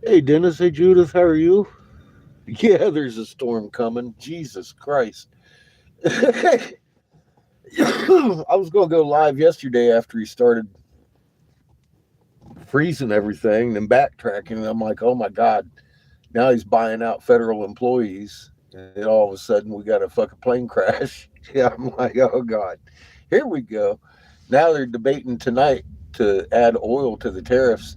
Hey, Dennis. Hey, Judith. How are you? Yeah, there's a storm coming. Jesus Christ. I was going to go live yesterday after he started freezing everything and backtracking. And I'm like, oh my God. Now he's buying out federal employees. And all of a sudden we got a fucking plane crash. Yeah, I'm like, oh God. Here we go. Now they're debating tonight to add oil to the tariffs.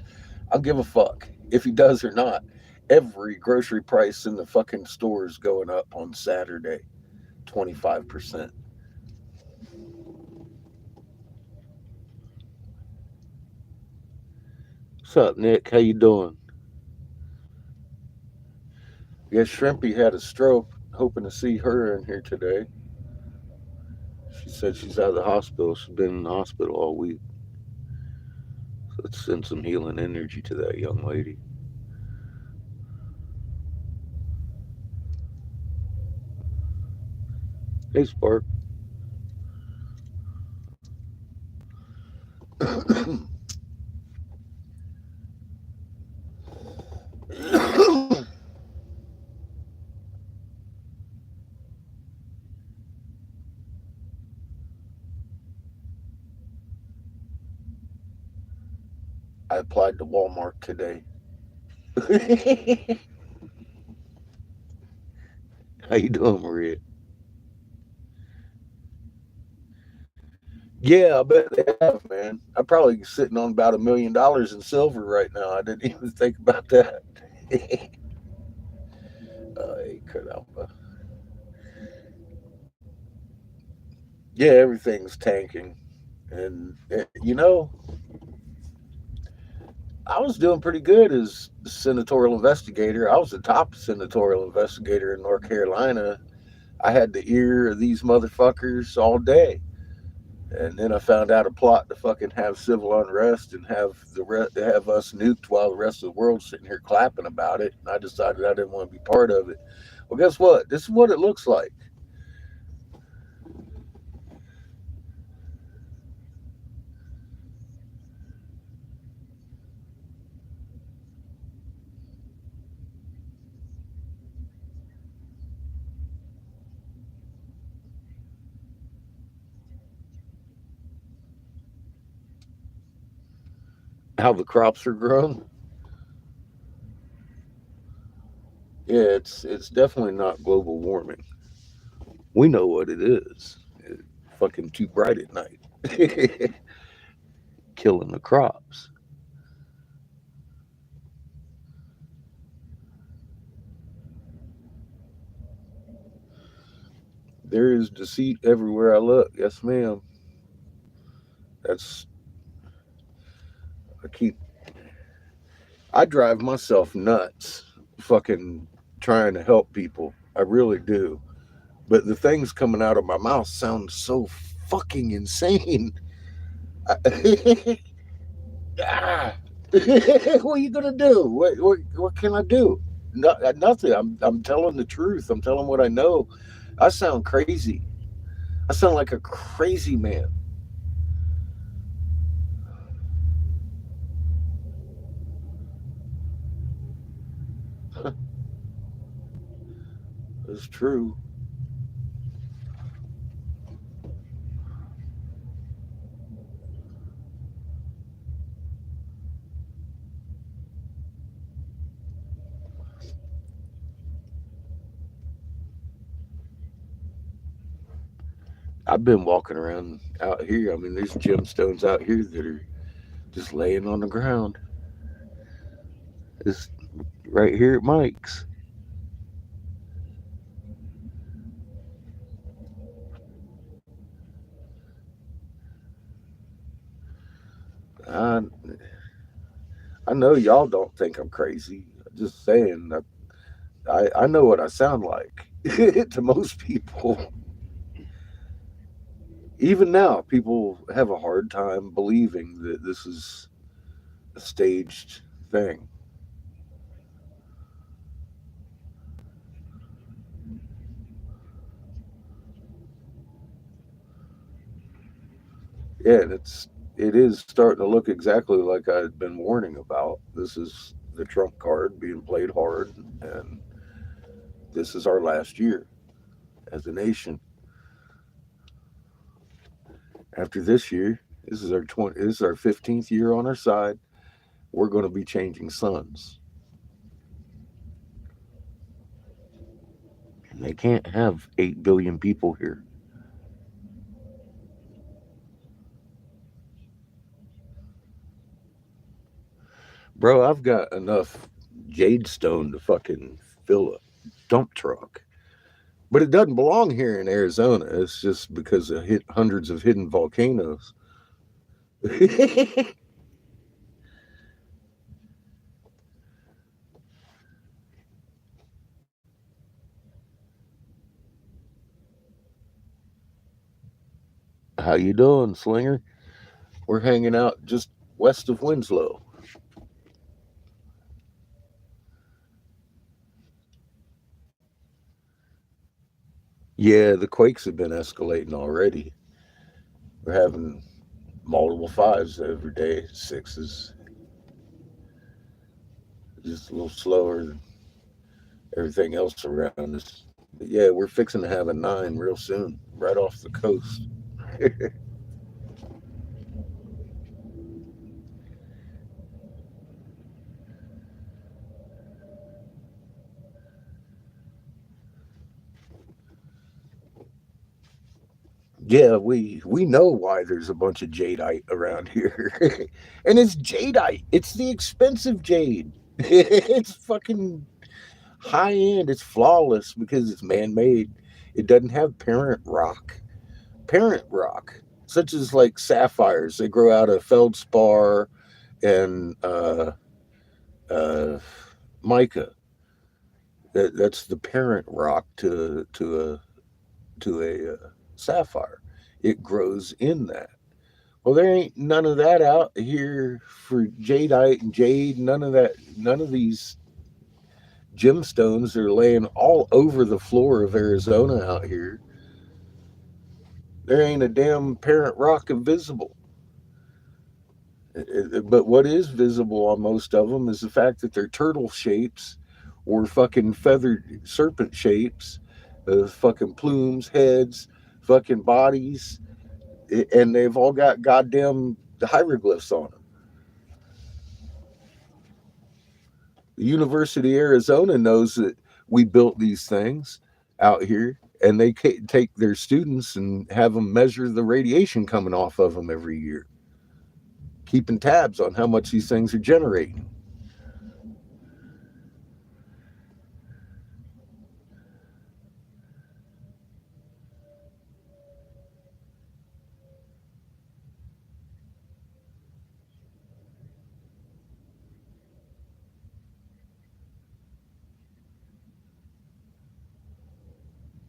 I'll give a fuck if he does or not. Every grocery price in the fucking store is going up on Saturday, 25%. What's up, Nick? How you doing? Yeah, Shrimpy had a stroke. Hoping to see her in here today. She said she's out of the hospital. She's been in the hospital all week. So let's send some healing energy to that young lady. Hey, Spark. I applied to Walmart today. How you doing, Maria? Yeah, I bet they have, man. I'm probably sitting on about $1 million in silver right now. I didn't even think about that. Caramba. Yeah, everything's tanking. And, I was doing pretty good as senatorial investigator. I was the top senatorial investigator in North Carolina. I had the ear of these motherfuckers all day. And then I found out a plot to fucking have civil unrest and have us nuked while the rest of the world's sitting here clapping about it. And I decided I didn't want to be part of it. Well, guess what? This is what it looks like. How the crops are grown. Yeah, it's definitely not global warming. We know what it is. It's fucking too bright at night, killing the crops. There is deceit everywhere I look. Yes, ma'am. That's I keep. I drive myself nuts, fucking trying to help people. I really do. But the things coming out of my mouth sound so fucking insane. Ah. What are you gonna do? What can I do? No, nothing. I'm telling the truth. I'm telling what I know. I sound crazy. I sound like a crazy man. It's true. I've been walking around out here. I mean, there's gemstones out here that are just laying on the ground. It's right here at Mike's. I I know y'all don't think I'm crazy. Just saying. I know what I sound like to most people. Even now, people have a hard time believing that this is a staged thing. Yeah, and it is starting to look exactly like I'd been warning about. This is the trump card being played hard, and this is our last year as a nation. After this year, this is our 15th year on our side. We're going to be changing suns, and they can't have 8 billion people here. Bro, I've got enough jade stone to fucking fill a dump truck. But it doesn't belong here in Arizona. It's just because of hundreds of hidden volcanoes. How you doing, Slinger? We're hanging out just west of Winslow. Yeah, the quakes have been escalating already. We're having multiple fives every day, sixes, just a little slower than everything else around us. But yeah, we're fixing to have a nine real soon, right off the coast. Yeah, we know why there's a bunch of jadeite around here, and it's jadeite. It's the expensive jade. It's fucking high end. It's flawless because it's man made. It doesn't have parent rock. Parent rock, such as like sapphires, they grow out of feldspar and uh, mica. That's the parent rock to a sapphire. It grows in that. Well, there ain't none of that out here for jadeite and jade. None of that. None of these gemstones are laying all over the floor of Arizona out here. There ain't a damn parent rock visible. But what is visible on most of them is the fact that they're turtle shapes or fucking feathered serpent shapes, fucking plumes, heads, fucking bodies, and they've all got goddamn hieroglyphs on them. The University of Arizona knows that we built these things out here, and they take their students and have them measure the radiation coming off of them every year, keeping tabs on how much these things are generating.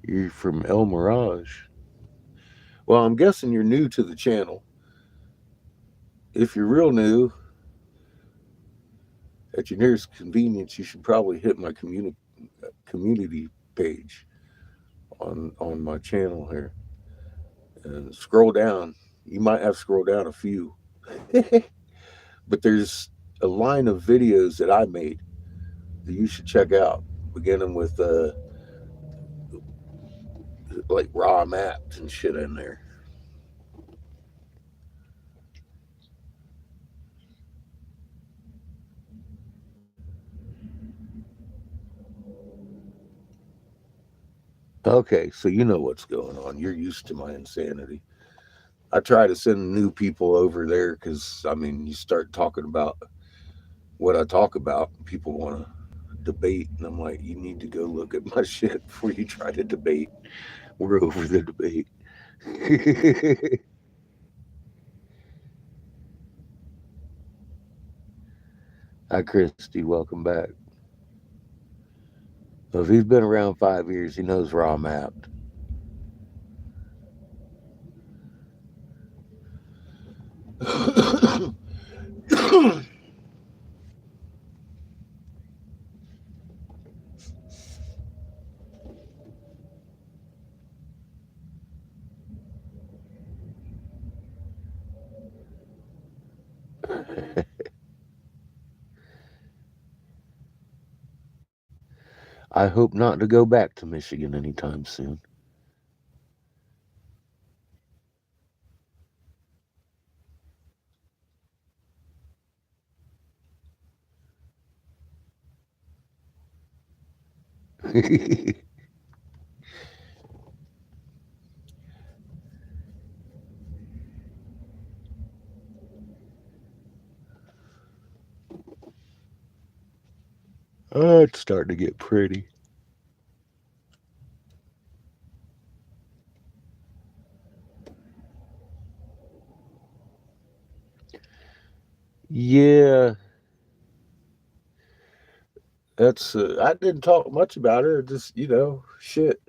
You're from El Mirage. Well, I'm guessing you're new to the channel. If you're real new, at your nearest convenience, you should probably hit my community page on my channel here and scroll down. You might have to scroll down a few, but there's a line of videos that I made that you should check out, beginning with like raw maps and shit in there. Okay, so you know what's going on. You're used to my insanity. I try to send new people over there because I mean, you start talking about what I talk about, people want to debate, and I'm like, you need to go look at my shit before you try to debate. We're over the debate. Hi, Christy. Welcome back. Well, if he's been around 5 years, he knows raw mapped. I hope not to go back to Michigan anytime soon. Oh, it's starting to get pretty. Yeah, that's. I didn't talk much about it. Just shit.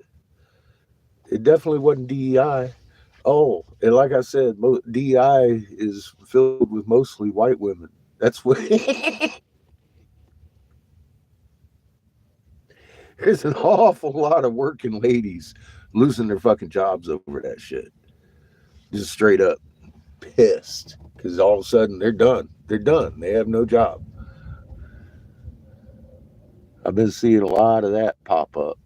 It definitely wasn't DEI. Oh, and like I said, DEI is filled with mostly white women. That's what. There's an awful lot of working ladies losing their fucking jobs over that shit. Just straight up pissed because all of a sudden they're done. They're done. They have no job. I've been seeing a lot of that pop up.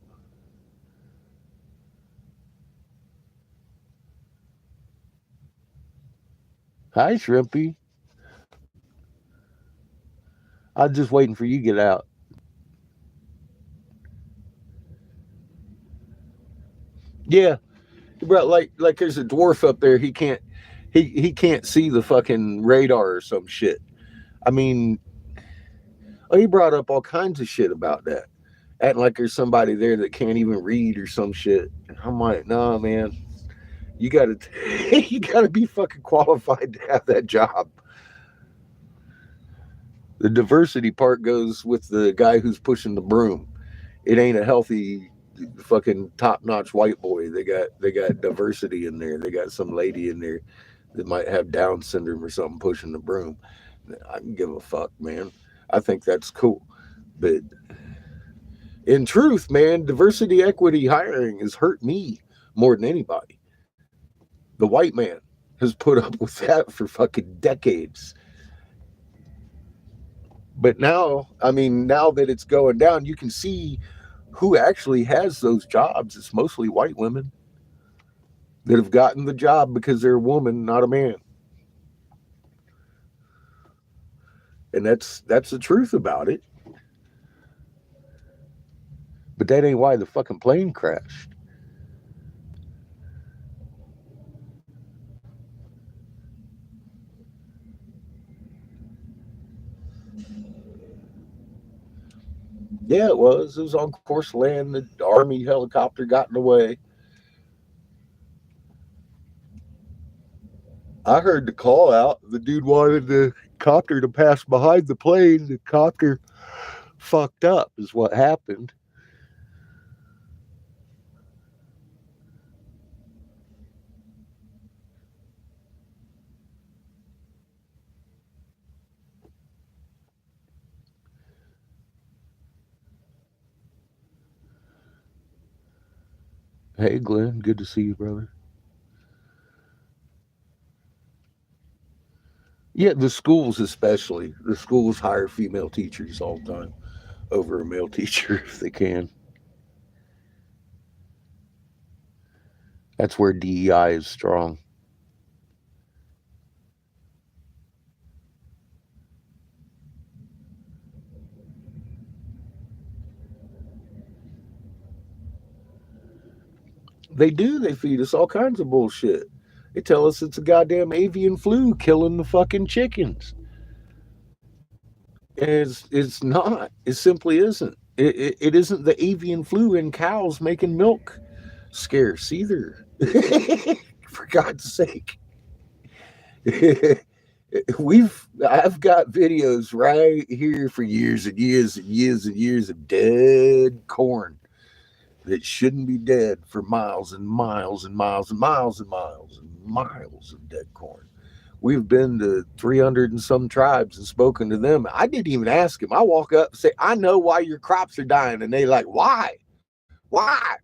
Hi, Shrimpy. I'm just waiting for you to get out. Yeah, bro. Like there's a dwarf up there. He can't see the fucking radar or some shit. I mean, oh, he brought up all kinds of shit about that, acting like there's somebody there that can't even read or some shit. And I'm like, nah, man. You gotta you gotta be fucking qualified to have that job. The diversity part goes with the guy who's pushing the broom. It ain't a healthy fucking top notch white boy. They got diversity in there. They got some lady in there that might have Down syndrome or something pushing the broom. I can give a fuck, man. I think that's cool. But in truth, man, diversity equity hiring has hurt me more than anybody. The white man has put up with that for fucking decades. But now, I mean, now that it's going down, you can see who actually has those jobs. It's mostly white women that have gotten the job because they're a woman, not a man. And that's the truth about it. But that ain't why the fucking plane crashed. Yeah, it was. It was on course to land. The Army helicopter got in the way. I heard the call out. The dude wanted the copter to pass behind the plane. The copter fucked up, is what happened. Hey, Glenn, good to see you, brother. Yeah, the schools especially. The schools hire female teachers all the time over a male teacher if they can. That's where DEI is strong. They do. They feed us all kinds of bullshit. They tell us it's a goddamn avian flu killing the fucking chickens. And it's not. It simply isn't. It isn't the avian flu in cows making milk scarce either. For God's sake. I've got videos right here for years and years and years and years of dead corn that shouldn't be dead for miles and miles and miles and miles and miles and miles of dead corn. We've been to 300 and some tribes and spoken to them. I didn't even ask them. I walk up and say, I know why your crops are dying. And they like, why? Why?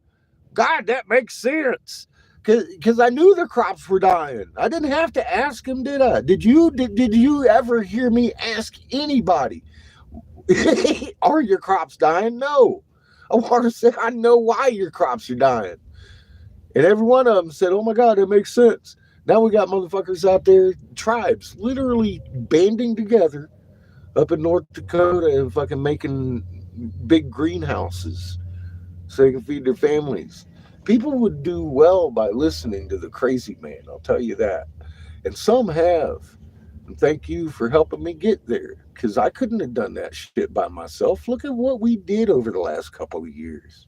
God, that makes sense. Because I knew the crops were dying. I didn't have to ask them, did I? Did you ever hear me ask anybody, are your crops dying? No. I want to say, I know why your crops are dying. And every one of them said, oh my God, that makes sense. Now we got motherfuckers out there, tribes, literally banding together up in North Dakota and fucking making big greenhouses so they can feed their families. People would do well by listening to the crazy man, I'll tell you that. And some have. And thank you for helping me get there because I couldn't have done that shit by myself. Look at what we did over the last couple of years.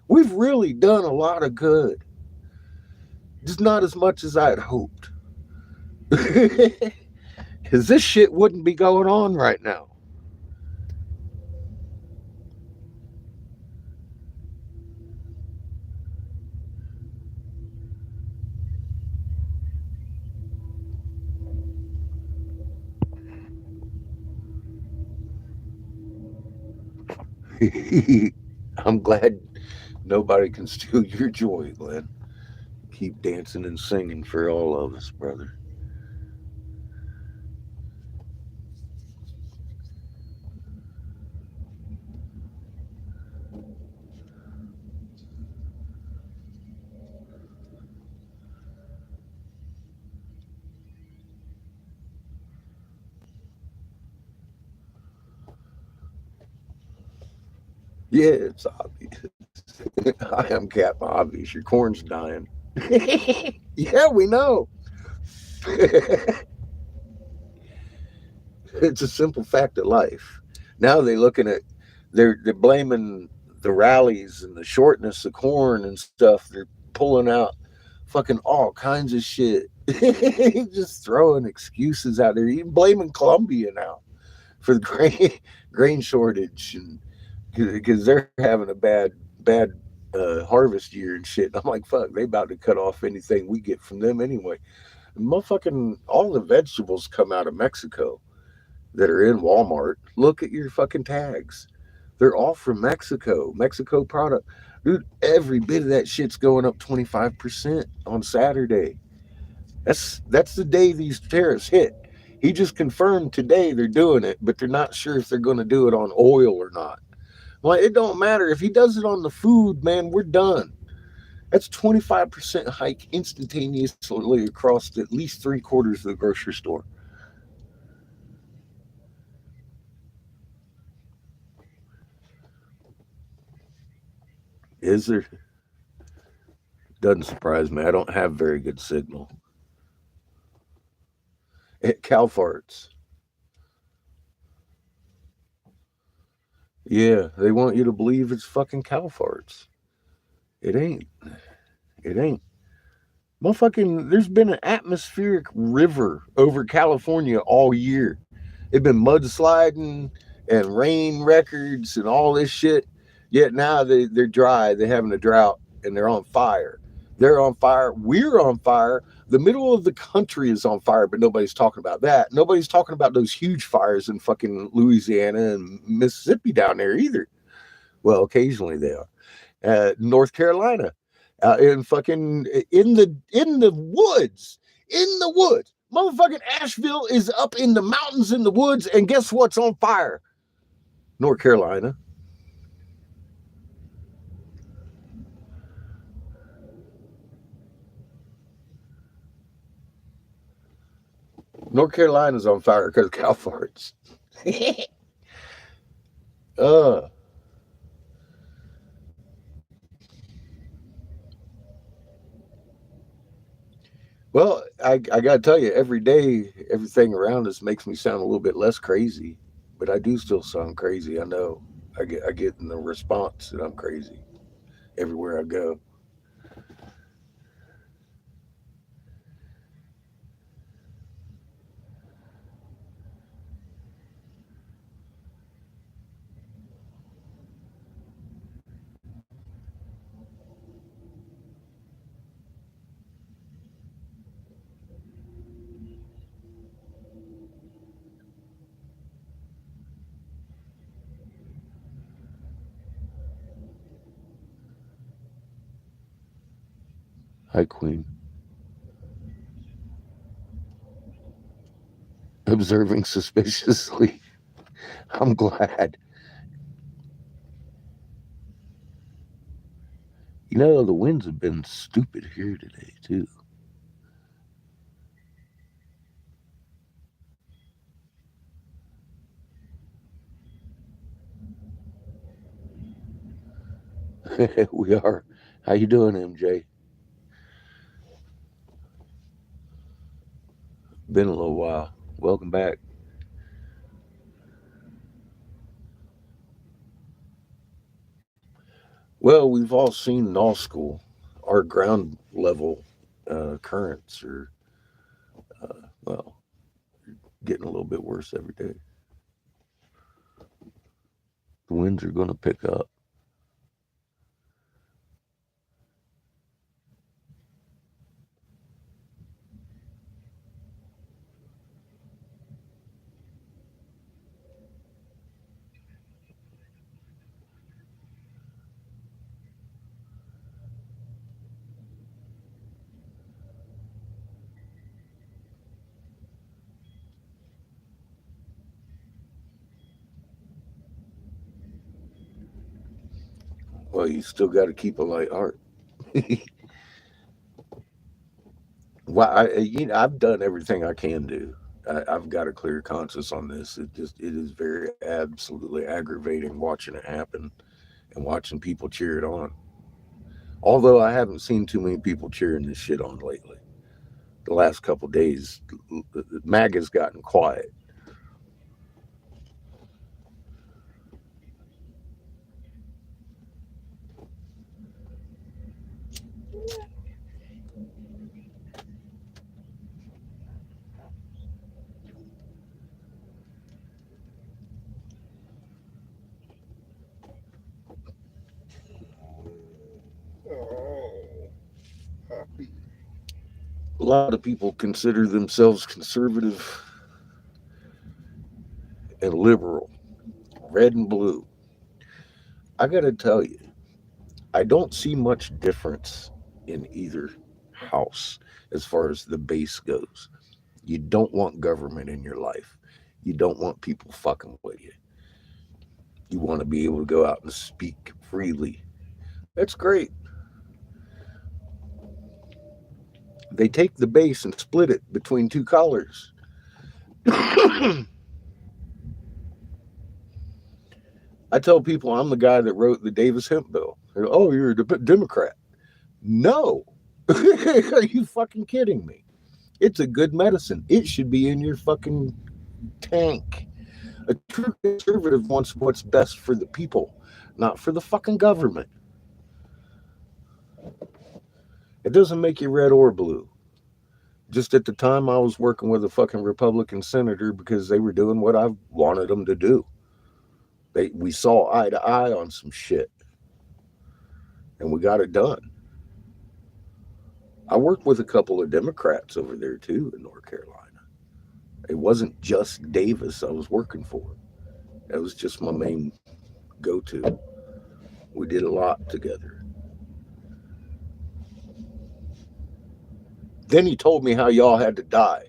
We've really done a lot of good, just not as much as I had hoped. Because this shit wouldn't be going on right now. I'm glad nobody can steal your joy, Glenn. Keep dancing and singing for all of us, brother. Yeah, it's obvious. I am Captain Obvious. Your corn's dying. Yeah, we know. It's a simple fact of life. Now they're looking at they're blaming the rallies and the shortness of corn and stuff. They're pulling out fucking all kinds of shit. Just throwing excuses out there. Even blaming Colombia now for the grain shortage and because they're having a bad harvest year and shit. And I'm like, fuck, they about to cut off anything we get from them anyway. And motherfucking all the vegetables come out of Mexico that are in Walmart. Look at your fucking tags. They're all from Mexico, Mexico product. Dude, every bit of that shit's going up 25% on Saturday. That's the day these tariffs hit. He just confirmed today they're doing it, but they're not sure if they're going to do it on oil or not. Well, it don't matter. If he does it on the food, man, we're done. That's 25% hike instantaneously across at least three quarters of the grocery store. Is there? Doesn't surprise me. I don't have very good signal. Cow farts. Yeah, they want you to believe it's fucking cow farts. It ain't. It ain't. Motherfucking, there's been an atmospheric river over California all year. It's been mudsliding and rain records and all this shit. Yet now they're dry. They're having a drought and they're on fire. They're on fire. We're on fire. The middle of the country is on fire, but nobody's talking about that. Nobody's talking about those huge fires in fucking Louisiana and Mississippi down there either. Well, occasionally they are. North Carolina, in fucking in the woods, in the woods. Motherfucking Asheville is up in the mountains in the woods, and guess what's on fire? North Carolina. North Carolina's on fire because of cow farts. uh, well, I got to tell you, every day, everything around us makes me sound a little bit less crazy, but I do still sound crazy. I know. I get in the response that I'm crazy everywhere I go. Hi, Queen. Observing suspiciously. I'm glad. The winds have been stupid here today, too. We are. How you doing, MJ? Been a little while. Welcome back. Well, we've all seen in all school our ground level currents are, well, getting a little bit worse every day. The winds are going to pick up. Well, you still got to keep a light heart. Well, I've done everything I can do. I've got a clear conscience on this. It is very absolutely aggravating watching it happen and watching people cheer it on. Although I haven't seen too many people cheering this shit on lately. The last couple days, MAGA's gotten quiet. Oh, Hopi. A lot of people consider themselves conservative and liberal, red and blue. I got to tell you, I don't see much difference in either house as far as the base goes. You don't want government in your life. You don't want people fucking with you. You want to be able to go out and speak freely. That's great. They take the base and split it between two collars. I tell people I'm the guy that wrote the Davis Hemp bill. Oh, you're a Democrat. No. Are you fucking kidding me? It's a good medicine. It should be in your fucking tank. A true conservative wants what's best for the people, not for the fucking government. It doesn't make you red or blue. Just at the time, I was working with a fucking Republican senator because they were doing what I wanted them to do. We saw eye to eye on some shit, and we got it done. I worked with a couple of Democrats over there too in North Carolina. It wasn't just Davis I was working for. That was just my main go to. We did a lot together. Then he told me how y'all had to die.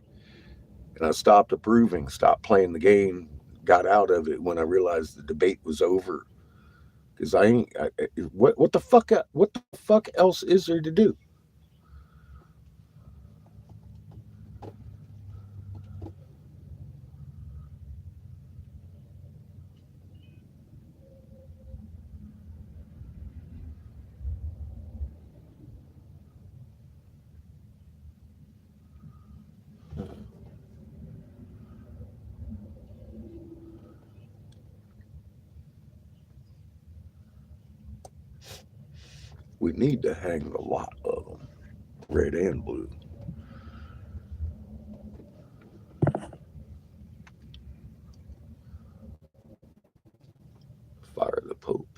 And I stopped approving, stopped playing the game, got out of it when I realized the debate was over. Because I ain't, what the fuck else is there to do? We need to hang a lot of them, red and blue. Fire the Pope.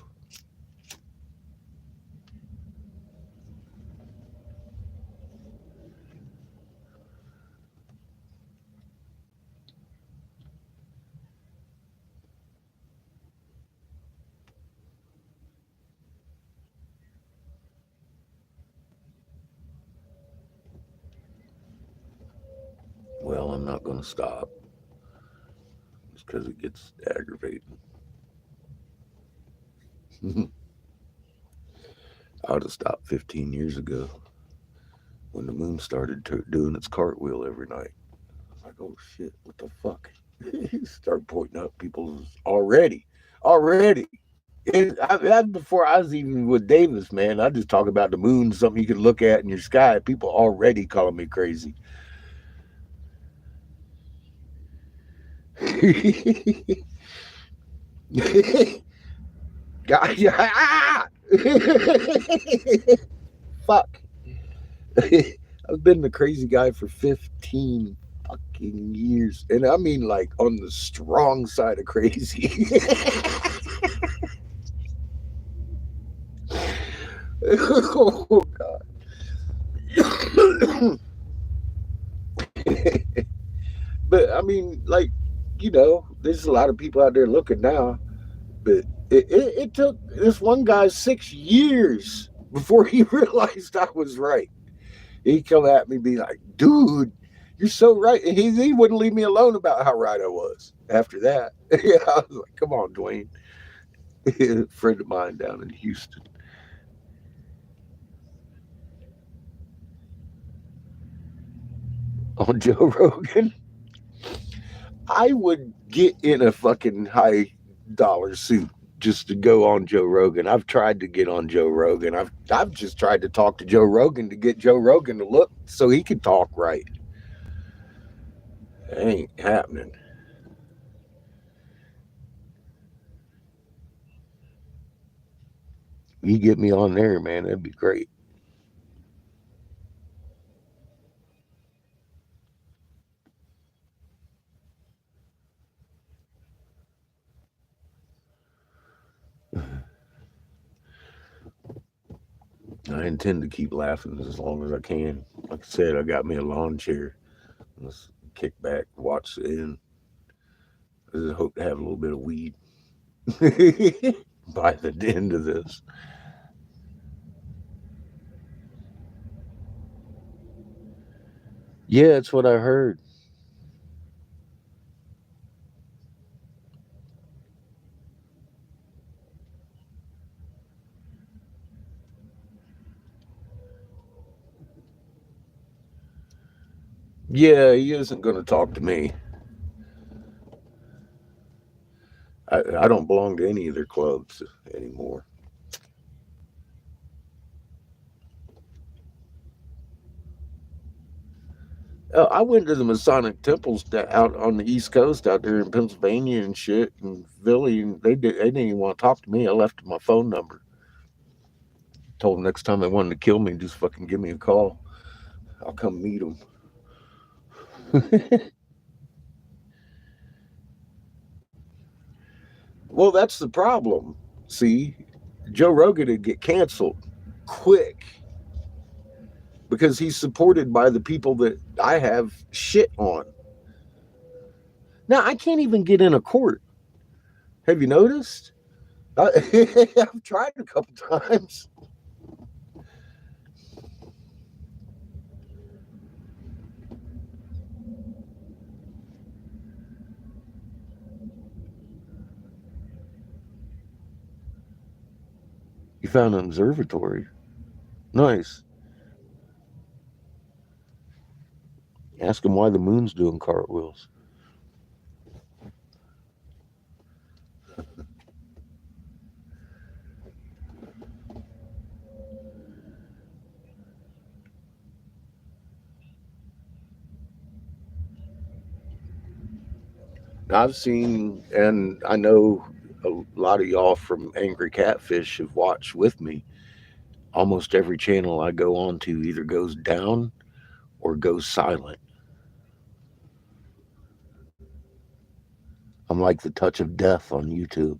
Well, I'm not going to stop just because it gets aggravating. I would have stopped 15 years ago when the moon started doing its cartwheel every night. Like, oh shit, what the fuck? Start pointing up people's already. That's before I was even with Davis, man. I just talk about the moon, something you can look at in your sky. People already calling me crazy. God, yeah. Fuck. I've been the crazy guy for 15 fucking years. And I mean, like, on the strong side of crazy. Oh, God. But I mean, like, there's a lot of people out there looking now. But it took this one guy 6 years before he realized I was right. He come at me, be like, "Dude, you're so right." And he wouldn't leave me alone about how right I was. After that, yeah, I was like, "Come on, Dwayne." A friend of mine down in Houston on Joe Rogan. I would get in a fucking high dollar suit just to go on Joe Rogan. I've tried to get on Joe Rogan. I've just tried to talk to Joe Rogan to get Joe Rogan to look so he could talk right. It ain't happening. You get me on there, man, that'd be great. I intend to keep laughing as long as I can. Like I said, I got me a lawn chair. Let's kick back, watch the end. I just hope to have a little bit of weed by the end of this. Yeah, it's what I heard. Yeah, he isn't going to talk to me. I don't belong to any of their clubs anymore. I went to the Masonic temples out on the East Coast, out there in Pennsylvania and shit, and Philly, and they didn't even want to talk to me. I left them my phone number. Told them next time they wanted to kill me, just fucking give me a call. I'll come meet them. Well, that's the problem. See, Joe Rogan would get canceled quick because he's supported by the people that I have shit on. Now I can't even get in a court. Have you noticed? I've tried a couple times. You found an observatory. Nice. Ask him why the moon's doing cartwheels. I've seen, and I know a lot of y'all from Angry Catfish have watched with me. Almost every channel I go on to either goes down or goes silent. I'm like the touch of death on YouTube.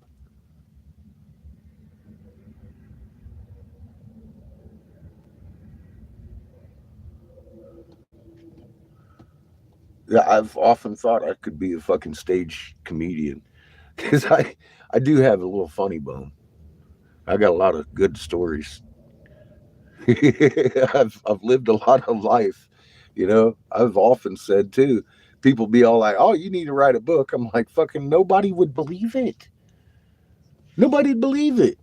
Yeah, I've often thought I could be a fucking stage comedian because I do have a little funny bone. I got a lot of good stories. I've lived a lot of life. I've often said too, people be all like, "Oh, you need to write a book." I'm like, fucking nobody would believe it. Nobody'd believe it.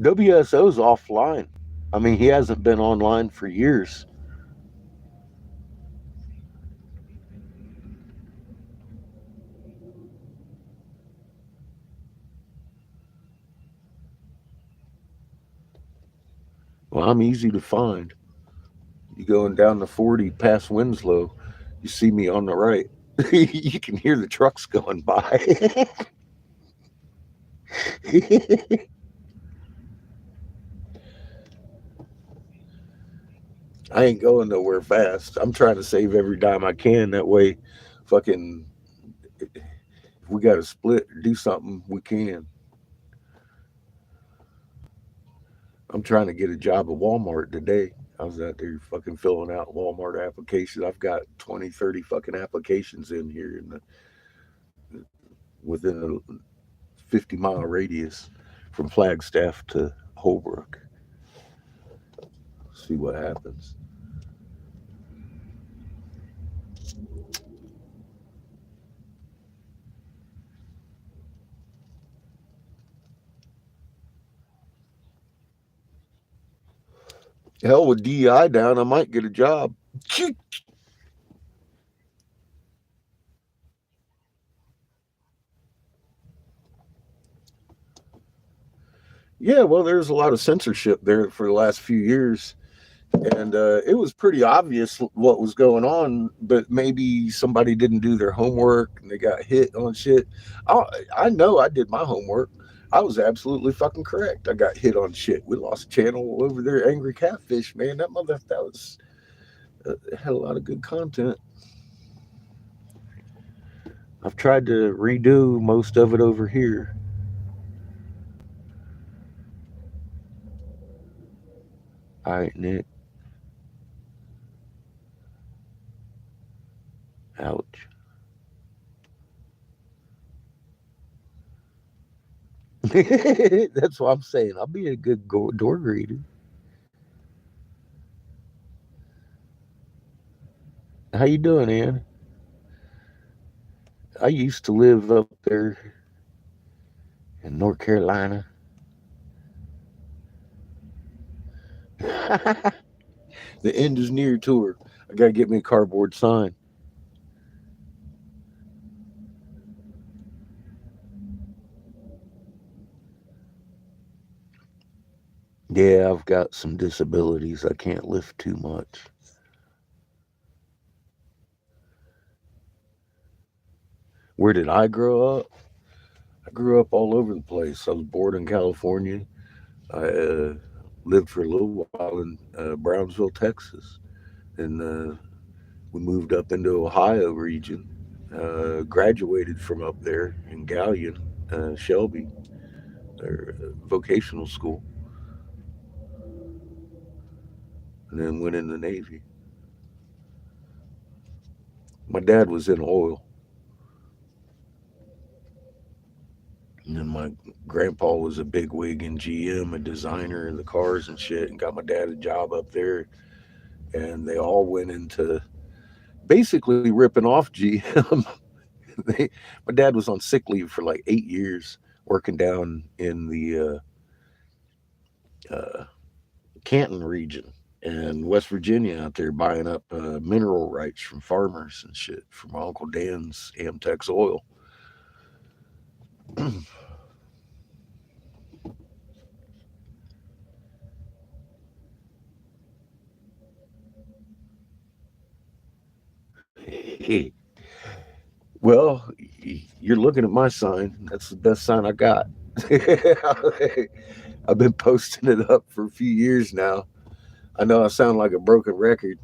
WSO's offline. I mean, he hasn't been online for years. Well, I'm easy to find. You going down the 40 past Winslow, you see me on the right. You can hear the trucks going by. I ain't going nowhere fast. I'm trying to save every dime I can. That way, fucking, if we got to split or do something, we can. I'm trying to get a job at Walmart today. I was out there fucking filling out Walmart applications. I've got 20, 30 fucking applications in here within a 50-mile radius from Flagstaff to Holbrook. See what happens. Hell, with DEI down, I might get a job. Yeah, well, there's a lot of censorship there for the last few years, and it was pretty obvious what was going on. But maybe somebody didn't do their homework and they got hit on shit. I, I know I did my homework. I was absolutely fucking correct. I got hit on shit. We lost a channel over there, Angry Catfish. Man, that was had a lot of good content. I've tried to redo most of it over here. All right, Nick. Ouch. That's what I'm saying. I'll be a good door greeter. How you doing, Ann? I used to live up there in North Carolina. The end is near tour. I gotta get me a cardboard sign. Yeah, I've got some disabilities. I can't lift too much. Where did I grow up? I grew up all over the place. I was born in California. I lived for a little while in Brownsville, Texas, and we moved up into Ohio region. Graduated from up there in Gallion, Shelby, or vocational school, and then went in the Navy. My dad was in oil, and then my grandpa was a big wig in GM, a designer in the cars and shit, and got my dad a job up there. And they all went into basically ripping off GM. My dad was on sick leave for like 8 years, working down in the Canton region and West Virginia out there buying up mineral rights from farmers and shit from my Uncle Dan's Amtex Oil. Well, you're looking at my sign. That's the best sign I got. I've been posting it up for a few years now. I know I sound like a broken record.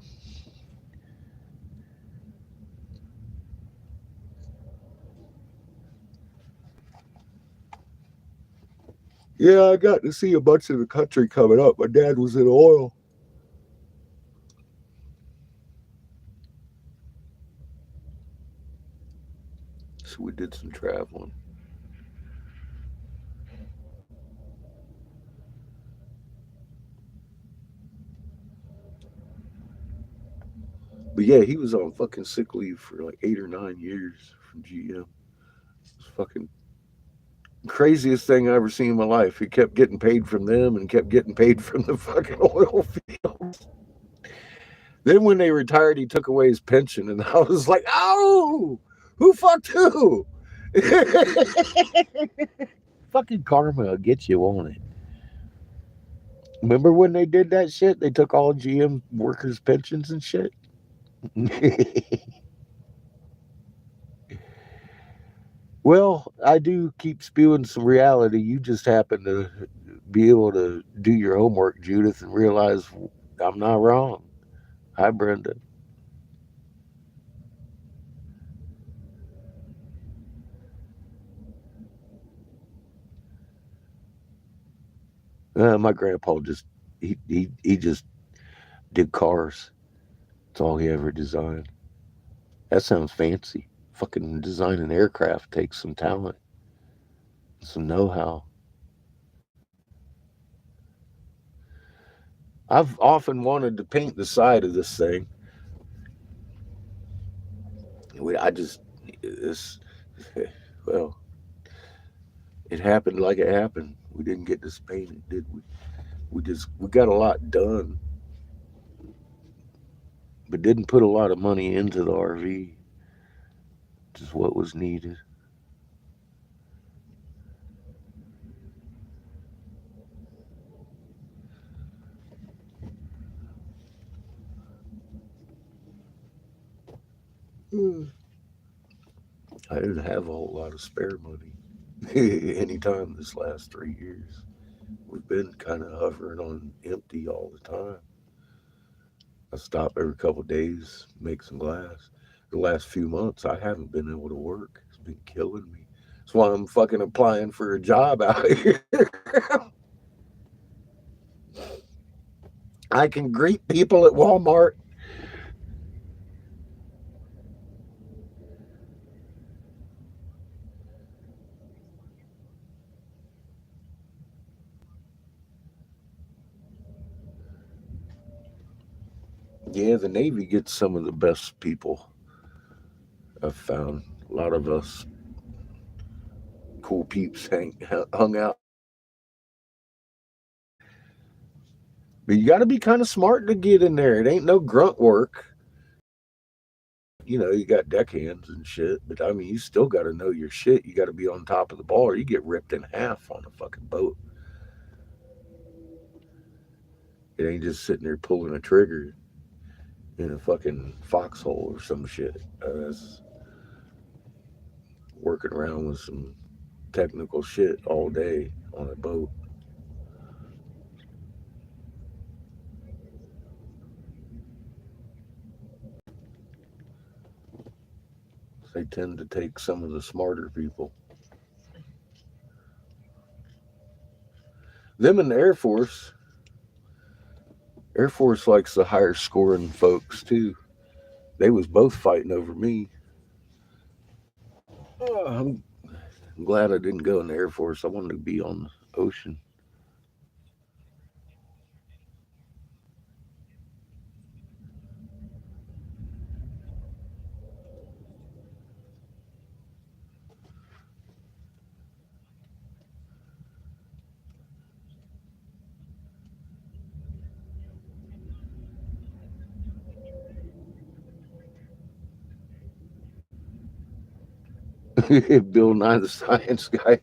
Yeah, I got to see a bunch of the country coming up. My dad was in oil, so we did some traveling. But yeah, he was on fucking sick leave for like 8 or 9 years from GM. It's fucking Craziest thing I ever seen in my life. He kept getting paid from them and kept getting paid from the fucking oil fields. Then when they retired, he took away his pension, and I was like, "Oh, who fucked who?" Fucking karma will get you, won't it? Remember when they did that shit? They took all GM workers' pensions and shit. Well, I do keep spewing some reality. You just happen to be able to do your homework, Judith, and realize I'm not wrong. Hi, Brenda. My grandpa just he just did cars. That's all he ever designed. That sounds fancy. Fucking designing aircraft takes some talent, some know-how. I've often wanted to paint the side of this thing. I just this well, it happened like it happened. We didn't get this painted, did we? We got a lot done, but didn't put a lot of money into the RV. Just what was needed. Mm. I didn't have a whole lot of spare money anytime this last 3 years. We've been kind of hovering on empty all the time. I stop every couple of days, make some glass. The last few months, I haven't been able to work. It's been killing me. That's why I'm fucking applying for a job out here. I can greet people at Walmart. Yeah, the Navy gets some of the best people I've found. A lot of us cool peeps hung out in there. But you got to be kind of smart to get in there. It ain't no grunt work. You got deckhands and shit. But I mean, you still got to know your shit. You got to be on top of the ball or you get ripped in half on a fucking boat. It ain't just sitting there pulling a trigger in a fucking foxhole or some shit. That's working around with some technical shit all day on a boat. They tend to take some of the smarter people. Them in the Air Force. Air Force likes the higher scoring folks too. They was both fighting over me. I'm glad I didn't go in the Air Force. I wanted to be on the ocean. Bill Nye the Science Guy.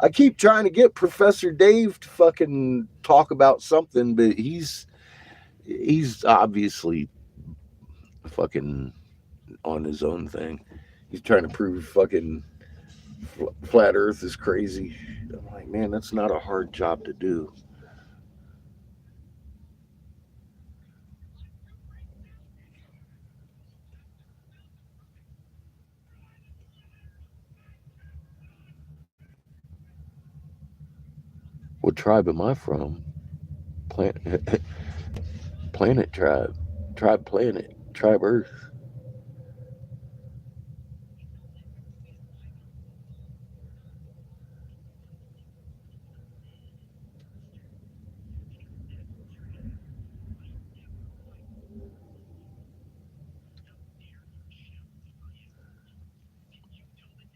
I keep trying to get Professor Dave to fucking talk about something, but he's obviously fucking on his own thing. He's trying to prove fucking flat Earth is crazy. I'm like, man, that's not a hard job to do. What tribe am I from? Planet, planet tribe, tribe planet, tribe Earth.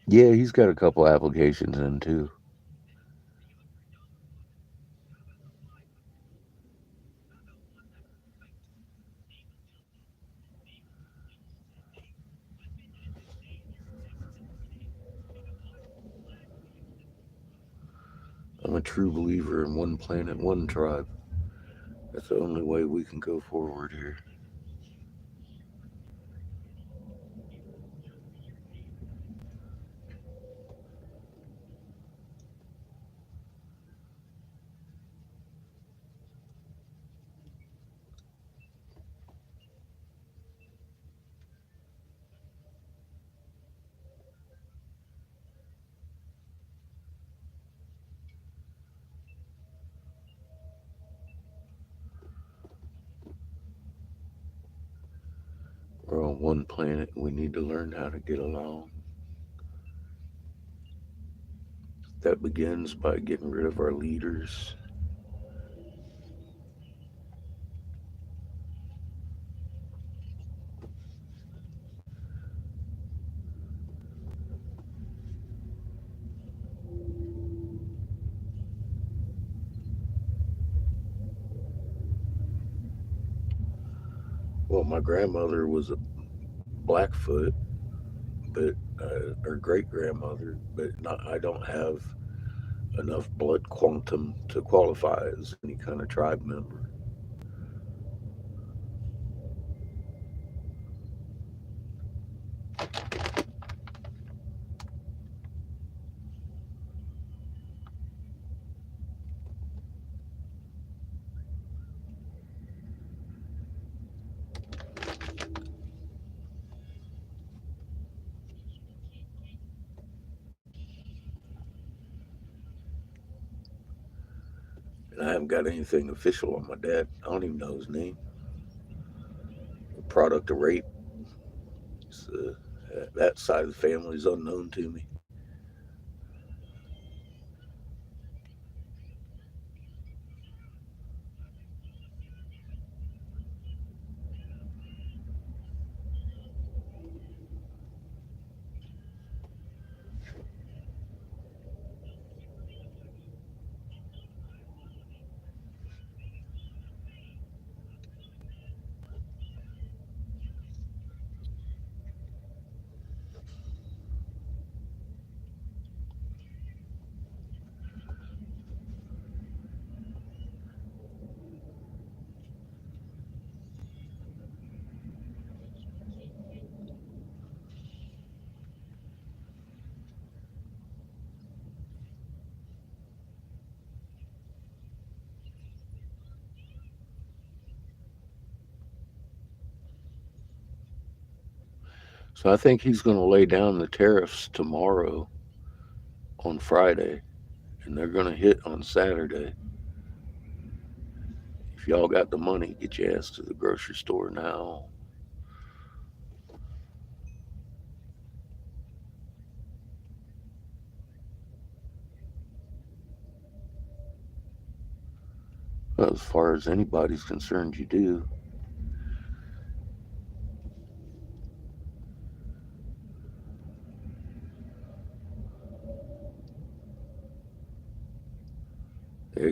Yeah, he's got a couple applications in too. I'm a true believer in one planet, one tribe. That's the only way we can go forward here. We're on one planet. We need to learn how to get along. That begins by getting rid of our leaders. Well, my grandmother was a Blackfoot, but her great grandmother, but not. I don't have enough blood quantum to qualify as any kind of tribe member. And I haven't got anything official on my dad. I don't even know his name. A product of rape. So, that side of the family is unknown to me. So I think he's going to lay down the tariffs tomorrow on Friday, and they're going to hit on Saturday. If y'all got the money, get your ass to the grocery store now. Well, as far as anybody's concerned, you do.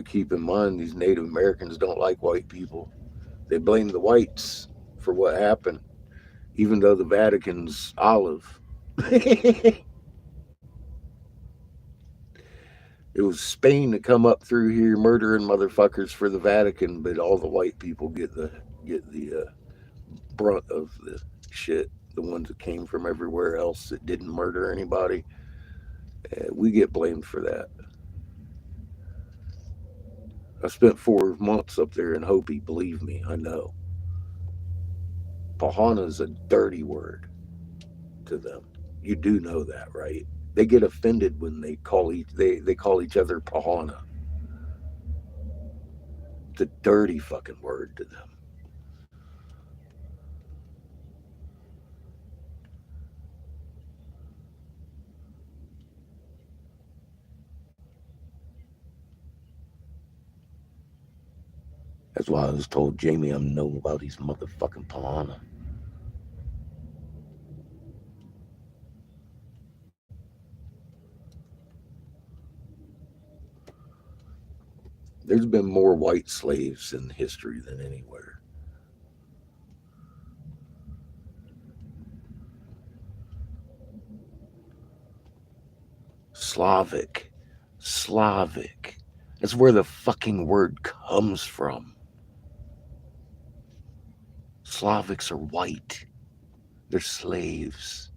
Keep in mind, these Native Americans don't like white people. They blame the whites for what happened, even though the Vatican's olive. It was Spain to come up through here murdering motherfuckers for the Vatican, but all the white people get the brunt of the shit. The ones that came from everywhere else that didn't murder anybody, we get blamed for that. I spent 4 months up there in Hopi. Believe me, I know. Pahana is a dirty word to them. You do know that, right? They get offended when they call each other Pahana. It's a dirty fucking word to them. That's why I was told Jamie I'm know about these motherfucking Pahana. There's been more white slaves in history than anywhere. Slavic. Slavic. That's where the fucking word comes from. Slavics are white. They're slaves.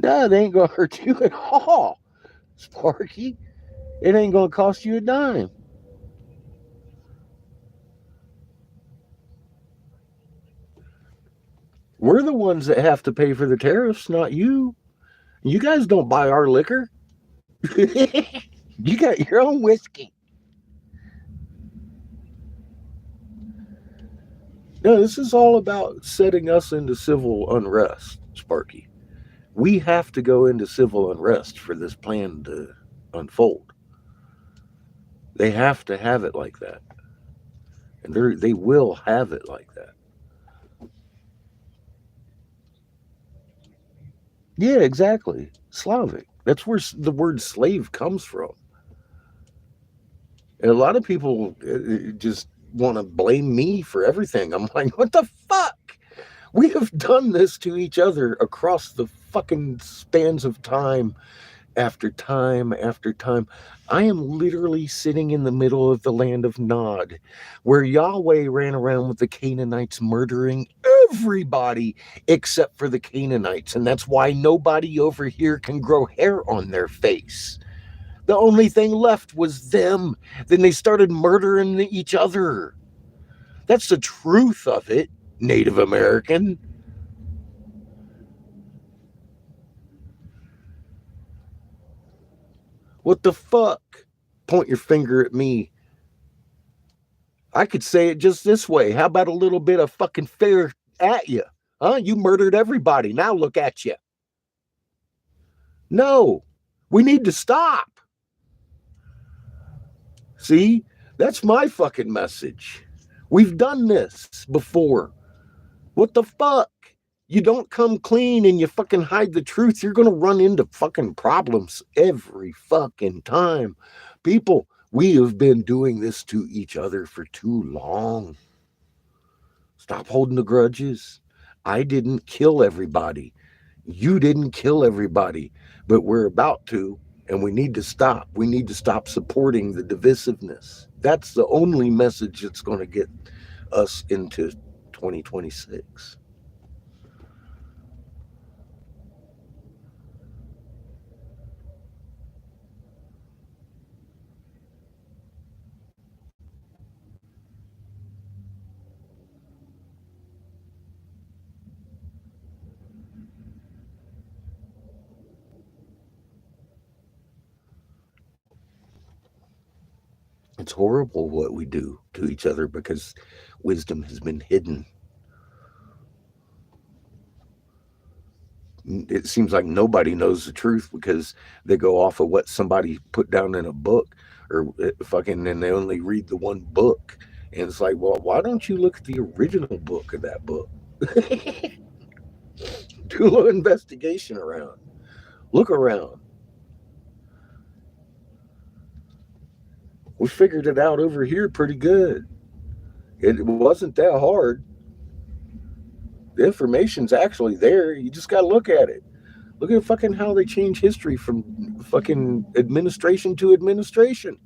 No, they ain't gonna hurt you at all, Sparky. It ain't gonna cost you a dime. We're the ones that have to pay for the tariffs, not you. You guys don't buy our liquor. You got your own whiskey. No, this is all about setting us into civil unrest, Sparky. We have to go into civil unrest for this plan to unfold. They have to have it like that. And they will have it like that. Yeah, exactly. Slavic. That's where the word slave comes from. And a lot of people just want to blame me for everything. I'm like, what the fuck? We have done this to each other across the fucking spans of time after time after time. I am literally sitting in the middle of the land of Nod, where Yahweh ran around with the Canaanites murdering everybody except for the Canaanites. And that's why nobody over here can grow hair on their face. The only thing left was them. Then they started murdering each other. That's the truth of it, Native American. What the fuck? Point your finger at me. I could say it just this way. How about a little bit of fucking fair at you? Huh? You murdered everybody. Now look at you. No, we need to stop. See, that's my fucking message. We've done this before. What the fuck? You don't come clean and you fucking hide the truth, you're going to run into fucking problems every fucking time. People, we have been doing this to each other for too long. Stop holding the grudges. I didn't kill everybody. You didn't kill everybody, but we're about to, and we need to stop. We need to stop supporting the divisiveness. That's the only message that's going to get us into 2026. It's horrible what we do to each other because wisdom has been hidden. It seems like nobody knows the truth because they go off of what somebody put down in a book or fucking, and they only read the one book. And it's like, well, why don't you look at the original book of that book? Do a little investigation around. Look around. We figured it out over here pretty good. It wasn't that hard. The information's actually there. You just got to look at it. Look at fucking how they change history from fucking administration to administration.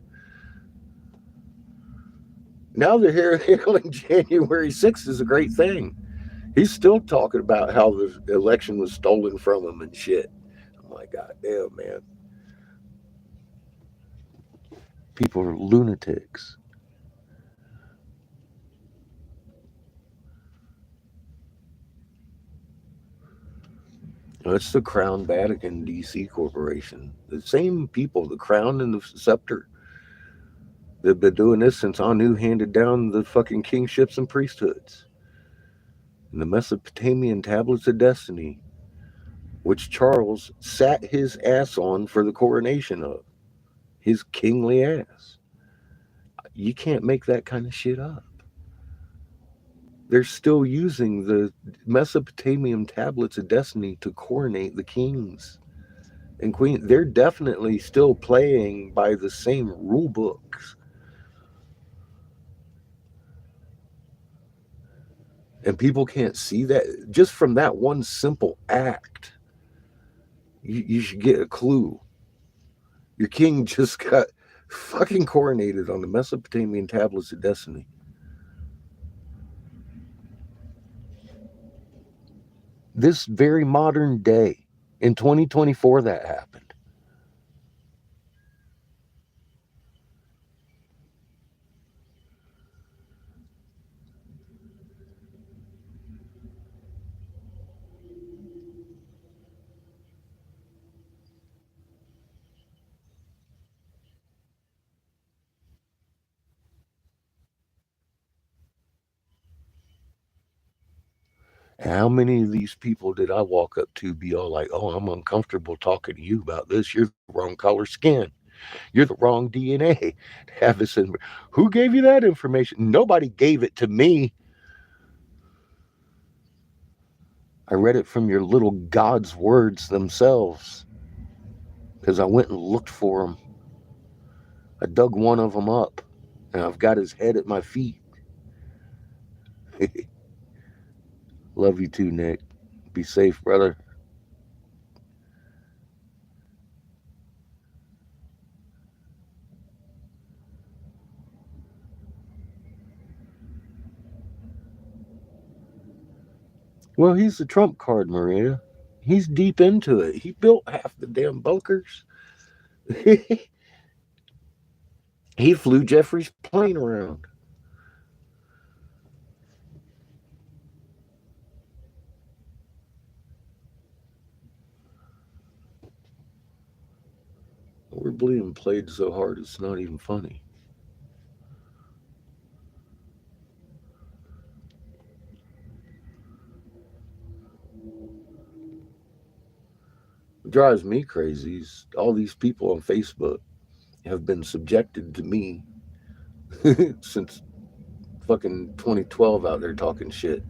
Now they're here hailing January 6th is a great thing. He's still talking about how the election was stolen from him and shit. I'm like, God damn, man. People are lunatics. It's the Crown Vatican DC Corporation. The same people, the Crown and the Scepter. They've been doing this since Anu handed down the fucking kingships and priesthoods. And the Mesopotamian tablets of destiny, which Charles sat his ass on for the coronation of. His kingly ass. You can't make that kind of shit up. They're still using the Mesopotamian tablets of destiny to coronate the kings and queen. They're definitely still playing by the same rule books. And people can't see that. Just from that one simple act, you should get a clue. Your king just got fucking coronated on the Mesopotamian tablets of destiny. This very modern day, in 2024, that happened. How many of these people did I walk up to be all like, oh, I'm uncomfortable talking to you about this. You're the wrong color skin. You're the wrong DNA. Have this in. Who gave you that information? Nobody gave it to me. I read it from your little God's words themselves because I went and looked for them. I dug one of them up and I've got his head at my feet. Love you too, Nick. Be safe, brother. Well, he's the trump card, Maria. He's deep into it. He built half the damn bunkers. He flew Jeffrey's plane around. We're being played so hard it's not even funny. What drives me crazy is all these people on Facebook have been subjected to me since fucking 2012 out there talking shit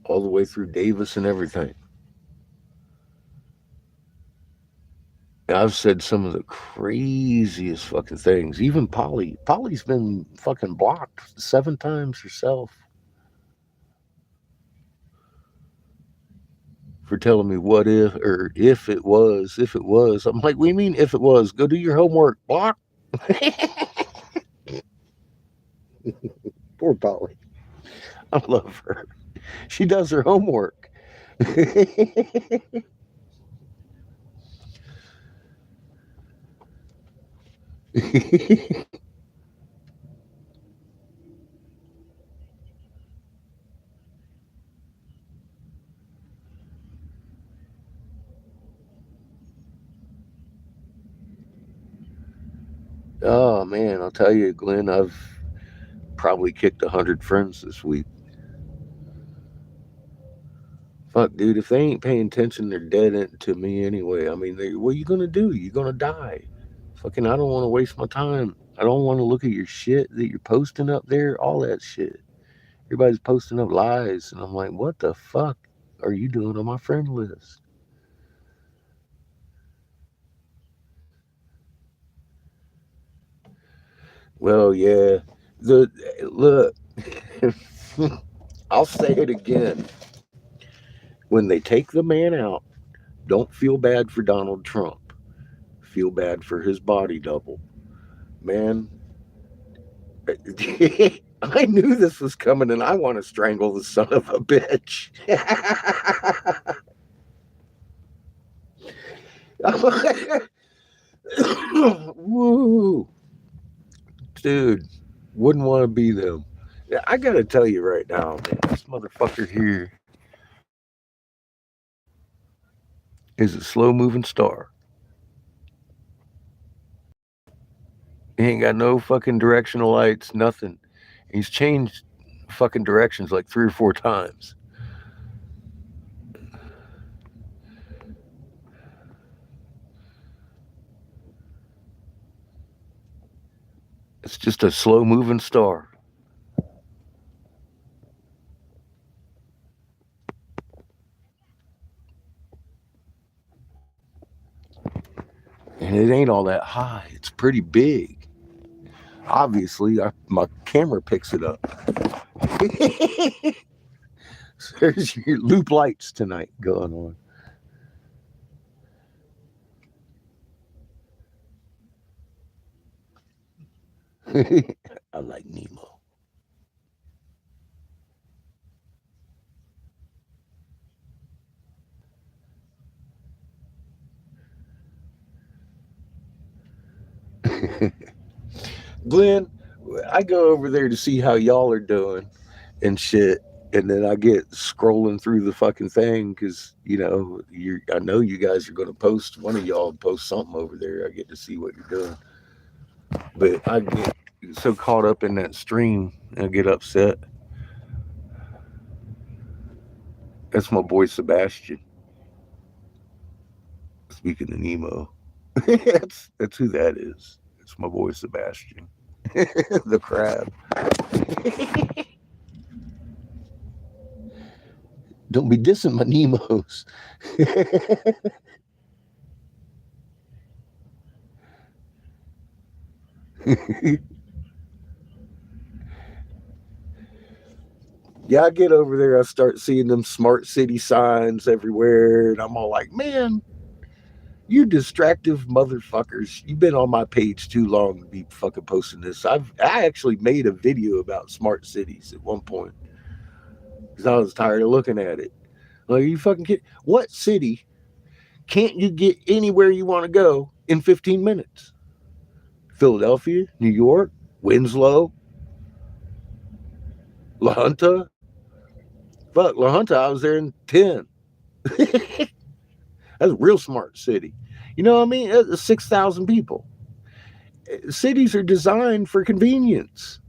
all the way through Davis and everything. I've said some of the craziest fucking things. Even Polly. Polly's been fucking blocked 7 times herself for telling me what if or if it was, if it was. I'm like, what do you mean if it was? Go do your homework. Block. Poor Polly. I love her. She does her homework. Oh man, I'll tell you, Glenn, I've probably kicked 100 friends this week. Fuck, dude, if they ain't paying attention, they're dead to me anyway. I mean, what are you gonna do? You're gonna die. Fucking, I don't want to waste my time. I don't want to look at your shit that you're posting up there. All that shit. Everybody's posting up lies, and I'm like, what the fuck are you doing on my friend list? Well, yeah. The look. I'll say it again. When they take the man out, don't feel bad for Donald Trump. Feel bad for his body double. Man, I knew this was coming and I want to strangle the son of a bitch. Woo. Dude, wouldn't want to be them. I gotta tell you right now, man, this motherfucker here is a slow moving star. He ain't got no fucking directional lights, nothing. He's changed fucking directions like 3 or 4 times. It's just a slow moving star. and it ain't all that high. It's pretty big. Obviously, my camera picks it up. So there's your loop lights tonight going on. I like Nemo. Glenn, I go over there to see how y'all are doing and shit. And then I get scrolling through the fucking thing because I know you guys are going to post. One of y'all post something over there. I get to see what you're doing, but I get so caught up in that stream, I get upset. That's my boy Sebastian. Speaking of Nemo, that's who that is. It's my boy Sebastian, the crab. Don't be dissing my Nemos. Yeah, I get over there, I start seeing them smart city signs everywhere, and I'm all like, man, you distractive motherfuckers. You've been on my page too long to be fucking posting this. I actually made a video about smart cities at one point because I was tired of looking at it. Like, are you fucking kidding? What city can't you get anywhere you want to go in 15 minutes? Philadelphia, New York, Winslow, La Junta. Fuck, La Junta, I was there in 10. That's a real smart city. You know what I mean? 6,000 people. Cities are designed for convenience.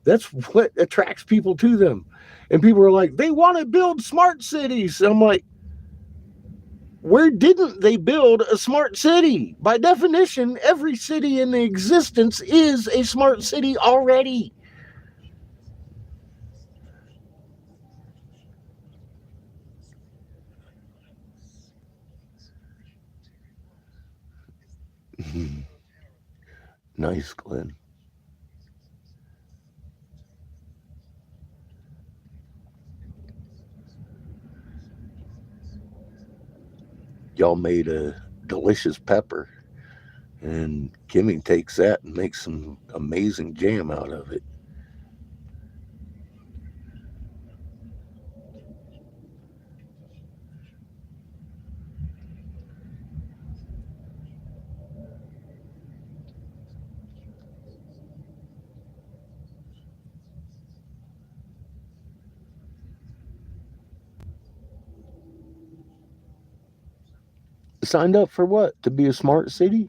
That's what attracts people to them. And people are like, they want to build smart cities. I'm like, where didn't they build a smart city? By definition, every city in existence is a smart city already. Nice, Glenn. Y'all made a delicious pepper, and Kimmy takes that and makes some amazing jam out of it. Signed up for what? To be a smart city?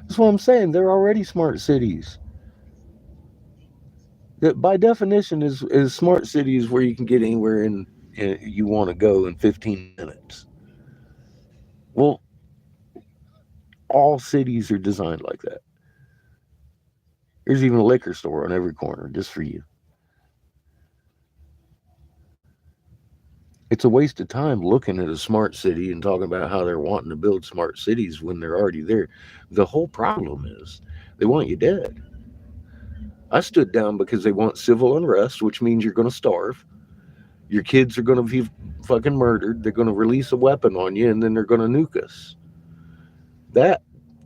That's what I'm saying. They're already smart cities. That by definition is smart cities where you can get anywhere in you want to go in 15 minutes. Well, all cities are designed like that. There's even a liquor store on every corner just for you. It's a waste of time looking at a smart city and talking about how they're wanting to build smart cities when they're already there. The whole problem is they want you dead. I stood down because they want civil unrest, which means you're going to starve. Your kids are going to be fucking murdered. They're going to release a weapon on you, and then they're going to nuke us. That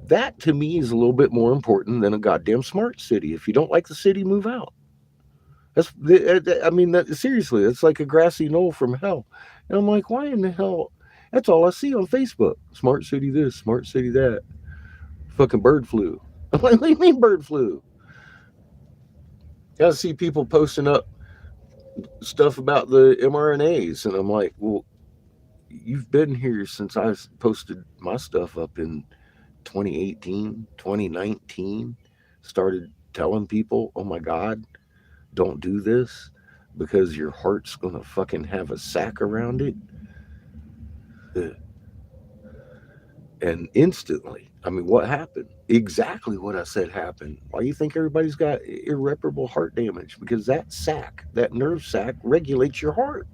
that to me is a little bit more important than a goddamn smart city. If you don't like the city, move out. I mean, seriously, it's like a grassy knoll from hell. And I'm like, why in the hell? That's all I see on Facebook. Smart city this, smart city that. Fucking bird flu. I'm like, what do you mean bird flu? I see people posting up stuff about the mRNAs, and I'm like, well, you've been here since I posted my stuff up in 2018, 2019. Started telling people, oh my God, don't do this because your heart's going to fucking have a sack around it. And instantly, I mean, what happened? Exactly what I said happened. Why do you think everybody's got irreparable heart damage? Because that sac, that nerve sac, regulates your heart.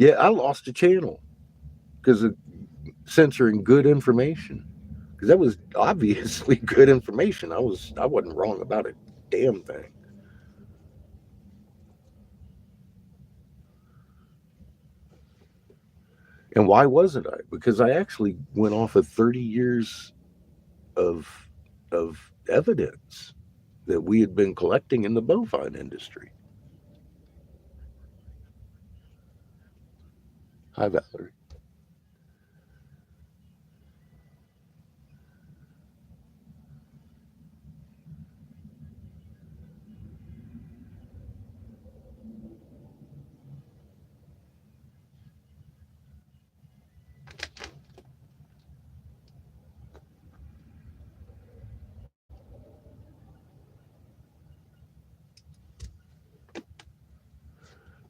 Yeah, I lost a channel because of censoring good information. Because that was obviously good information. I wasn't wrong about a damn thing. And why wasn't I? Because I actually went off of 30 years of evidence that we had been collecting in the bovine industry. Hi, Valerie.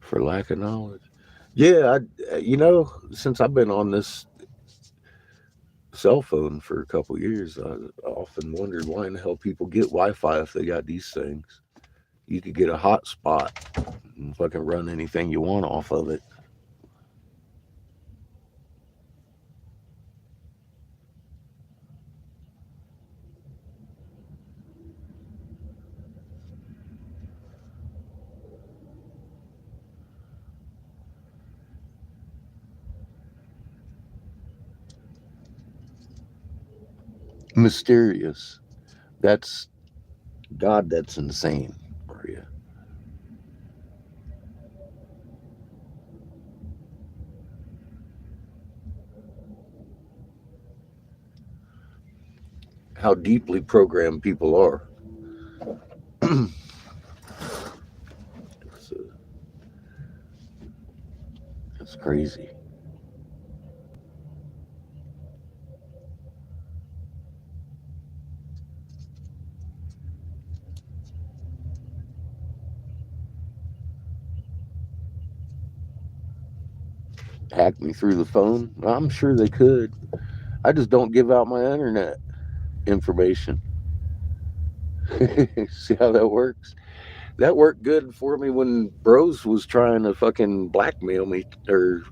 For lack of knowledge. Yeah, since I've been on this cell phone for a couple years, I often wondered why in the hell people get Wi-Fi if they got these things. You could get a hotspot and fucking run anything you want off of it. Mysterious. That's God. That's insane, Maria. How deeply programmed people are. it's, uh, it's crazy. Hack me through the phone. I'm sure they could. I just don't give out my internet information. See how that works? That worked good for me when Bros was trying to fucking blackmail me or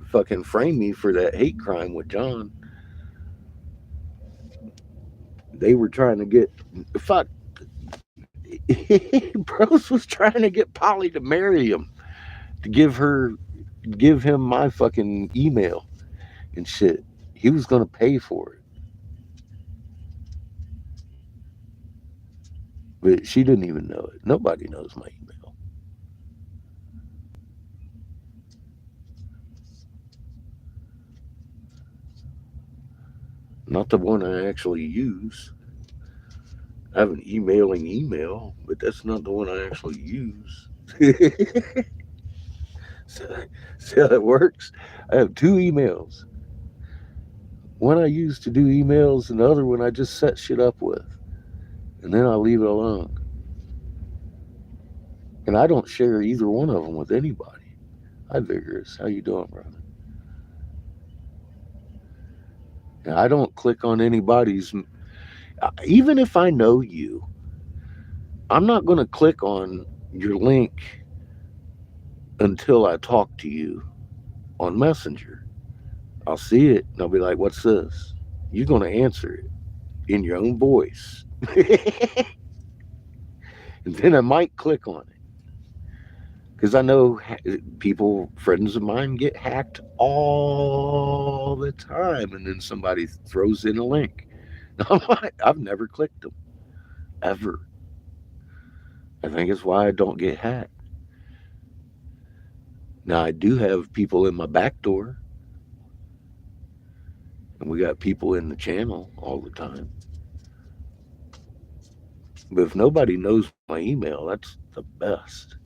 fucking frame me for that hate crime with John. They were trying to get fuck. Bros was trying to get Polly to marry him to give him my fucking email and shit. He was gonna pay for it, but she didn't even know it. Nobody knows my email. Not the one I actually use. I have an emailing email, but that's not the one I actually use. so, see how that works? I have two emails. One I use to do emails, and the other one I just set shit up with, and then I leave it alone. And I don't share either one of them with anybody. Hi, Vigorous. How you doing, brother? And I don't click on anybody's. Even if I know you, I'm not going to click on your link until I talk to you on Messenger. I'll see it and I'll be like, "What's this?" You're going to answer it in your own voice, and then I might click on it because I know people, friends of mine, get hacked all the time, and then somebody throws in a link. I've never clicked them ever. I think it's why I don't get hacked. Now I do have people in my back door, and we got people in the channel all the time. But if nobody knows my email, that's the best.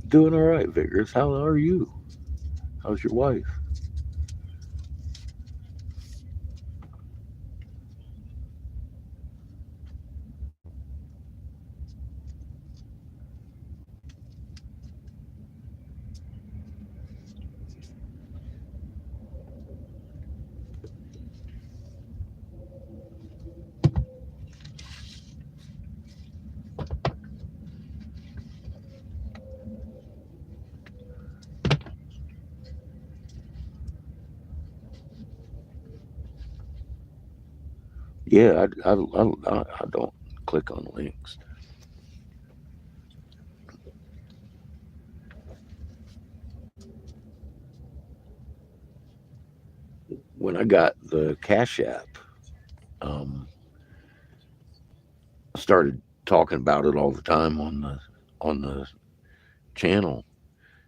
Doing all right, Vigorous. How are you? How's your wife? Yeah, I don't click on links. When I got the Cash App, um, I started talking about it all the time on the channel.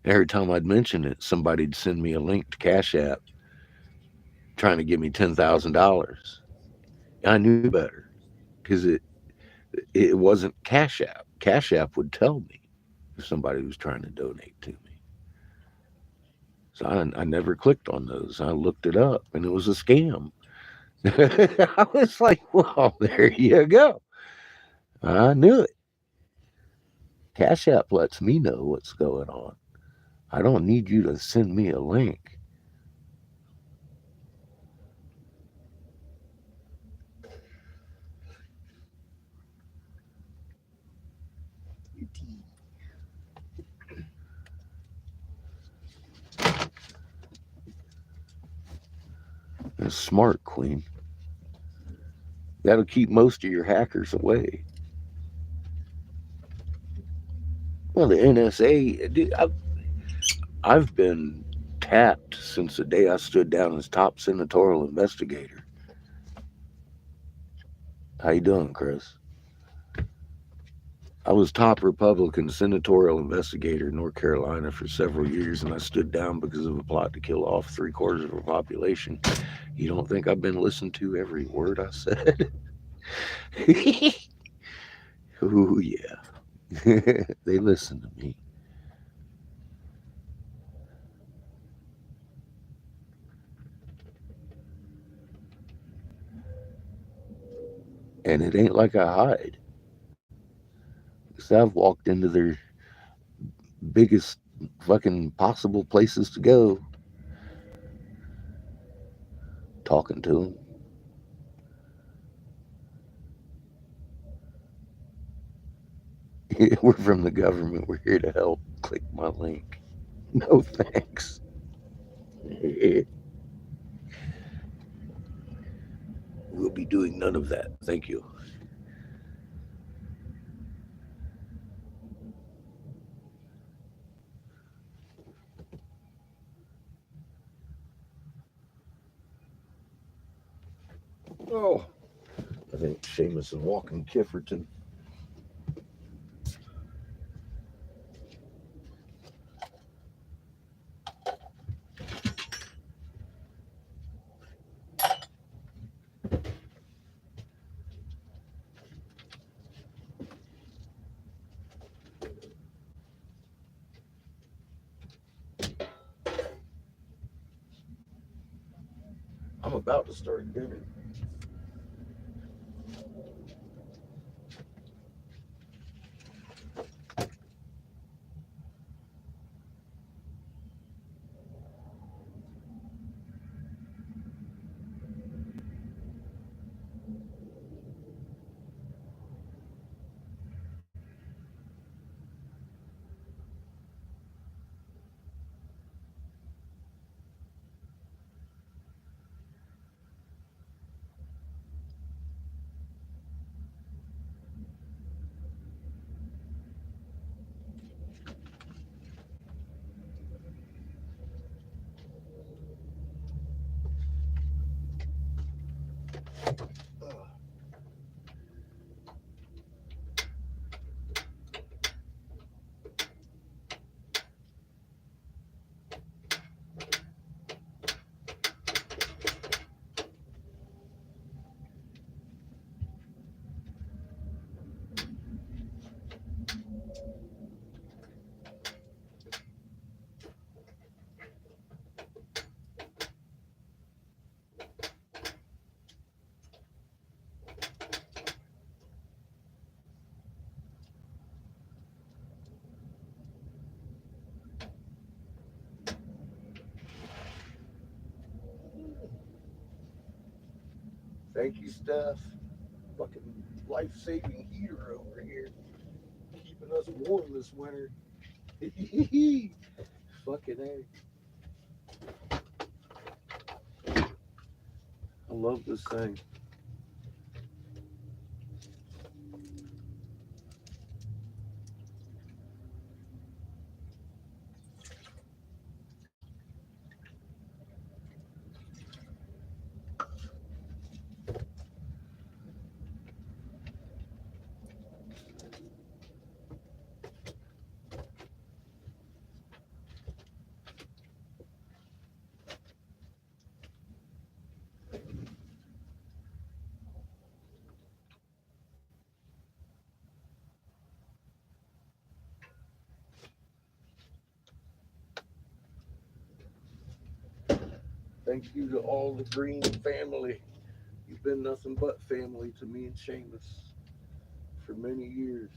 Every time I'd mention it, somebody'd send me a link to Cash App trying to give me $10,000. I knew better because it wasn't Cash App. Cash App would tell me if somebody was trying to donate to me. So I never clicked on those. I looked it up and it was a scam. I was like, well, there you go. I knew it. Cash App lets me know what's going on. I don't need you to send me a link. That's smart, Queen. That'll keep most of your hackers away. Well, the NSA, dude, I've been tapped since the day I stood down as top senatorial investigator. How you doing, Chris? I was top Republican senatorial investigator in North Carolina for several years, and I stood down because of a plot to kill off three-quarters of our population. You don't think I've been listened to every word I said? Oh, yeah. They listen to me. And it ain't like I hide. Because I've walked into their biggest fucking possible places to go talking to them. We're from the government. We're here to help. Click my link. No thanks. We'll be doing none of that. Thank you. Oh, I think Seamus and Walking Kifferton. I'm about to start dinner. Thank you, Steph. Fucking life-saving heater over here, keeping us warm this winter. Fucking A. I love this thing. thank you to all the Green family. You've been nothing but family to me and Seamus for many years.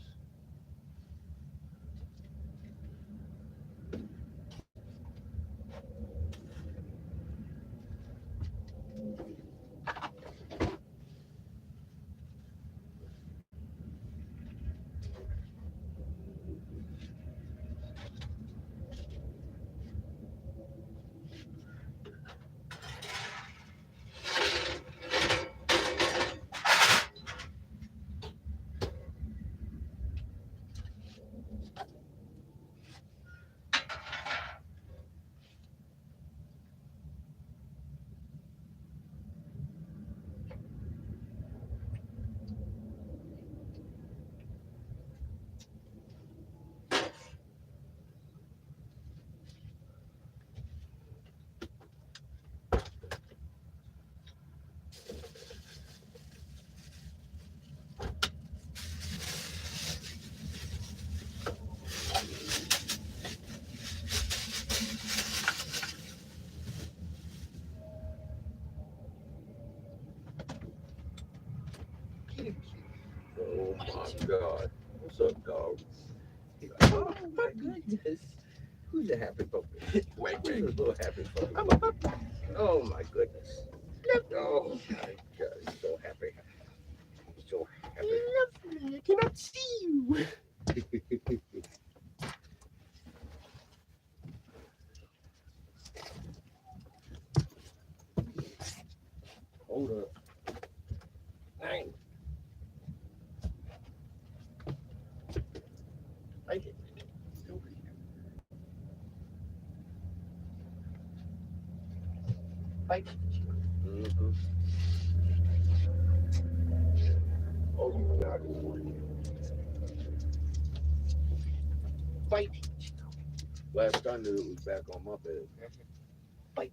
Oh my God. What's up, dog? Oh my goodness. Who's a happy puppy? Wait, Who's a wait. little happy puppy? I'm a puppy. Oh my goodness. Oh my God. He's so happy. He's so happy. Lovely. I cannot see you. Hold up. Nine. Like it. Over here. Bite it. Mm-hmm. Oh, you got it. Bite it. Last I knew it was back on my bed. Bite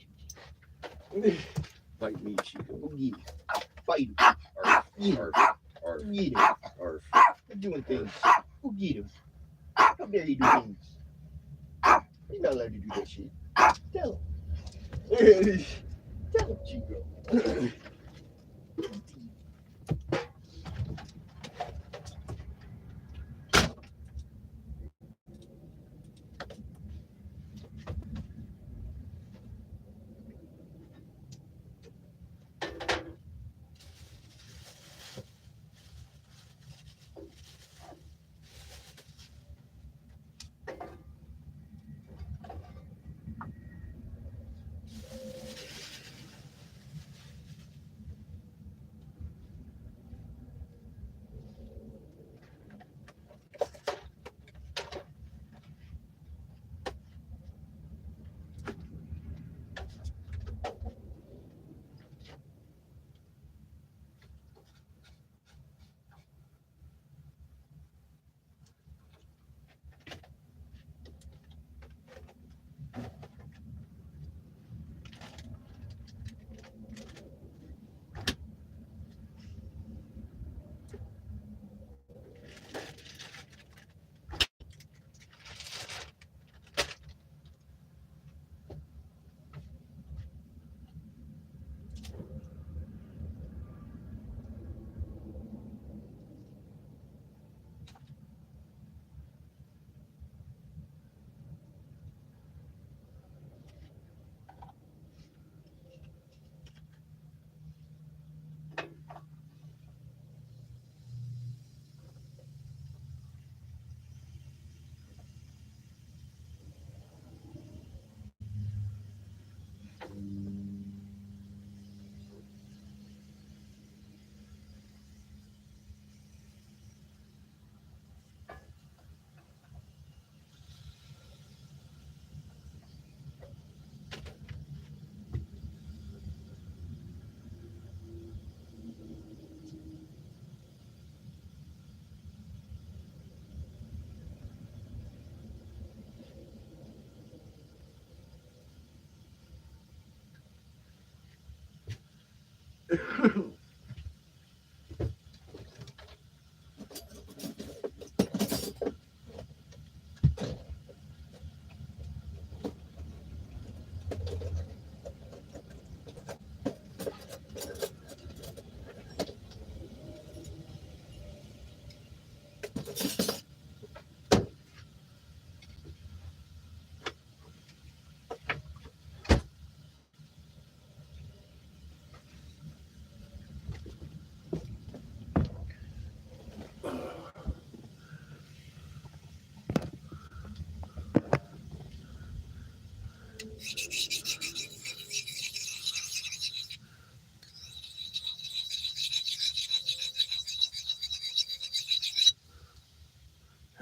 Bite me, Chico. it. Oh, yeah. Bite it. Arf, Yeah. arf, arf, Get him. arf. You're doing things. Go get him. How dare you do things? You're not allowed to do that shit. Tell him. Tell him, Chico.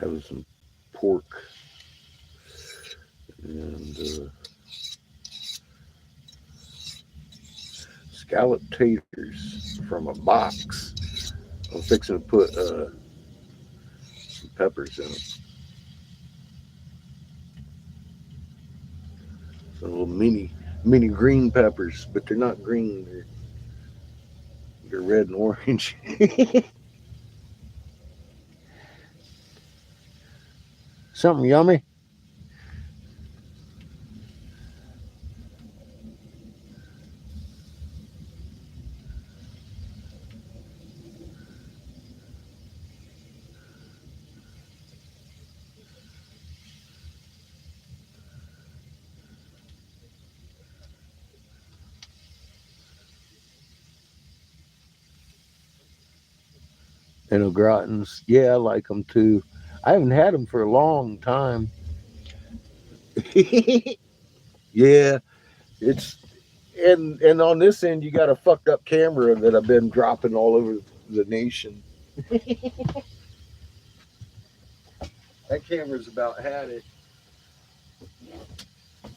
having some pork and scalloped taters from a box. I'm fixing to put some peppers in them. Some little mini green peppers, but they're not green. They're red and orange. Something yummy. And au gratins, yeah, I like them too. I haven't had them for a long time. Yeah, it's and on this end you got a fucked up camera that I've been dropping all over the nation. That camera's about had it.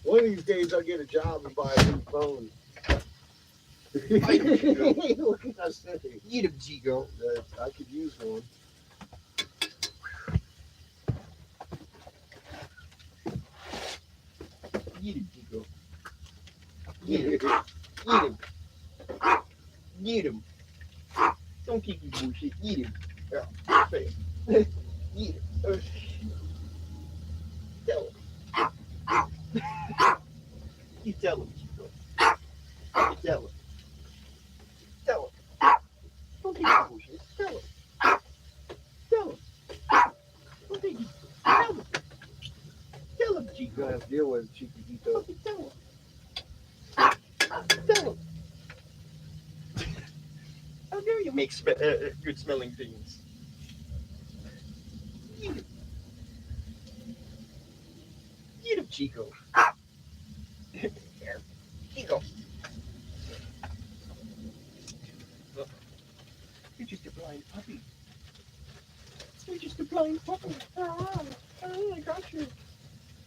One of these days I'll get a job and buy a new phone. What can I say? Eat him, Chico. I could use one. Eat him, Chico. Eat him. Eat him. Eat him. Don't keep him bullshit. Eat him. Yeah. Eat him. Tell him. You tell him, Chico. You tell him. Tell him. Don't keep him bullshit. Tell him. Tell him. Don't keep him. Tell him. Tell him, You're Chico. gonna have to deal with it, Chiquitito. Fucking tell him. Tell him. How dare you make good smelling things? Eat him. Eat him, Chico. Here. Chico. You're just a blind puppy. You're just a blind puppy. Oh, I got you.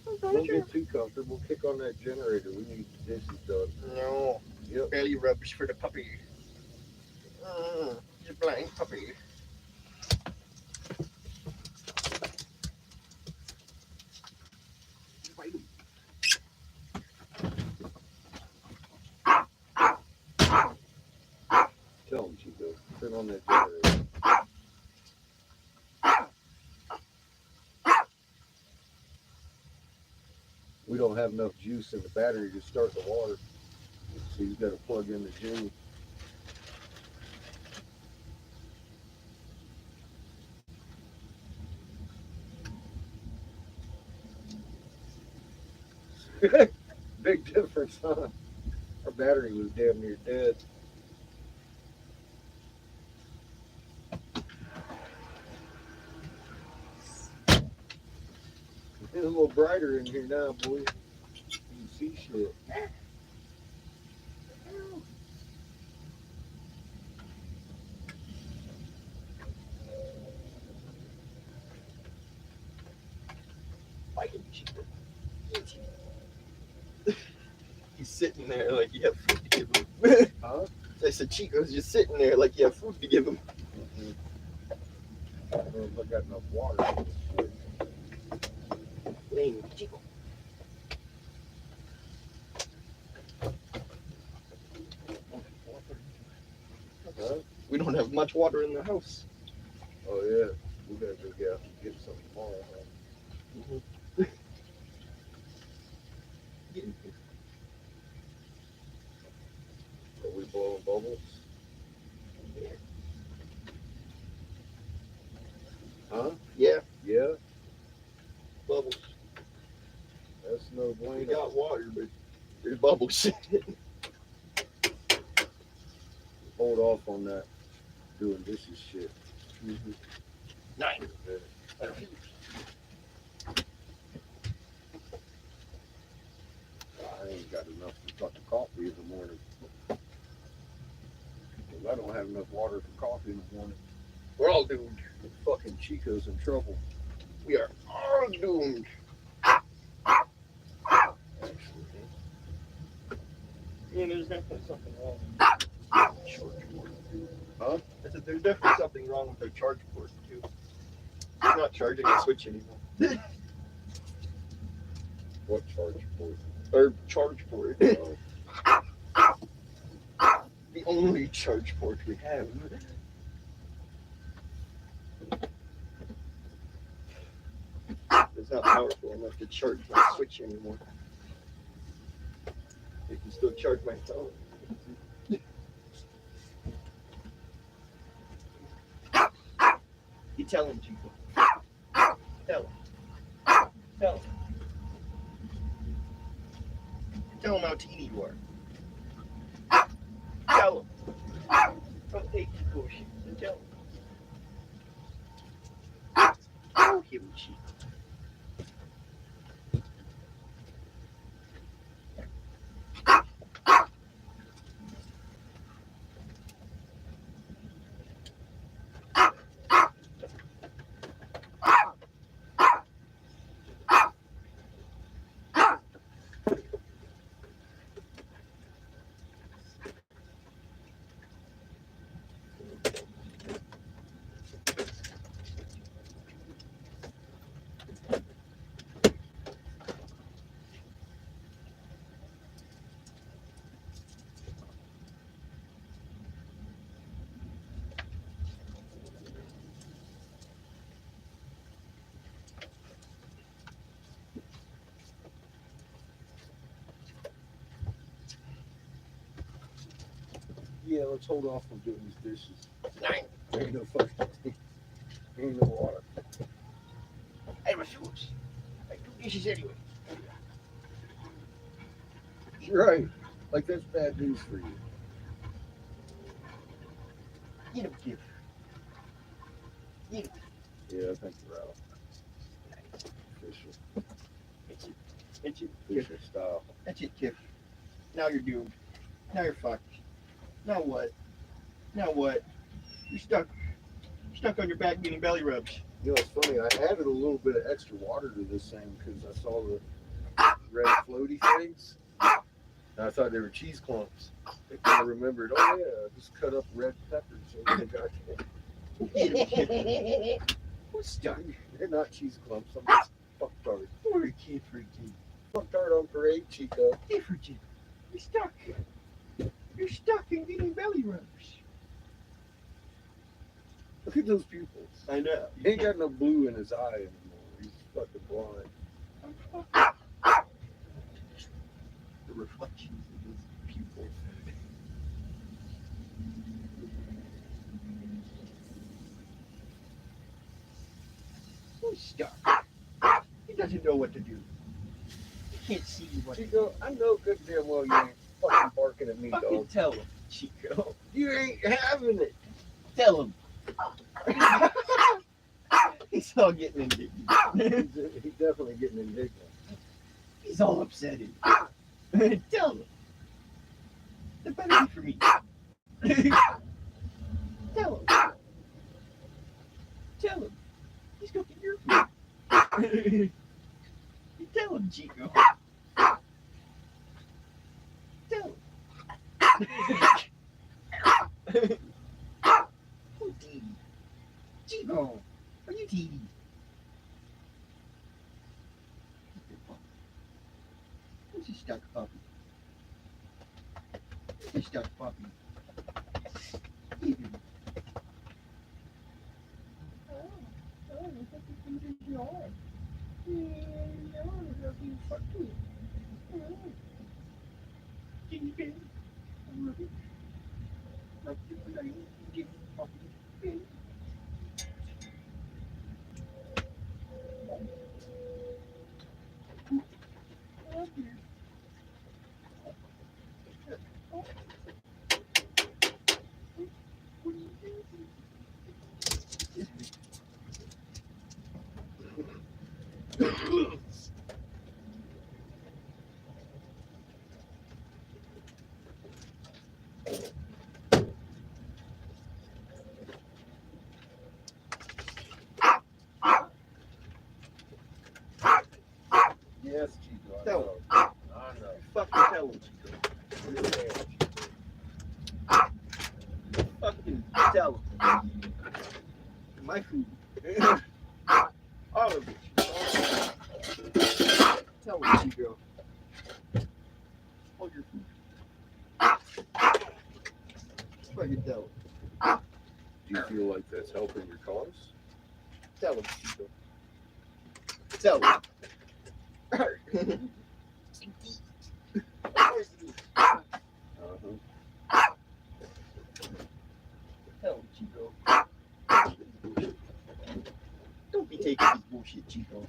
I got Don't you. get too comfortable. Kick on that generator. We need the dishes done. No. Yep. Belly rubs for the puppy. You're a blind puppy. Bite him. Tell them, Chico. Turn on that generator. We don't have enough juice in the battery to start the water. So you got to plug in the genie. Big difference, huh? Our battery was damn near dead. It's a little brighter in here now, boy. You can see shit. Bite him, Chico. Eat him. He's sitting there like you have food to give him. Huh? I said Chico's just sitting there like you have food to give him. I don't know if I got enough water for this shit. Lame, Chico. Huh? We don't have much water in the house. Oh, yeah. We got to go get out and get some tomorrow, huh? Get him. Are we blowing bubbles? Huh? Yeah, Yeah? bubbles. That's no We bueno. got water, but there's bubbles. Hold off on that doing dishes shit. Nine. I ain't got enough to fucking coffee in the morning. 'Cause I don't have enough water for coffee in the morning. We're all doomed. Fucking Chico's in trouble. We are all doomed. Yeah, there's definitely something wrong with the charge port. Huh? I said there's definitely something wrong with our charge port too. It's not charging the switch anymore. What charge port? Or charge port. Oh. The only charge port we have. It's not powerful enough to charge my switch anymore. It can still charge my phone. You tell him, Chico. Tell him. Tell him. Tell him how teeny you are. Tell him. Don't take the bullshit. Tell him. Tell him, Chico. Yeah, let's hold off on doing these dishes. Ain't no fucking ain't no water. I refuse. I do dishes anyway. Right. Like that's bad news for you. Get him, kid. Get him. Yeah, I think you're out. Official. That's it. That's it, kid. Official style. That's it, kid. Now you're doomed. Now you're fucked. Now what? Now what? You're stuck. You're stuck on your back getting belly rubs. You know, it's funny. I added a little bit of extra water to this thing because I saw the red floaty things. And I thought they were cheese clumps. And I remembered, oh yeah, I just cut up red peppers. And they got Who's stuck? They're not cheese clumps. I'm just fuck tart. Poor kid for kid. Fuck tart on parade, Chico. Different kid. You're stuck. You're stuck in getting belly rubs. Look at those pupils. I know. He ain't got no blue in his eye anymore. He's fucking blind. The reflections of his pupils. He's stuck. He doesn't know what to do. He can't see what to do. Chico, I know good damn well you ain't fucking barking at me, Fucking dog. tell him, Chico. You ain't having it. Tell him. He's all getting indignant. He's definitely getting indignant. He's all upset. Tell him. The better be for me. Tell him. Tell him. He's cooking your food. Tell him, Chico. Tell him. Oh, Dee. Chico, are you teething? Who's a stuck puppy? Who's a stuck puppy? Even. Tell him, Chico. Fucking tell him. My food. All of it. Tell him, Chico. Hold your food. Fucking tell him. Do you feel like that's helping your cause? Tell him, Chico. Tell him. Tell him, Chico. Don't be taking this bullshit, Chico.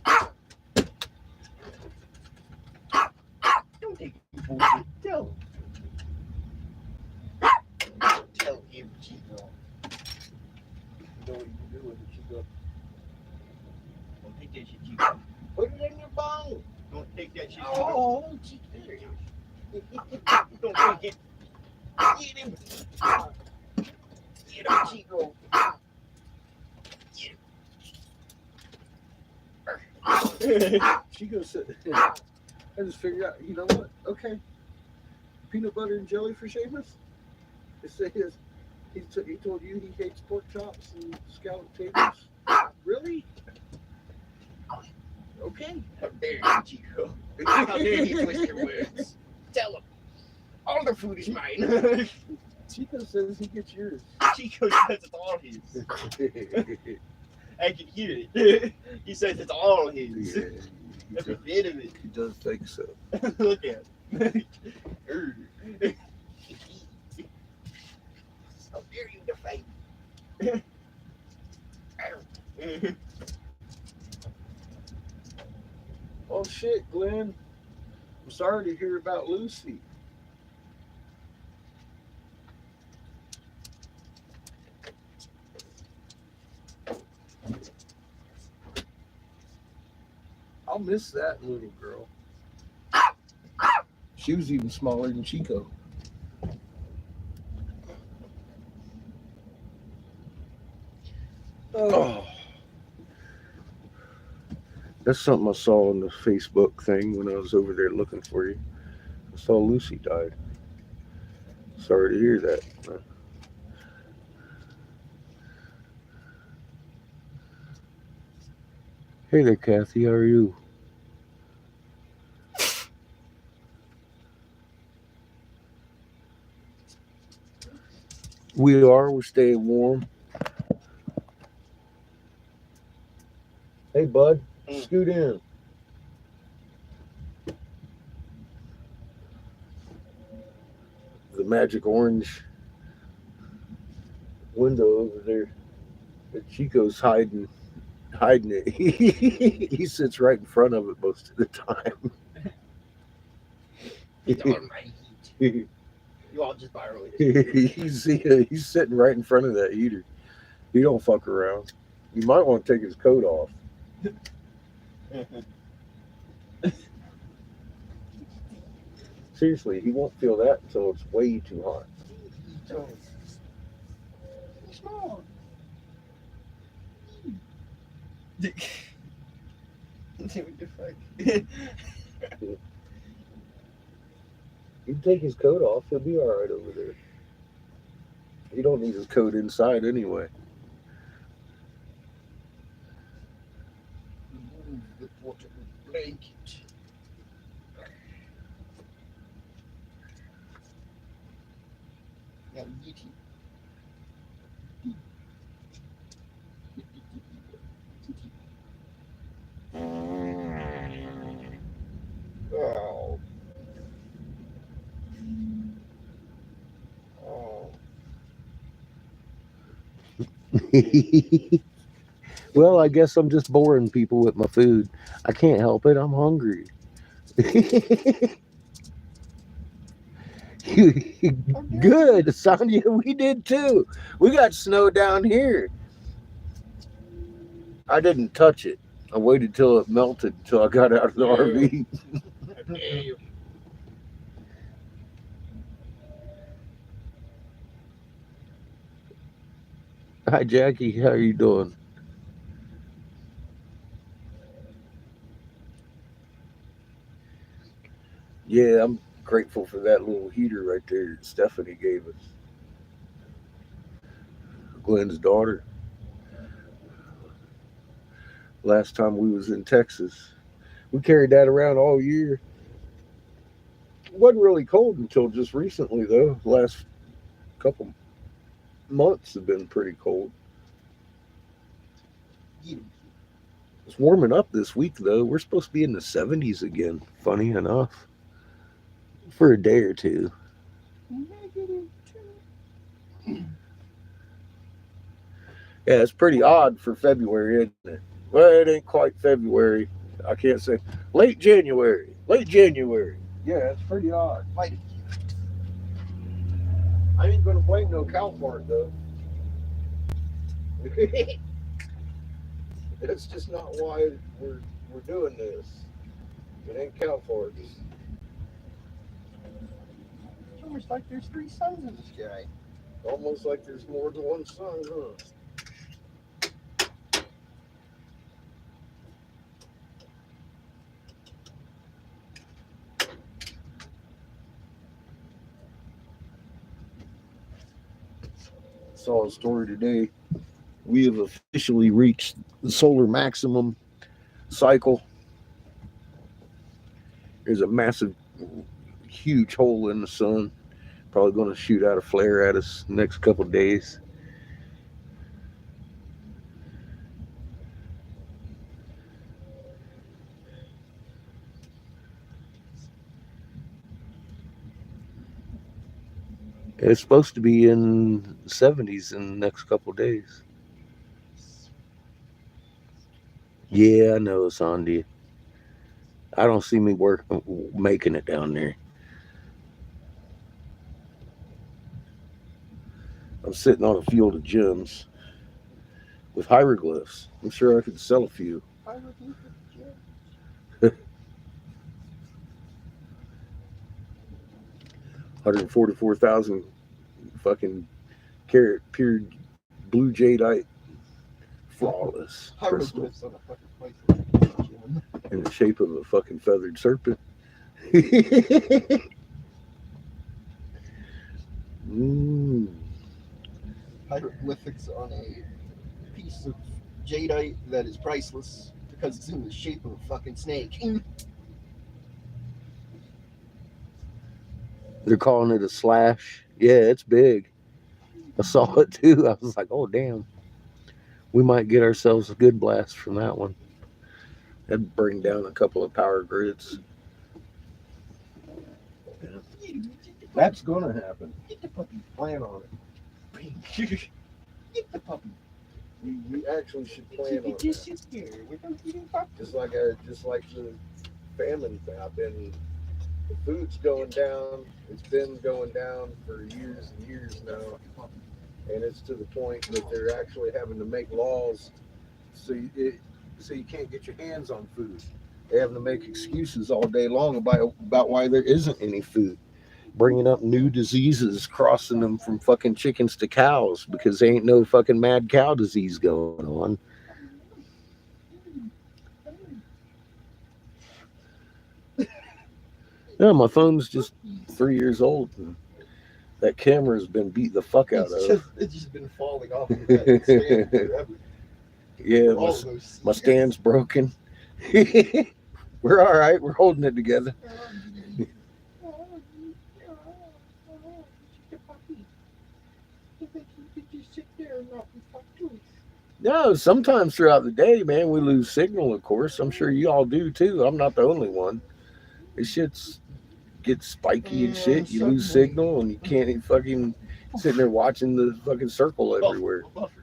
Don't take this bullshit. Tell him. Tell him, Chico. You know what you can do with it, Chico. Don't take that shit, Chico. Put it in your bone. Don't take that shit, Chico. Oh, Chico. Don't take it. Get him. Get him, Chico. Chico said, I just figured out, you know what? Okay. Peanut butter and jelly for Seamus? It says he told you he hates pork chops and scalloped tables. Really? Okay. How dare you, Chico? How dare you twist your words? Tell him. All the food is mine. Chico says he gets yours. Chico says it's all his. I can hear it. He says it's all his. Yeah, Every bit of it. he does think so. Look at him. How dare you defame me? Oh shit, Glenn. I'm sorry to hear about Lucy. I'll miss that little girl. She was even smaller than Chico. Oh. That's something I saw on the Facebook thing when I was over there looking for you. I saw Lucy died. Sorry to hear that. Hey there, Kathy. How are you? We are. We're staying warm. Hey, bud. Scoot in. The magic orange window over there that Chico's hiding it. He sits right in front of it most of the time. It's all right. You all just borrow it. He's sitting right in front of that heater. He don't fuck around. You might want to take his coat off. Seriously, he won't feel that until it's way too hot. Small. What the fuck? You take his coat off, he'll be all right over there. He don't need his coat inside anyway. Remove the portable blanket. Now eat it. Oh. Oh. Well, I guess I'm just boring people with my food. I can't help it. I'm hungry. Good, Sonia. We did too. We got snow down here. I didn't touch it. I waited till it melted until I got out of the RV. Hi, Jackie. How are you doing? Yeah, I'm Grateful for that little heater right there that Stephanie gave us. Glenn's daughter. Last time we was in Texas, we carried that around all year. It wasn't really cold until just recently, though. The last couple months have been pretty cold. It's warming up this week, though. We're supposed to be in the 70s again, funny enough, for a day or two. Yeah, it's pretty odd for February, isn't it? Well, it ain't quite February. I can't say. Late January. Late January. Yeah, it's pretty odd. Mighty I ain't going to blame no cow fart, though. That's just not why we're doing this. It ain't cow farts. It's almost like there's 3 suns in the sky. Almost like there's more than one sun, huh? Saw a story today. We have officially reached the solar maximum cycle. There's a massive, huge hole in the sun. Probably going to shoot out a flare at us next couple of days. It's supposed to be in the 70s in the next couple of days. Yeah, I know, Sandy. I don't see me making it down there. I'm sitting on a field of gems with hieroglyphs. I'm sure I could sell a few. 144,000 fucking carat pure blue jadeite, flawless crystal Hieroglyphs on a fucking place. in the shape of a fucking feathered serpent. Hieroglyphics on a piece of jadeite that is priceless because it's in the shape of a fucking snake. They're calling it a slash. Yeah, it's big. I saw it too. I was like, oh, damn. We might get ourselves a good blast from that one. That'd bring down a couple of power grids. Yeah. That's going to happen. Get the puppy. Plan on it. Get the puppy. We actually should plan on It just that. sits there. We're going to eat him puppy. Just like the famine thing. The food's going down. It's been going down for years and years now. And it's to the point that they're actually having to make laws so you can't get your hands on food. They're having to make excuses all day long about why there isn't any food. Bringing up new diseases, crossing them from fucking chickens to cows because there ain't no fucking mad cow disease going on. Yeah, my phone's just 3 years old. And that camera's been beat the fuck out of. It's just been falling off of that stand forever. Yeah, my stand's broken. We're all right. We're holding it together. No, sometimes throughout the day, man, we lose signal, of course. I'm sure you all do too. I'm not the only one. This shit's gets spiky and shit. You lose signal and you can't even fucking sitting there watching the fucking circle everywhere. Buffer.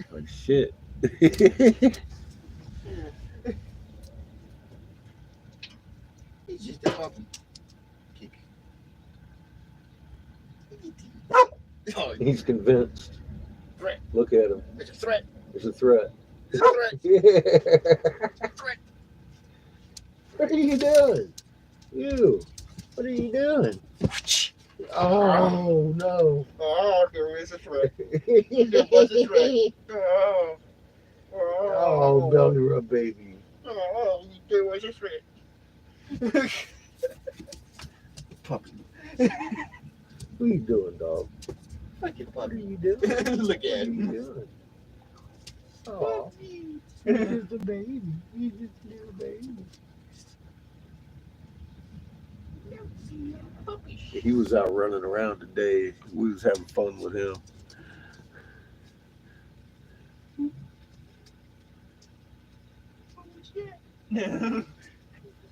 Like shit. He's just a puppy. Oh, He's convinced. Threat. Look at him. It's a threat. It's a threat. It's a threat. Yeah. It's a threat. What are you doing? You. What are you doing? Oh no. Oh, there is a threat. There was a threat. Oh. Oh, belly rub baby. Oh, there was a threat. puppy. What are you doing, dog? Fucking What are puppy. you doing? Look What at are you him. doing? Oh, Puppy. He's just a baby. He's just a little baby. Puppy. he was out running around today. We was having fun with him. What's that? Yeah.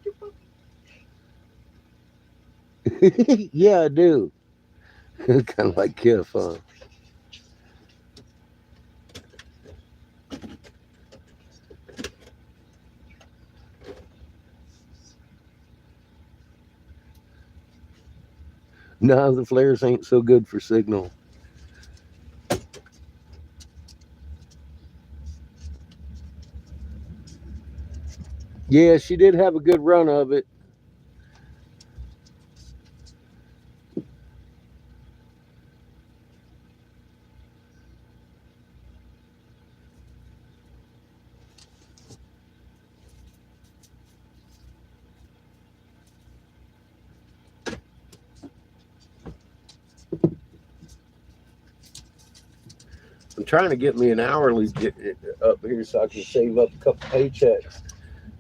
Your puppy. Yeah, I do. Kind of like Kiff, huh? No, the flares ain't so good for signal. Yeah, she did have a good run of it. I'm trying to get me an hourly up here so I can save up a couple paychecks.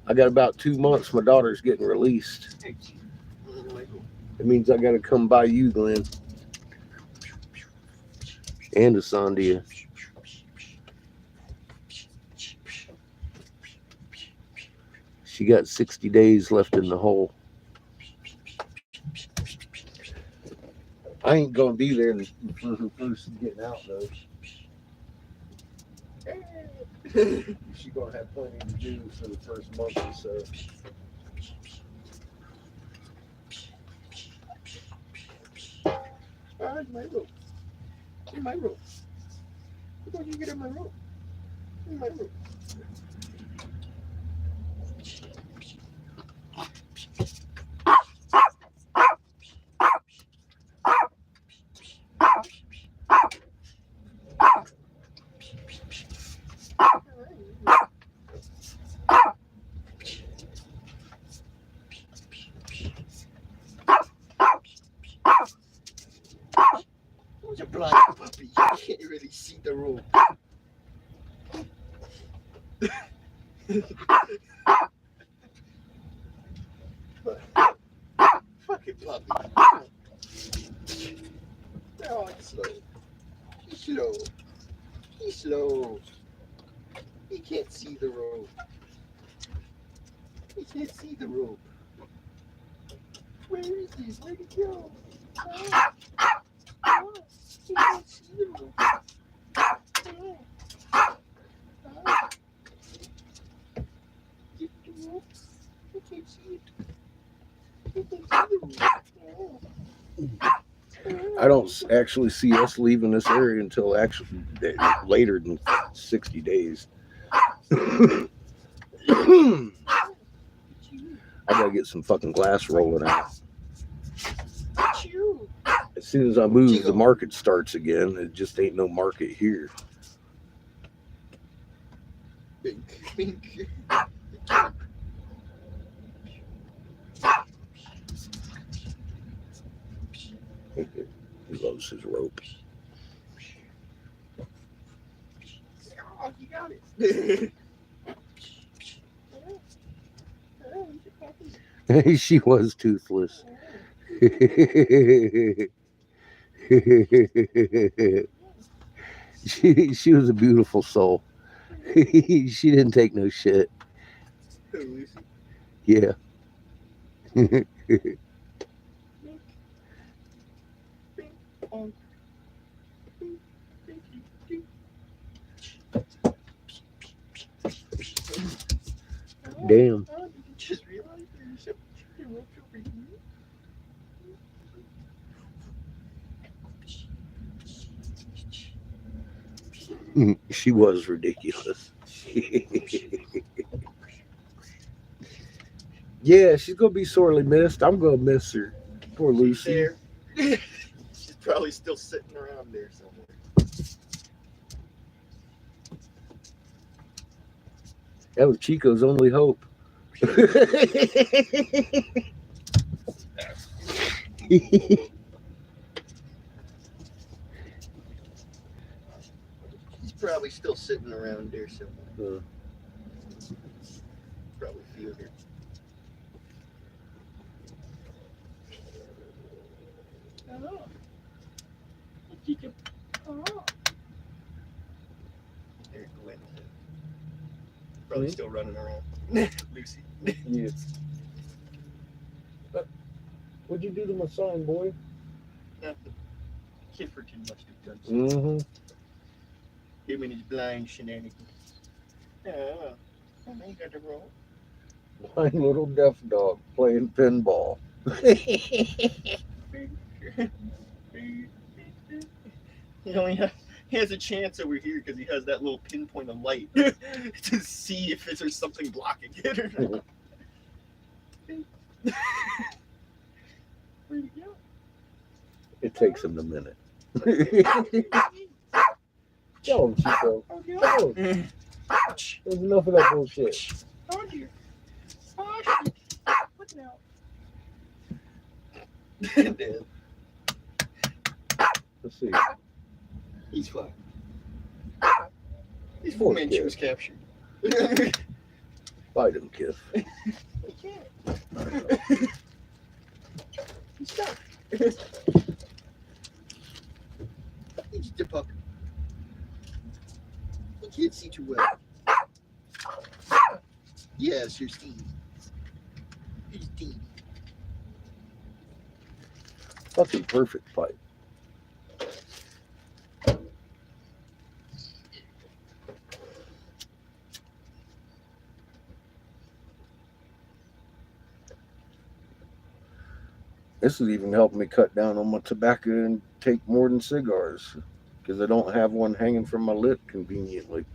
I got about 2 months. My daughter's getting released. It means I got to come by you, Glenn, and Asandia. She got 60 days left in the hole. I ain't gonna be there for her first getting out though. She gonna have plenty to do for the first month or so. It's my rope. In my rope. Why don't you get in my rope? In my rope. Who's a blind puppy? You can't really see the rope. Fucking puppy. Oh, he's slow. He's slow. He's slow. He can't see the rope. He can't see the rope. Where is he? Where'd he go? Oh, he can't see the rope. Get the rope. He can't see it. He can't see the rope. I don't actually see us leaving this area until actually later than 60 days. I gotta get some fucking glass rolling out. Chew. As soon as I move, the market starts again. It just ain't no market here. Bink, bink. He loves his rope. Oh, you got it. She was toothless. she was a beautiful soul. She didn't take no shit. Yeah. Damn. Just realized there's a rope over here. She was ridiculous. Yeah, she's gonna be sorely missed. I'm gonna miss her. Poor Lucy. There. She's probably still sitting around there somewhere. That was Chico's only hope. He's probably still sitting around there somewhere. Probably feel here. Oh. Chica. Oh. There, Gwen. Probably still running around. Lucy. Yes. What'd you do to my sign, boy? Nothing. Kifferton must have done Mm-hmm. something. Him and his blind shenanigans. Oh, I ain't got the roll. My little deaf dog playing pinball. He only he has a chance over here because he has that little pinpoint of light to see if there's something blocking it or not. Where'd he go? It takes him a minute. Tell him, Chico. Tell him. There's enough of that bullshit. Oh dear. Oh shit. What now? Dead. Let's see. He's fine. He's Poor man, kid. she was captured. Bite him, Kiff. He can't. He's stuck. He's just a pup. He can't see too well. Yes, you're Steve. You're Steve. Fucking perfect fight. This is even helping me cut down on my tobacco and take more than cigars because I don't have one hanging from my lip conveniently.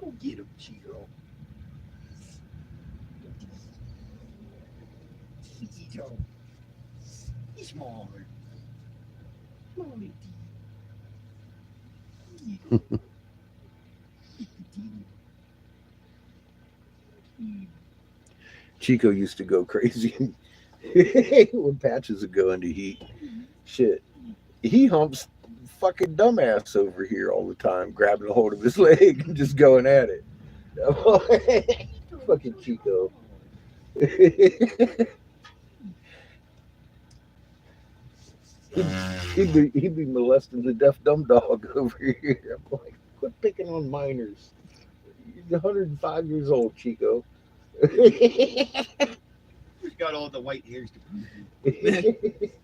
Go get him, Chico. Chico. He's small. Small Chico used to go crazy when patches would go into heat. Shit. He humps fucking dumbass over here all the time, grabbing a hold of his leg and just going at it. Fucking Chico. he'd be molesting the deaf dumb dog over here. I'm like, quit picking on minors. He's 105 years old, Chico. He's got all the white hairs to prove it.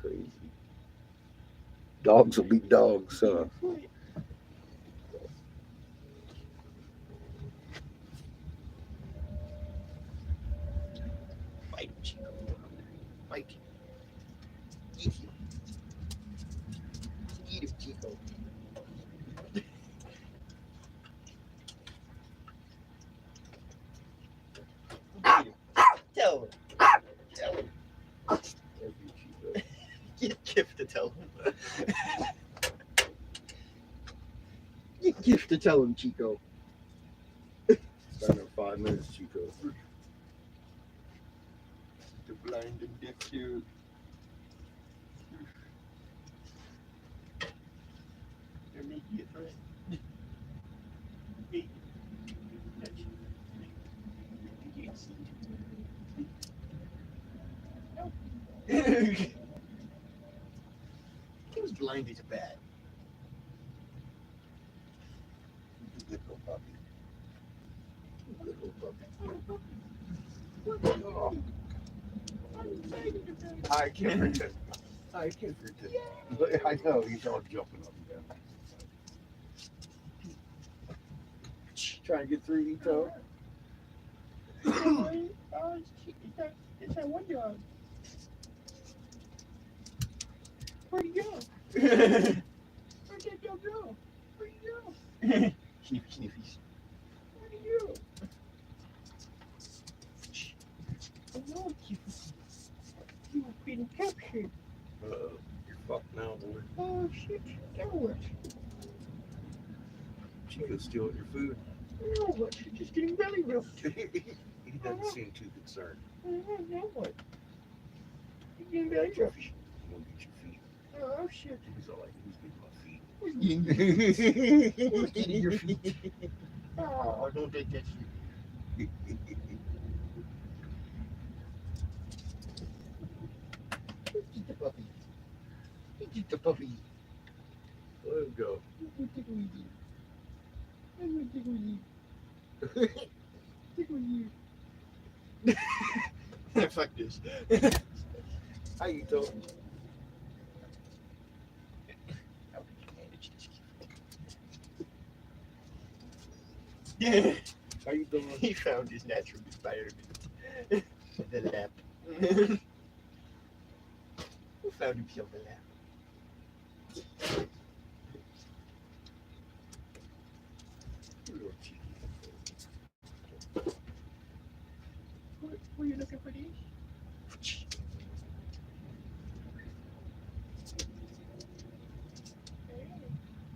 Crazy. Dogs will be dogs, huh? Fight him, Chico. Fight him. Eat him. Eat him, Chico. Eat him. Tell him. Tell him. Get Gift to tell him. Get Gift to tell him, Chico. It's been 5 minutes, Chico. The blind and deaf too. They're making it right. Hey. Touch. You can't see. He was blind as a bat. Good little puppy. Good little puppy. Hi, Kifferton. Hi, Kifferton. I know, he's all jumping up and down. Trying to get through, Ito. It's that one dog. Where'd he go? Sniffy, Where'd that dog go? Where'd he go? sniffies. Where'd he go? Oh no, you have been captured. You're fucked now, boy. Oh shit, now what? Chico's stealing your food. Now what? You're just getting belly rubbed. He doesn't seem too concerned. What? You getting back up? You don't get your feet. Oh shit. He's all like, who's getting my feet? Who's getting Who's getting your feet? Oh, don't take that shit. Get the puppy. Get the puppy. Let him go. Tickle you. I'm gonna tickle you. Tickle you. Fuck this. How you doing? How did you manage this? How you doing? He found his natural environment. The lap. Who found himself a lap? You little cheeky. Were you looking for these?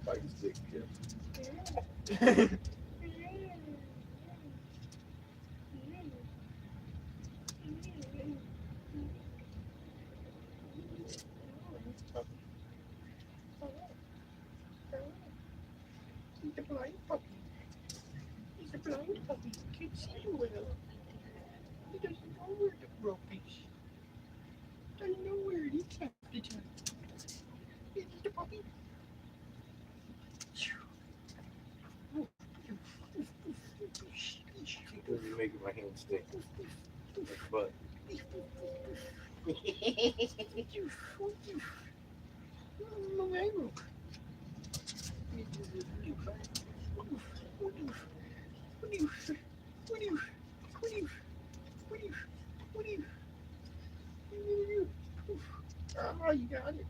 Like his dick, yeah. He's a blind puppy. He's a blind puppy. Can't see you well. He doesn't know where the rope is. Doesn't know where it is half the time. He's a puppy. She could be making my hand stink. But Oh, you got it.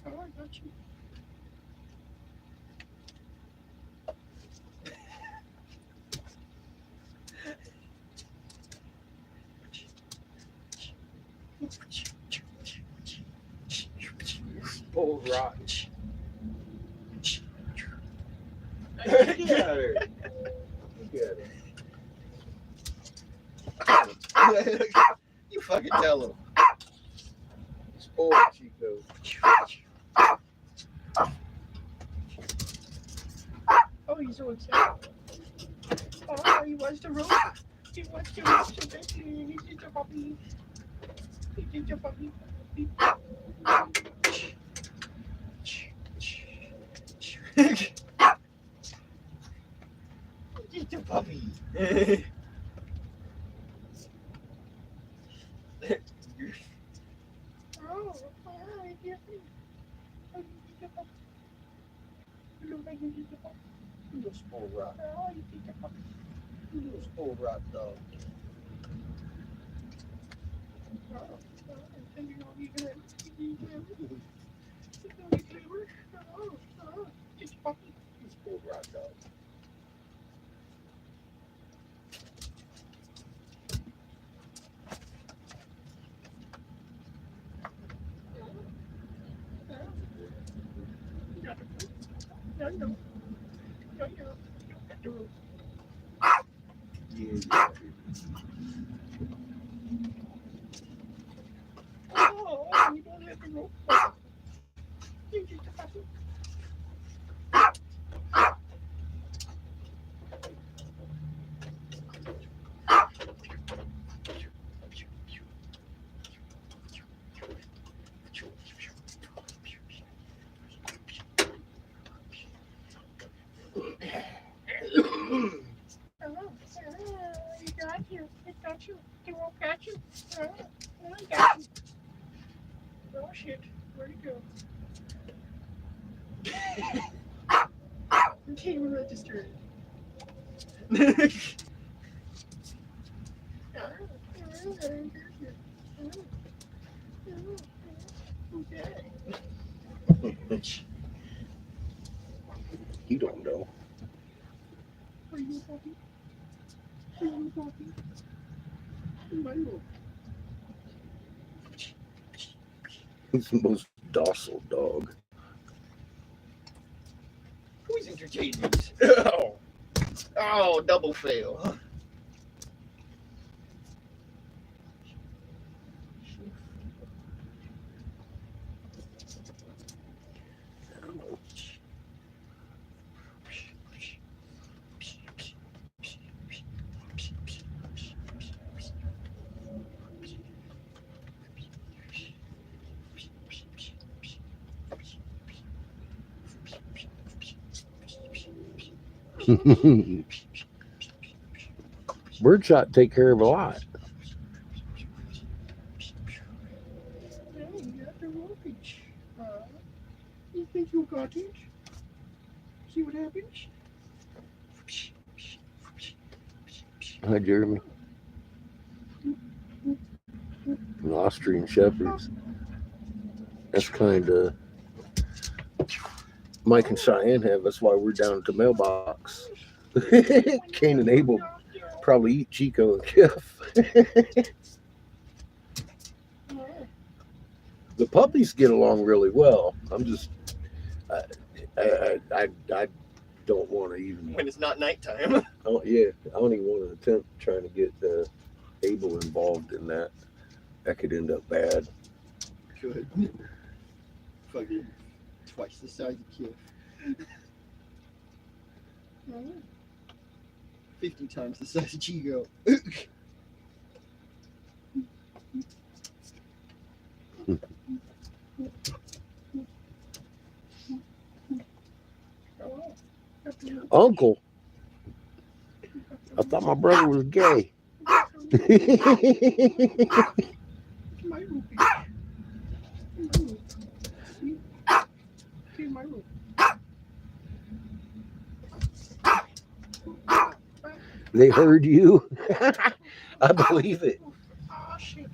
Oh, I got you. oh right. Get out of here. Get You fucking tell him. spoiled Chico. Oh, he's so excited. Oh, he wants to rope. He wants to rope so badly. He's just a puppy. He's just a puppy. Just a puppy. Oh, yeah. Look like he's just a puppy. You little spoiled rock. Oh, he's just a puppy. You little spoiled rock dog. You know, he's gonna be clever. Oh, just a puppy. You spoiled rock dog. No. You got the rope. Yeah. Oh, you don't have the rope. You're just a puppy. Got you. The rope got you. I got you. Oh shit. Where'd it go? You can't even register it. Who's that? You don't know. Are you a puppy? Are you a puppy? My little. He's the most docile dog. Who's entertaining these? Oh, double fail. Birdshot take care of a lot. Hey, you got the ropage. You think you'll got it? See what happens? Hi, Jeremy. And Austrian Shepherds. That's kind of Mike and Cheyenne have. That's why we're down at the mailbox. Cain and Abel probably eat Chico and Kiff. The puppies get along really well. I'm just, I don't want to even. When it's not nighttime. Oh yeah, I don't even want to attempt trying to get Abel involved in that. That could end up bad. Good. Fucking twice the size of Kiff. 50 times the size of Chico. Uncle, I thought my brother was gay. My rupee. My rupee. They heard you. I believe it. Oh, shit.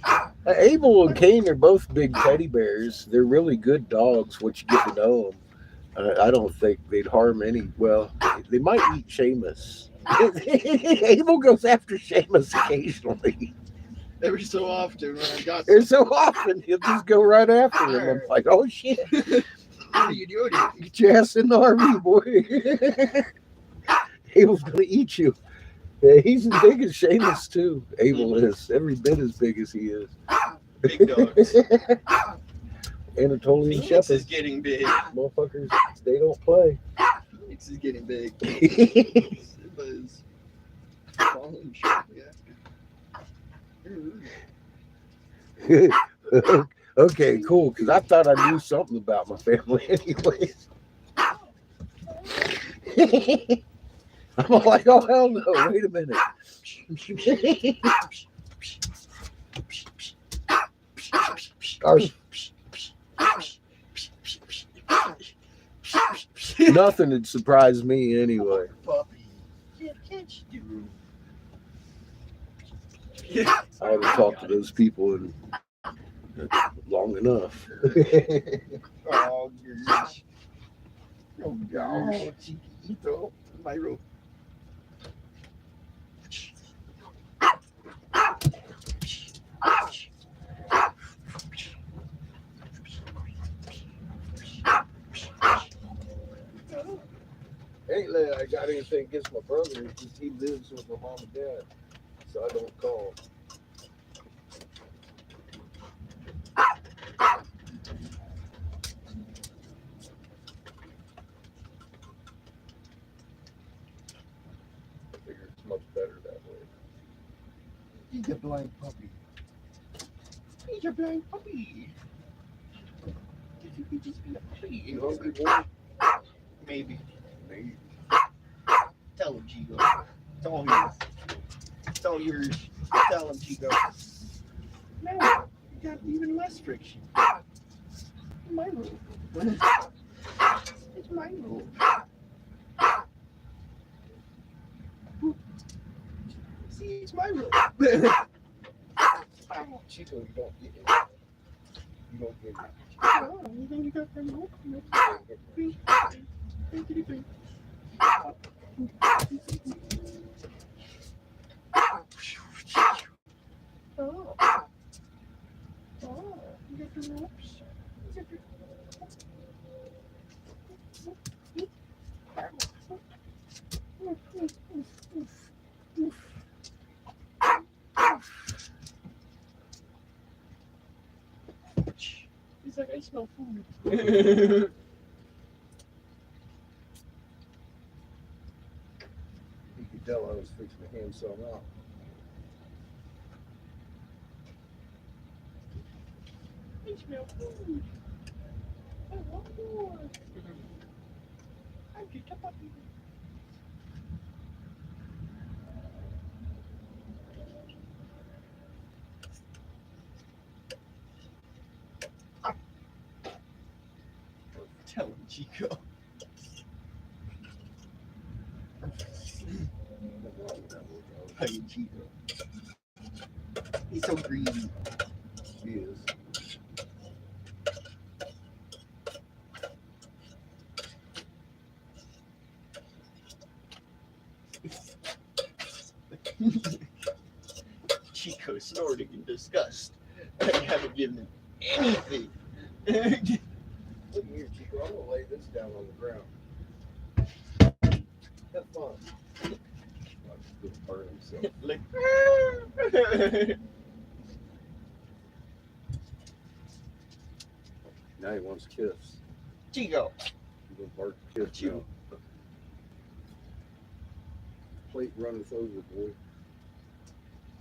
Abel and Cain are both big teddy bears. They're really good dogs once you get to know them. I don't think they'd harm any. Well, they might eat Seamus. Abel goes after Seamus occasionally. Every so often when I got And so often he'll just go right after him. I'm like, oh shit. what are you doing? Get your ass in the RV, boy. Abel's gonna eat you. Yeah, he's as big as Seamus too. Abel is every bit as big as he is. Big dogs. Anatolian Phoenix Shepherd. is getting big. Motherfuckers, they don't play. Phoenix is getting big. Simba is falling short. Yeah. Okay, cool. Because I thought I knew something about my family anyways. I'm all like, oh hell no! Wait a minute. Nothing would surprise me anyway. Puppy. Yeah, catch you. I haven't talked to those people in long enough. Oh, gosh. Oh, gosh. Chiquito. My rope. Ain't like I got anything against my brother. It's just he lives with my mom and dad, so I don't call. I figure it's much better that way. He's a blind puppy. He's a blind puppy. He could just be a puppy. You hungry, boy? Maybe. Maybe. Tell him, Chico. It's all yours. It's all yours. Tell him, Chico. No, you got even less friction. My rule. It's my rule. See, it's my rule. Chico, you don't get it. You don't get it. Oh, you know you got them hope. Green. Green. Green. Oh. Oh, you got the ropes. You got the... He's like, I smell food. You could tell I was fixing to hand some out. I smell food. I want more. I'm just a puppy. Tell him, Chico. Hey, Chico. He's so greedy. He is. Chico snorting in disgust. I haven't given him anything. Look here, Chico. I'm gonna lay this down on the ground. Have fun. I'm just gonna burn himself. Like, Now he wants a kiss. Chico. He's gonna bark a kiss now. Plate runneth over, boy.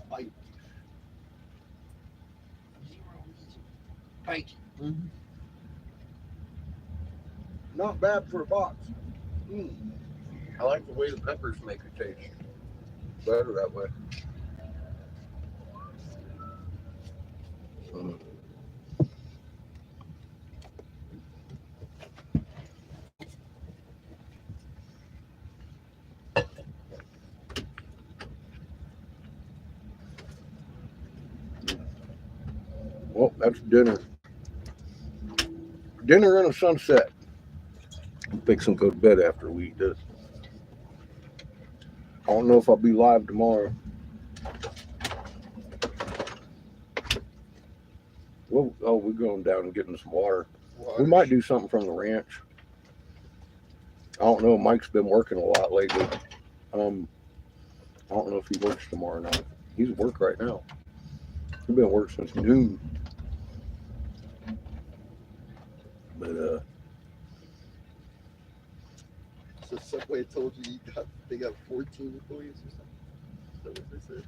Bite. Bite. Not bad for a box. I like the way the peppers make it taste. Better that way. Well, that's dinner. Dinner and a sunset. I'm fixing to go to bed after we eat this. I don't know if I'll be live tomorrow. Well, oh, we're going down and getting some water. We might do something from the ranch. I don't know. Mike's been working a lot lately. I don't know if he works tomorrow night. He's at work right now. He's been at work since noon. But So Subway told you they got 14 employees or something? Is that what they said?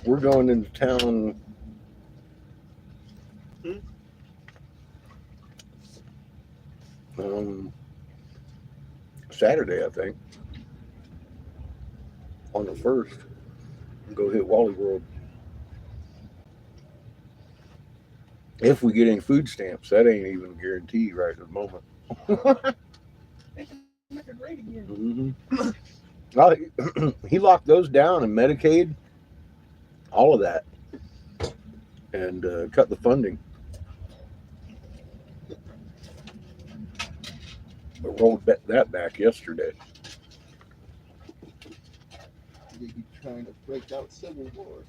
we're going into town. Saturday, I think. On the 1st. Go hit Wally World. If we get any food stamps, that ain't even a guarantee right at the moment. Make it great again. He locked those down and Medicaid, all of that, and cut the funding. But rolled that back yesterday. They be trying to break out civil war.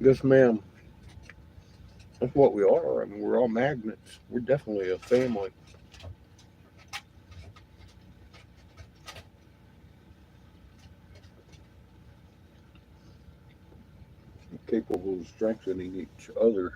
Yes, ma'am. That's what we are. I mean, we're all magnets. We're definitely a family. Capable of strengthening each other.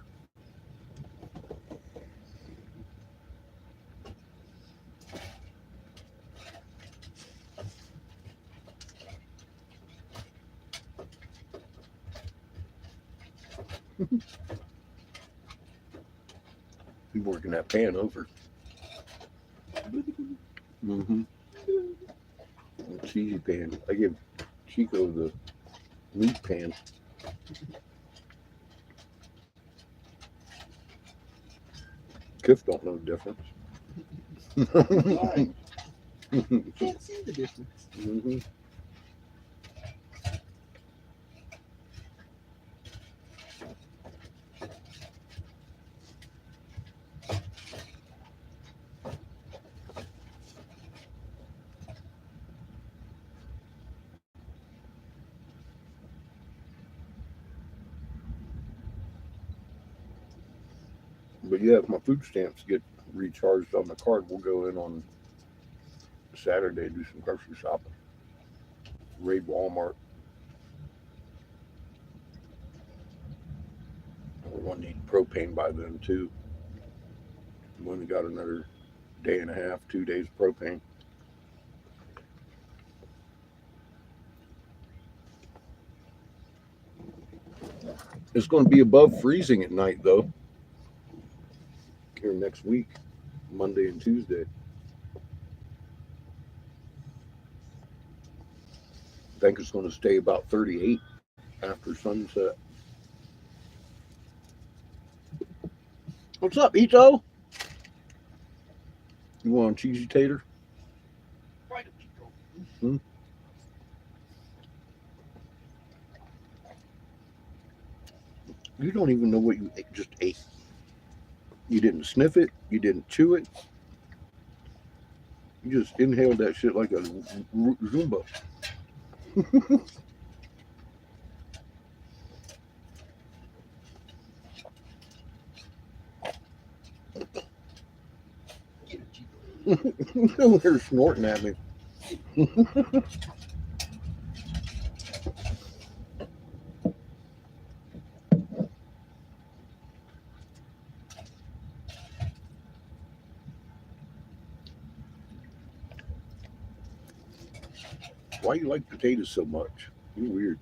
Be working that pan over. Cheesy pan. I give Chico the meat pan. Kiff don't know the difference. You can't see the distance. Mm-hmm. But yeah, if my food stamps get recharged on the card, we'll go in on Saturday, do some grocery shopping, raid Walmart. We're going to need propane by then too. We only got another day and a half, 2 days of propane. It's going to be above freezing at night though. Here next week, Monday and Tuesday. I think it's going to stay about 38 after sunset. What's up, Ito? You want a cheesy tater? Why don't you go? Hmm? You don't even know what you just ate. You didn't sniff it. You didn't chew it. You just inhaled that shit like a Zumba. Get it, Chico. They're snorting at me. Why you like potatoes so much? You're weird.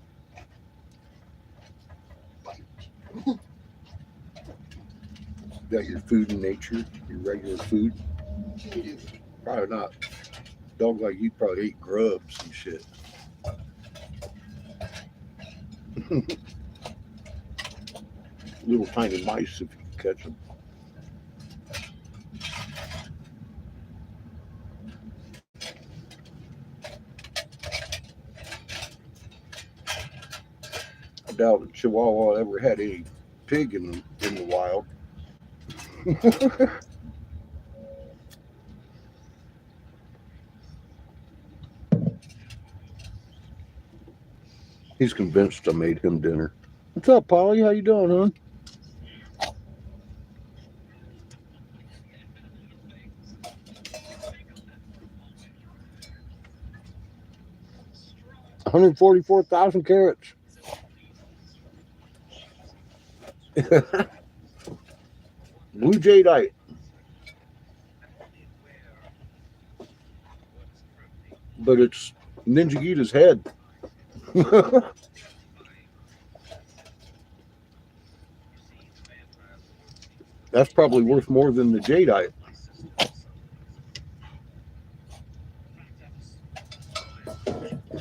You got your food in nature, your regular food. Probably not. Dog like you probably eat grubs and shit. Little tiny mice if you can catch them. I doubt that Chihuahua ever had any pig in the wild. He's convinced I made him dinner. What's up, Polly? How you doing, hon? $144,000 blue jadeite. But it's Ninja Gita's head. That's probably worth more than the jadeite.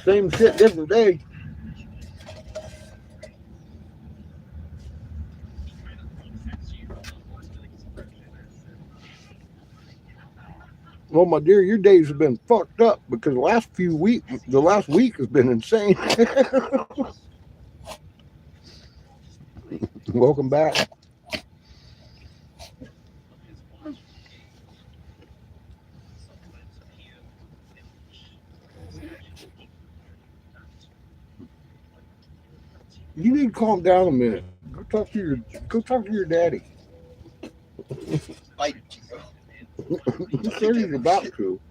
Same shit, different day. Well, my dear, your days have been fucked up because the last week has been insane. Welcome back. You need to calm down a minute. Go talk to your daddy. Bite it, Chico. He said he's about to.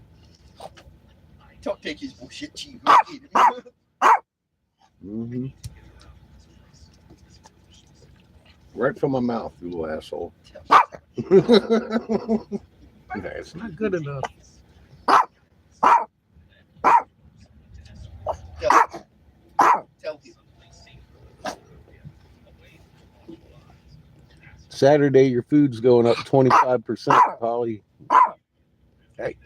Don't take his bullshit, Chico. Get him. Mm-hmm. Right from my mouth, you little asshole. That's not good enough. Tell him. Saturday, your food's going up 25%, Polly. Hey.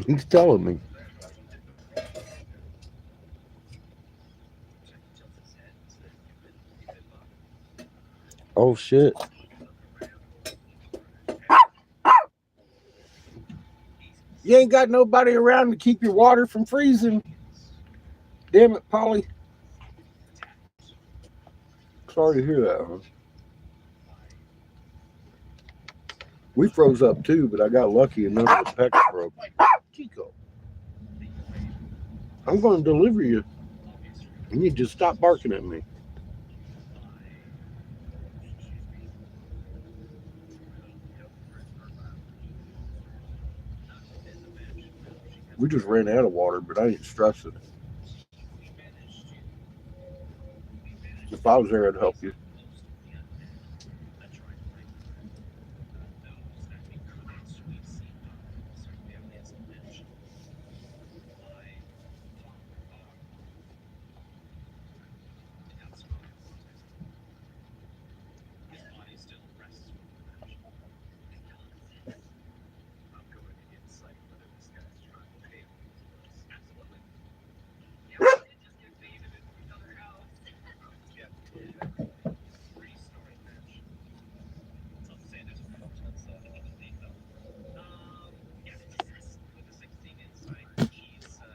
He's telling me. Oh shit. You ain't got nobody around to keep your water from freezing. Damn it, Polly. Sorry to hear that, huh? We froze up too, but I got lucky and none of the pecks broke. Chico, I'm going to deliver you. You need to stop barking at me. We just ran out of water, but I ain't stressing. If I was there, I'd help you.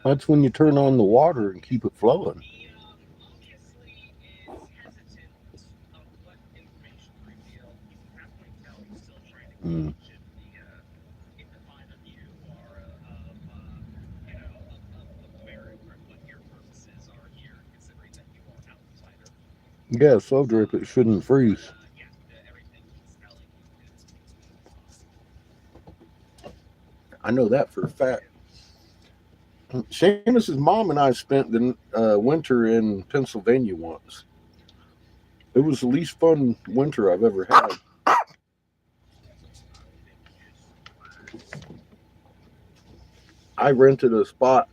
That's when you turn on the water and keep it flowing. Mm. Yeah, slow drip, it shouldn't freeze. I know that for a fact. Seamus's mom and I spent the winter in Pennsylvania once. It was the least fun winter I've ever had. I rented a spot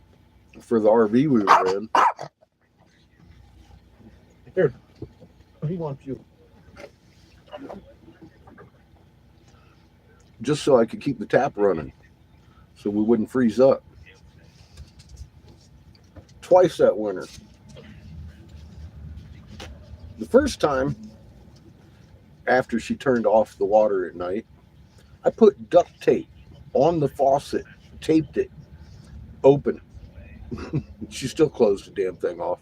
for the RV we were in. Here, he wants you. Just so I could keep the tap running, so we wouldn't freeze up. Twice that winter. The first time, after she turned off the water at night, I put duct tape on the faucet, taped it open. She still closed the damn thing off.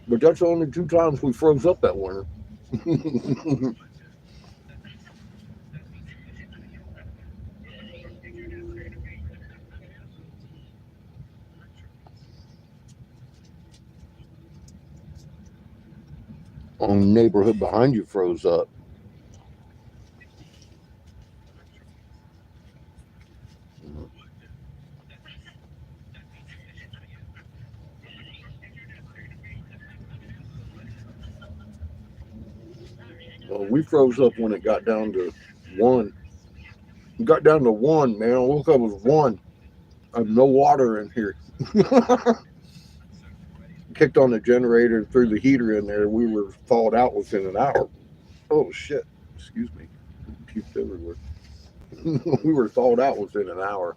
But that's the only two times we froze up that winter. On the neighborhood behind you froze up. Well, we froze up when it got down to one. It got down to one, man. I woke up with one. I have no water in here. Kicked on the generator, threw the heater in there. We were thawed out within an hour. Oh shit! Excuse me. Keeps everywhere. We were thawed out within an hour.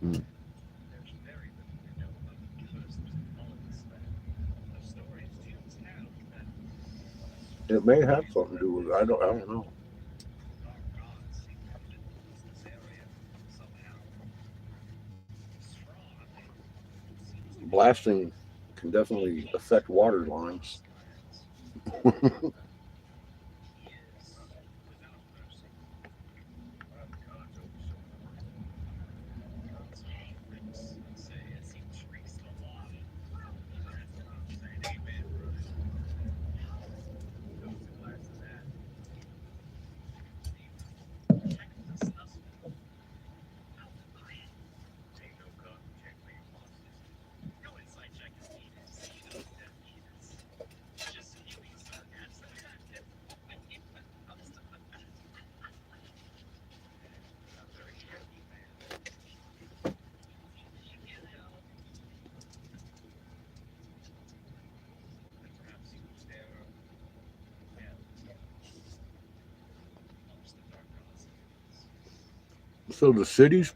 Mm. It may have something to do with it. I don't know. Blasting can definitely affect water lines. So the city's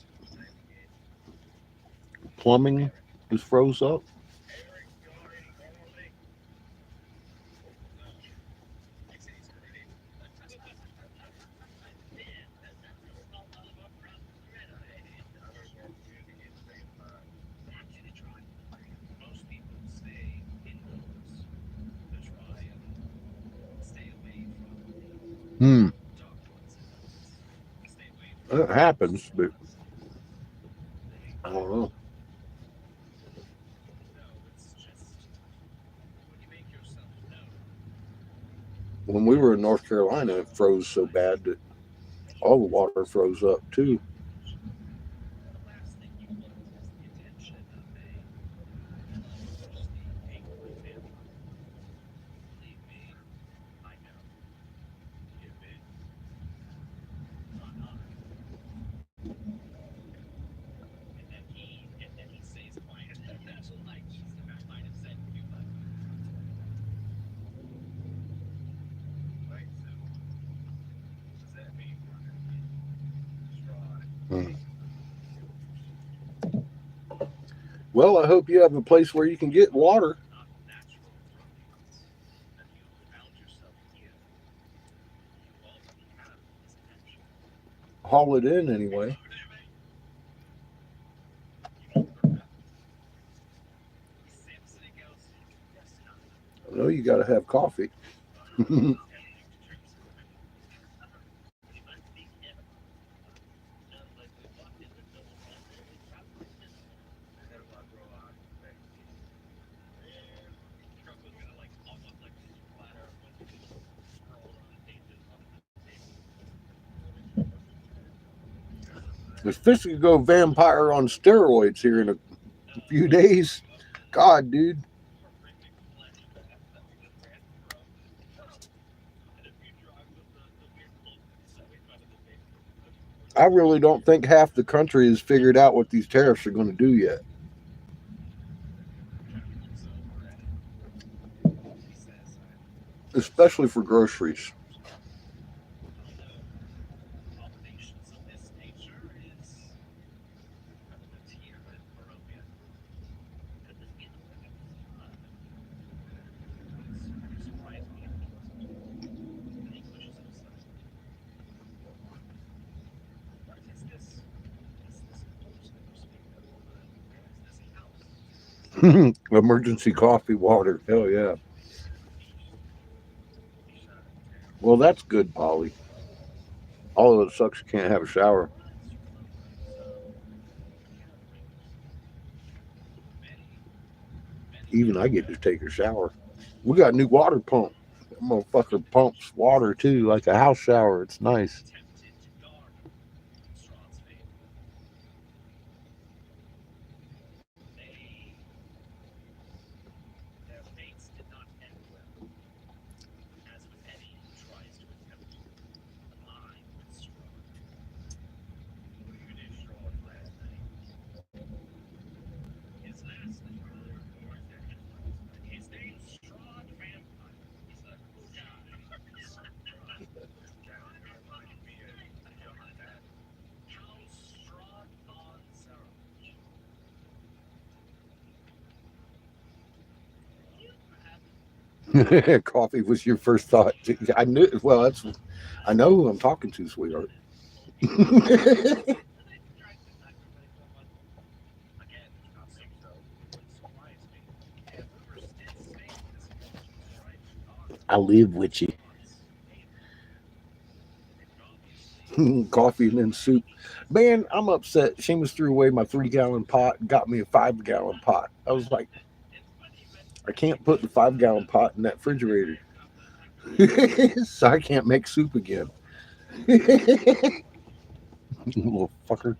plumbing is froze up. Hmm. It happens, but I don't know. When we were in North Carolina, it froze so bad that all the water froze up too. Hmm. Well, I hope you have a place where you can get water. Haul it in anyway. I know you got to have coffee. There's fishing to go vampire on steroids here in a few days. God, dude. I really don't think half the country has figured out what these tariffs are going to do yet, especially for groceries. Emergency coffee water. Hell yeah. Well, that's good, Polly. Although it sucks you can't have a shower. Even I get to take a shower. We got a new water pump. That motherfucker pumps water too, like a house shower. It's nice. Coffee was your first thought. I knew. Well, that's. I know who I'm talking to, sweetheart. I live with you. Coffee and then soup. Man, I'm upset. Seamus threw away my 3 gallon pot and got me a 5 gallon pot. I was like, I can't put the 5 gallon pot in that refrigerator. So I can't make soup again. Little fucker.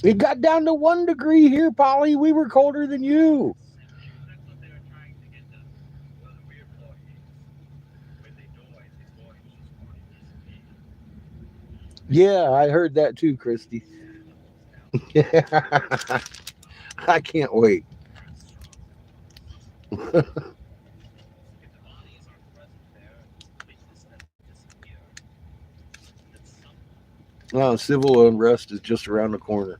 It got down to 1 degree here, Polly. We were colder than you. Yeah, I heard that too, Christy. I can't wait. Civil unrest is just around the corner.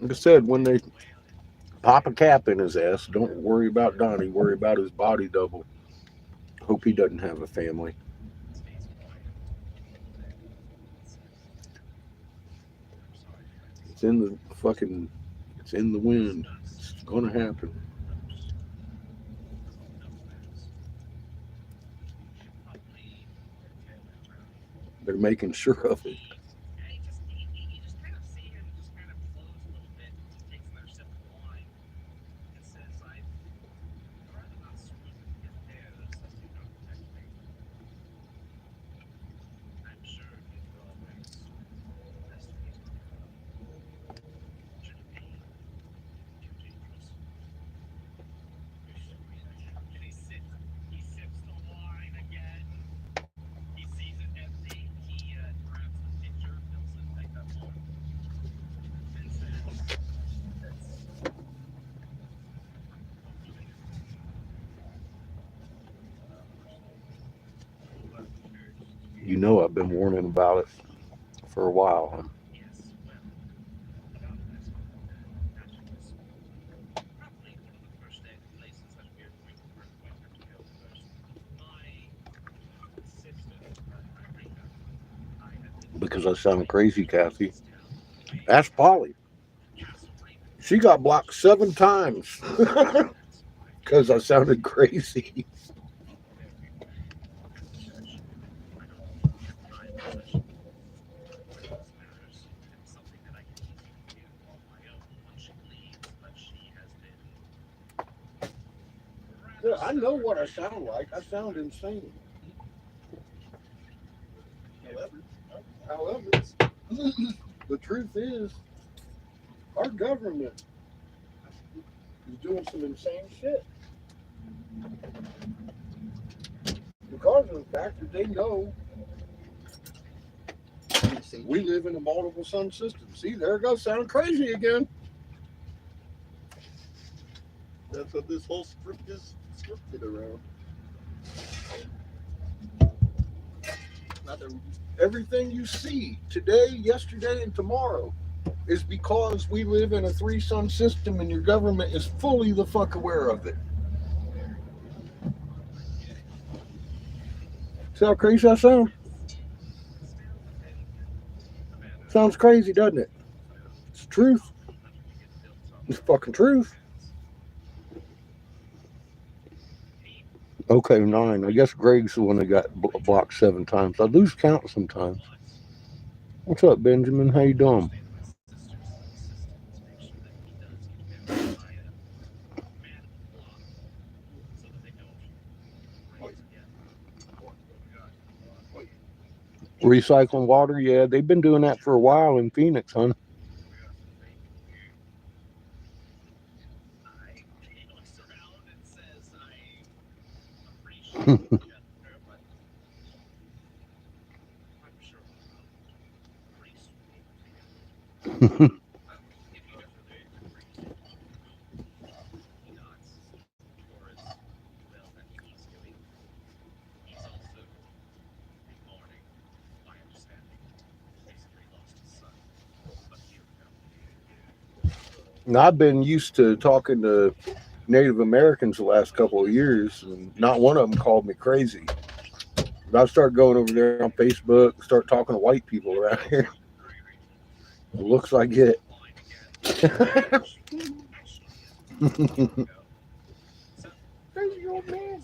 Like I said, when they pop a cap in his ass, don't worry about Donnie, worry about his body double. Hope he doesn't have a family. It's in the fucking, it's in the wind. It's gonna happen. They're making sure of it. You know, I've been warning about it for a while. Because I sound crazy, Kathy. Ask Polly. She got blocked 7 times because I sounded crazy. Yeah, I know what I sound like. I sound insane. However, the truth is, our government is doing some insane shit. Because of the fact that they know we live in a multiple sun system. See, there it goes, sounding crazy again. That's what this whole script is scripted around. Everything you see today, yesterday, and tomorrow is because we live in a 3 sun system and your government is fully the fuck aware of it. See how crazy I sound? Sounds crazy, doesn't it? It's the truth. It's the fucking truth. Okay, 9. I guess Greg's the one that got blocked 7 times. I lose count sometimes. What's up, Benjamin? How you doing? Recycling water? Yeah, they've been doing that for a while in Phoenix, huh? Now, I've been used to talking to Native Americans the last couple of years, and not one of them called me crazy. But I start going over there on Facebook, start talking to white people around here. It looks like it. Crazy old man.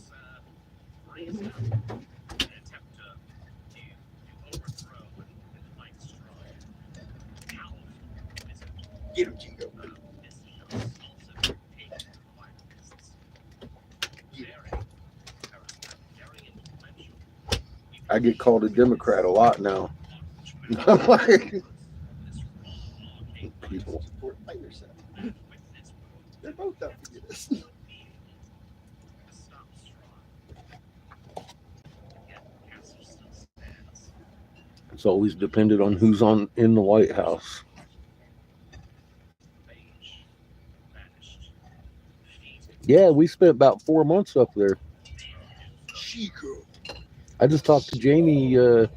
Get him, Chico. I get called a Democrat a lot now. I'm like, people. Support by yourself. They're both out to get us. It's always depended on who's on in the White House. Yeah, we spent about 4 months up there. Chico. I just talked to Jamie a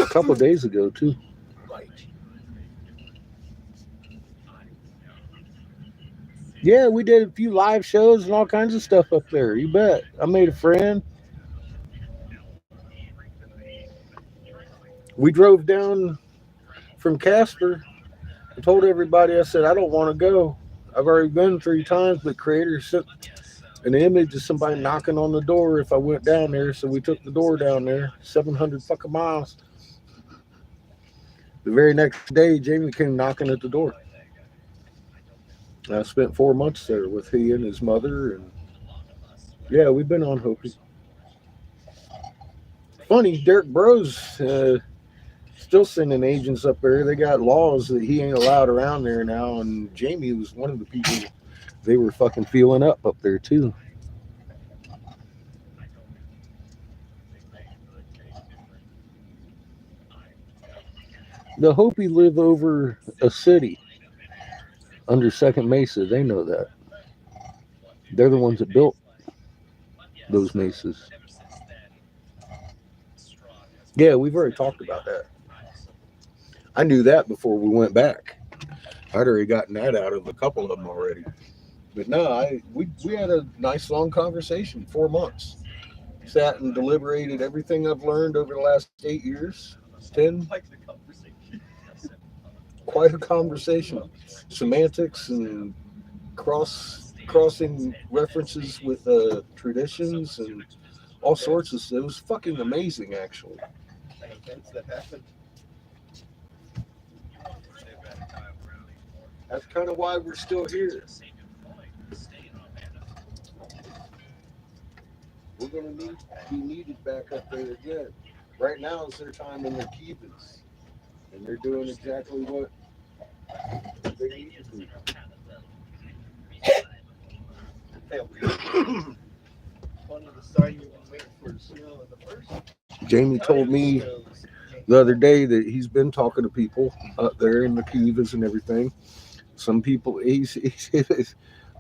couple of days ago too. Right. Yeah, we did a few live shows and all kinds of stuff up there. You bet. I made a friend. We drove down from Casper. I told everybody, I said, I don't want to go. I've already been 3 times, but Creator sent an image of somebody knocking on the door if I went down there. So we took the door down there, 700 fucking miles. The very next day, Jamie came knocking at the door. I spent 4 months there with he and his mother. And yeah, we've been on Hopi. Funny, Derek Bros still sending agents up there. They got laws that he ain't allowed around there now. And Jamie was one of the people they were fucking feeling up there too. The Hopi live over a city under Second Mesa. They know that. They're the ones that built those mesas. Yeah, we've already talked about that. I knew that before we went back. I'd already gotten that out of a couple of them already. But no, we had a nice long conversation, 4 months. Sat and deliberated everything I've learned over the last 8 years. 10. Quite a conversation. Semantics and crossing references with traditions and all sorts of stuff. It was fucking amazing, actually. Events that happened. That's kind of why we're still here. We're going to be needed back up there again. Right now is their time in the Kivas, and they're doing exactly what they need to do. One of the sign you were waiting for the snow in the first. Jamie told me the other day that he's been talking to people up there in the Kivas and everything. Some people,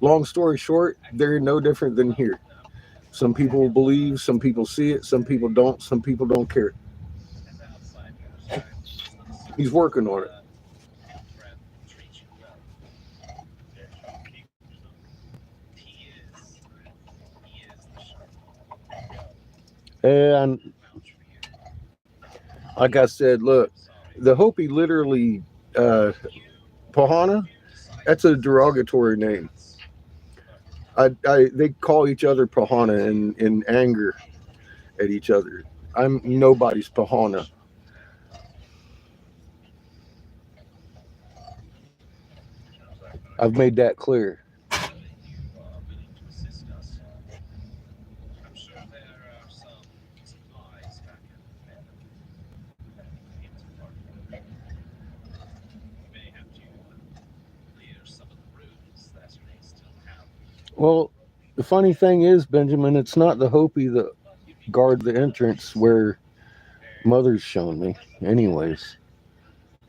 long story short, they're no different than here. Some people believe, some people see it, some people don't care. He's working on it. And like I said, look, the Hopi literally, Pahana, that's a derogatory name. They call each other Pahana in anger at each other. I'm nobody's Pahana. I've made that clear. Well, the funny thing is, Benjamin, it's not the Hopi that guard the entrance where Mother's shown me. Anyways,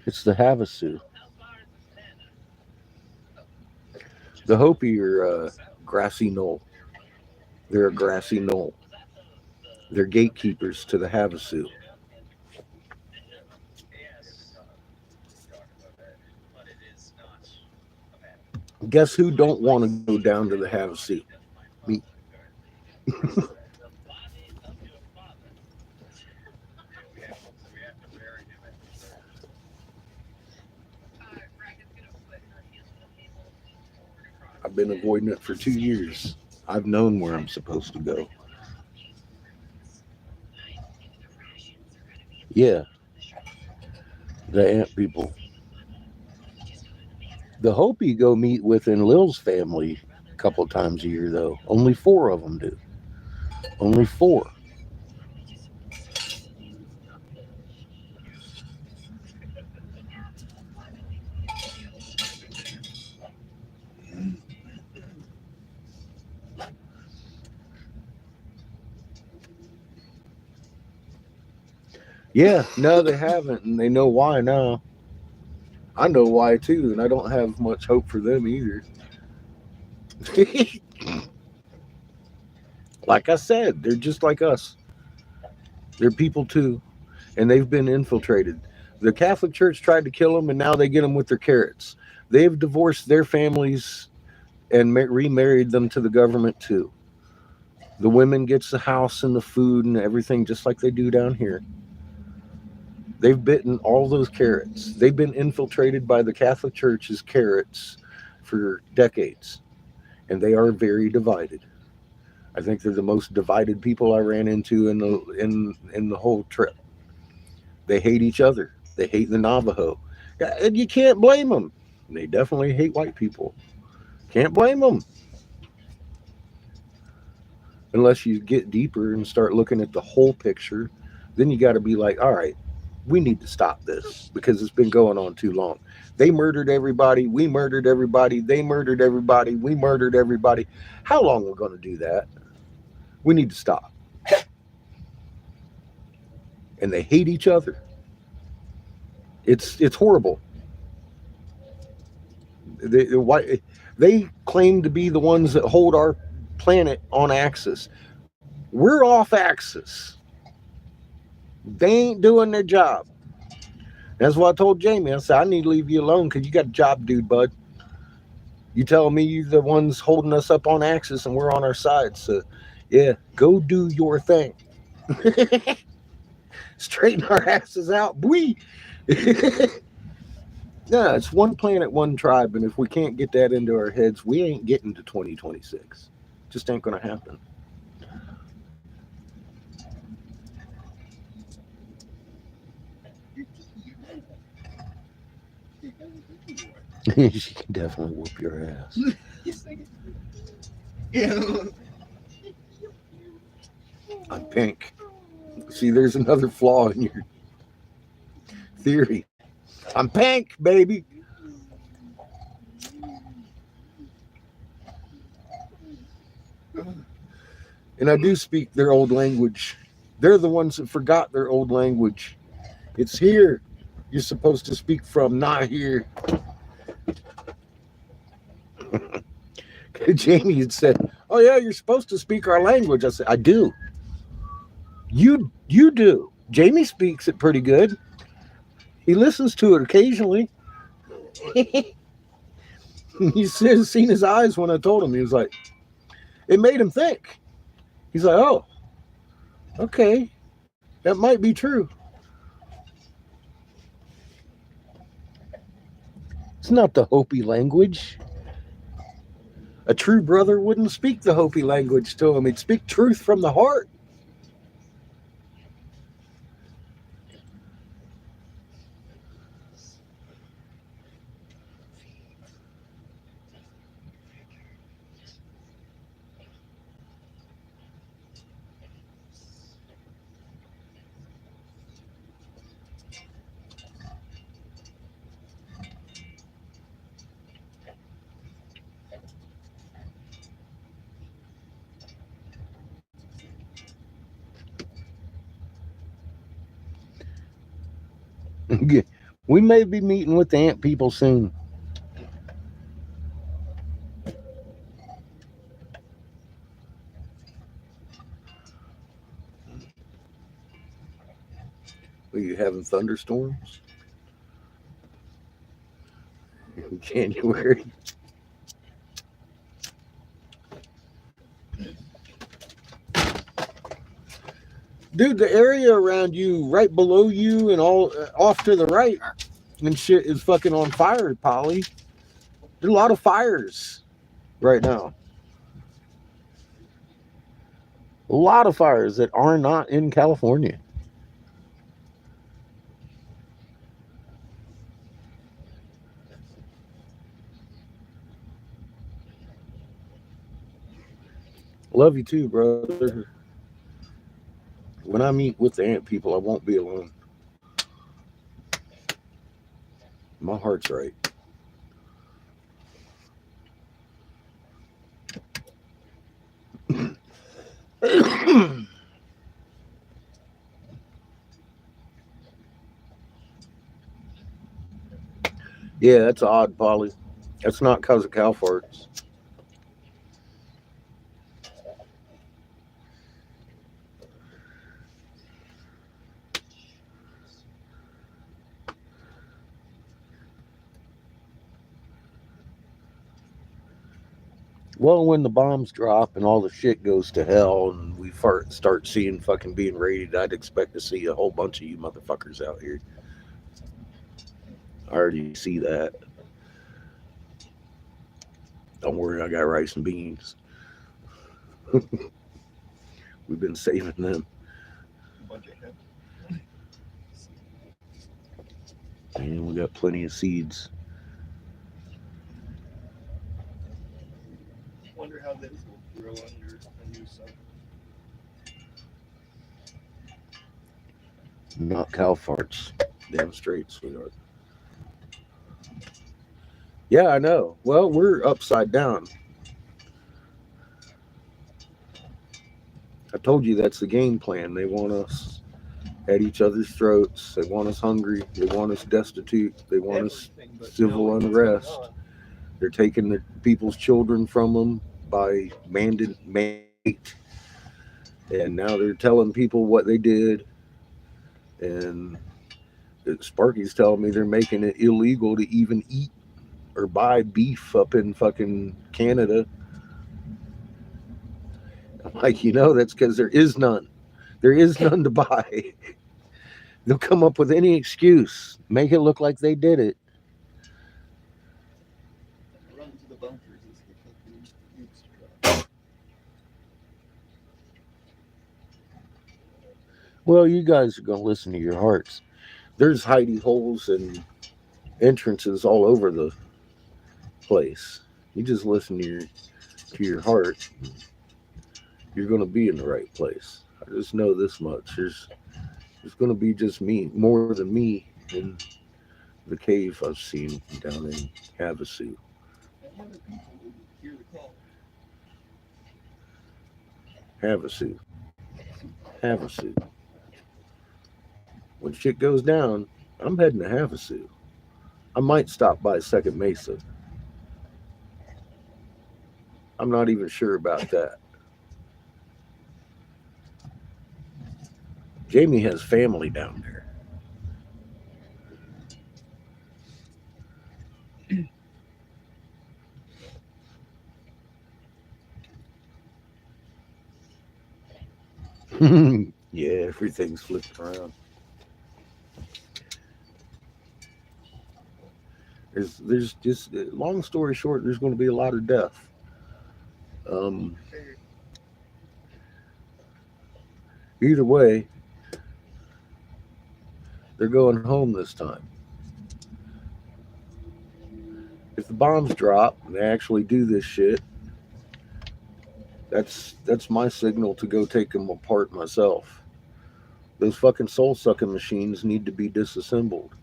it's the Havasu. The Hopi are grassy knoll. They're a grassy knoll. They're gatekeepers to the Havasu. Guess who don't want to go down to the Havasu? Me. I've been avoiding it for 2 years. I've known where I'm supposed to go. Yeah, the ant people. The Hopi go meet with in Lil's family a couple times a year, though. Only 4 of them do. Only 4. Yeah, no, they haven't, and they know why now. I know why too, and I don't have much hope for them either. Like I said, they're just like us. They're people too, and they've been infiltrated. The Catholic Church tried to kill them, and now they get them with their carrots. They've divorced their families and remarried them to the government too. The women gets the house and the food and everything just like they do down here. They've bitten all those carrots. They've been infiltrated by the Catholic Church's carrots for decades, and they are very divided. I think they're the most divided people I ran into in the whole trip. They hate each other. They hate the Navajo, and you can't blame them. They definitely hate white people. Can't blame them unless you get deeper and start looking at the whole picture. Then you got to be like, all right, we need to stop this because it's been going on too long. They murdered everybody. We murdered everybody. They murdered everybody. We murdered everybody. How long are we going to do that? We need to stop. And they hate each other. It's horrible. They claim to be the ones that hold our planet on axis. We're off axis. They ain't doing their job. That's what I told Jamie. I said, I need to leave you alone because you got a job, dude, bud. You telling me you're the ones holding us up on axis and we're on our side. So, yeah, go do your thing. Straighten our asses out. We. Yeah, it's one planet, one tribe. And if we can't get that into our heads, we ain't getting to 2026. Just ain't going to happen. She can definitely whoop your ass. Yeah. I'm pink. See, there's another flaw in your theory. I'm pink, baby. And I do speak their old language. They're the ones that forgot their old language. It's here. You're supposed to speak from, not here. Jamie had said, "Oh yeah, you're supposed to speak our language." I said, "I do. You do." Jamie speaks it pretty good. He listens to it occasionally. He says, seen his eyes when I told him. He was like, it made him think. He's like, oh, okay, that might be true. It's not the Hopi language. A true brother wouldn't speak the Hopi language to him. He'd speak truth from the heart. We may be meeting with the ant people soon. Are you having thunderstorms in January? Dude, the area around you, right below you, and all off to the right, and shit is fucking on fire, Polly. There's a lot of fires right now. A lot of fires that are not in California. Love you too, brother. When I meet with the ant people, I won't be alone. My heart's right. Yeah, that's odd, Polly. That's not because of cow farts. Well, when the bombs drop and all the shit goes to hell and we start seeing fucking being raided, I'd expect to see a whole bunch of you motherfuckers out here. I already see that. Don't worry, I got rice and beans. We've been saving them. A bunch of hemp. And we got plenty of seeds. Wonder how this will grow under a new sun. Not cow farts. Damn straight, sweetheart. Yeah, I know. Well, we're upside down. I told you that's the game plan. They want us at each other's throats. They want us hungry. They want us destitute. They want us Everything but civil knowing what's going unrest. on. They're taking the people's children from them by mandate. And now they're telling people what they did. And Sparky's telling me they're making it illegal to even eat or buy beef up in fucking Canada. I'm like, that's because there is none. There is none to buy. They'll come up with any excuse, make it look like they did it. Run to the bunkers as the fucking nukes drop. Well, you guys are going to listen to your hearts. There's hidey holes and entrances all over the place. You just listen to your heart. You're going to be in the right place. I just know this much. There's going to be just me, more than me in the cave I've seen down in Havasu. And other people will hear the call. Havasu. Havasu. When shit goes down, I'm heading to Havasu. I might stop by Second Mesa. I'm not even sure about that. Jamie has family down there. Yeah, everything's flipped around. There's just long story short, there's going to be a lot of death. Um, Prepared. Either way, they're going home this time. If the bombs drop and they actually do this shit, that's my signal to go take them apart myself. Those fucking soul sucking machines need to be disassembled.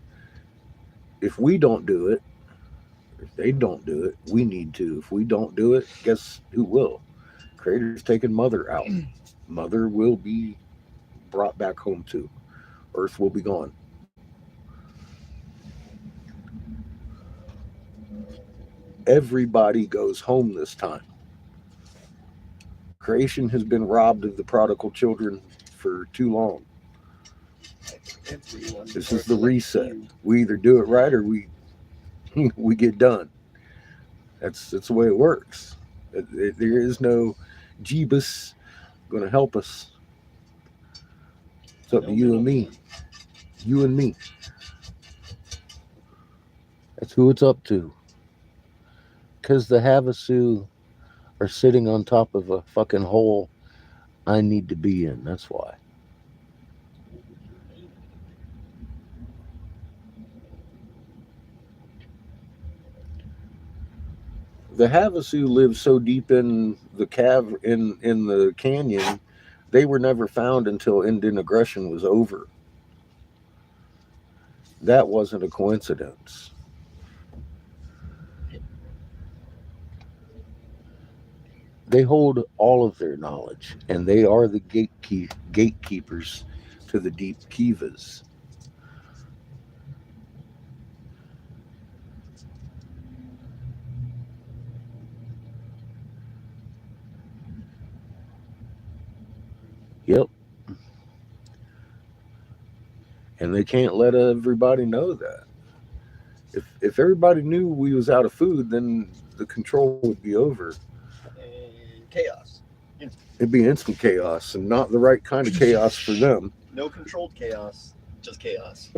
If we don't do it, if they don't do it, we need to. If we don't do it, guess who will? Creator's taking Mother out. Mother will be brought back home too. Earth will be gone. Everybody goes home this time. Creation has been robbed of the prodigal children for too long. Everyone This is starts the like reset. you. We either do it right or we we get done. That's the way it works. There is no Jeebus going to help us. It's up to No you and me. middleman. You and me. That's who it's up to. Because the Havasu are sitting on top of a fucking hole I need to be in. That's why. The Havasu live so deep in the in the canyon, they were never found until Indian aggression was over. That wasn't a coincidence. They hold all of their knowledge, and they are the gatekeepers to the deep kivas. Yep. And they can't let everybody know that. If everybody knew we was out of food, then the control would be over. And chaos. It'd be instant chaos, and not the right kind of chaos for them. No controlled chaos, just chaos.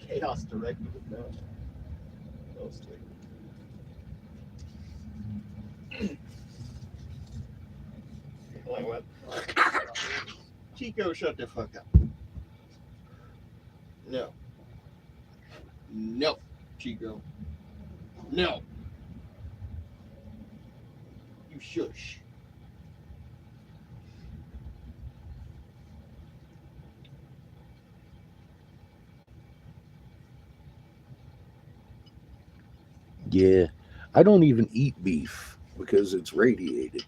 Chaos directed at them. Mostly. Like what? Chico, shut the fuck up. No. No, Chico. No. You shush. Yeah. I don't even eat beef because it's radiated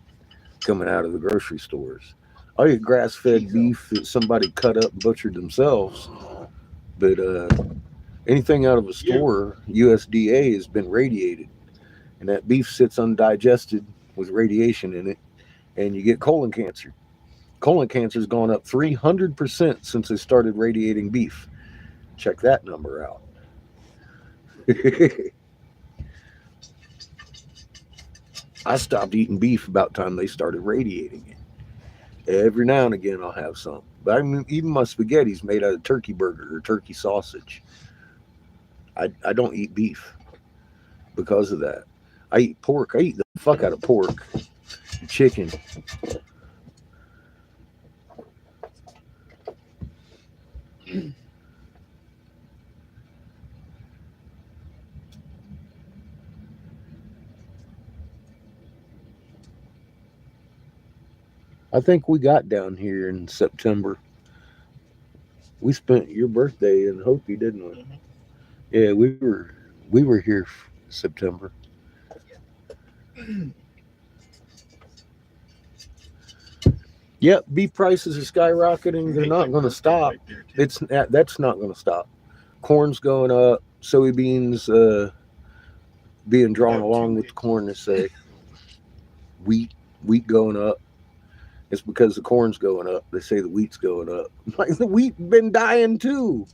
coming out of the grocery stores. I eat grass-fed beef that somebody cut up and butchered themselves. But anything out of a store, USDA, has been radiated. And that beef sits undigested with radiation in it, and you get colon cancer. Colon cancer's gone up 300% since they started radiating beef. Check that number out. I stopped eating beef about time they started radiating it. Every now and again I'll have some. But I mean, even my spaghetti's made out of turkey burger or turkey sausage. I don't eat beef because of that. I eat pork. I eat the fuck out of pork. Chicken. I think we got down here in September. We spent your birthday in Hopi, didn't we? Mm-hmm. Yeah, we were here September. Yep, beef prices are skyrocketing. They're not going to stop. That's not going to stop. Corn's going up. Soybeans being drawn along with the corn. They say wheat going up. It's because the corn's going up. They say the wheat's going up. Like the wheat been dying too.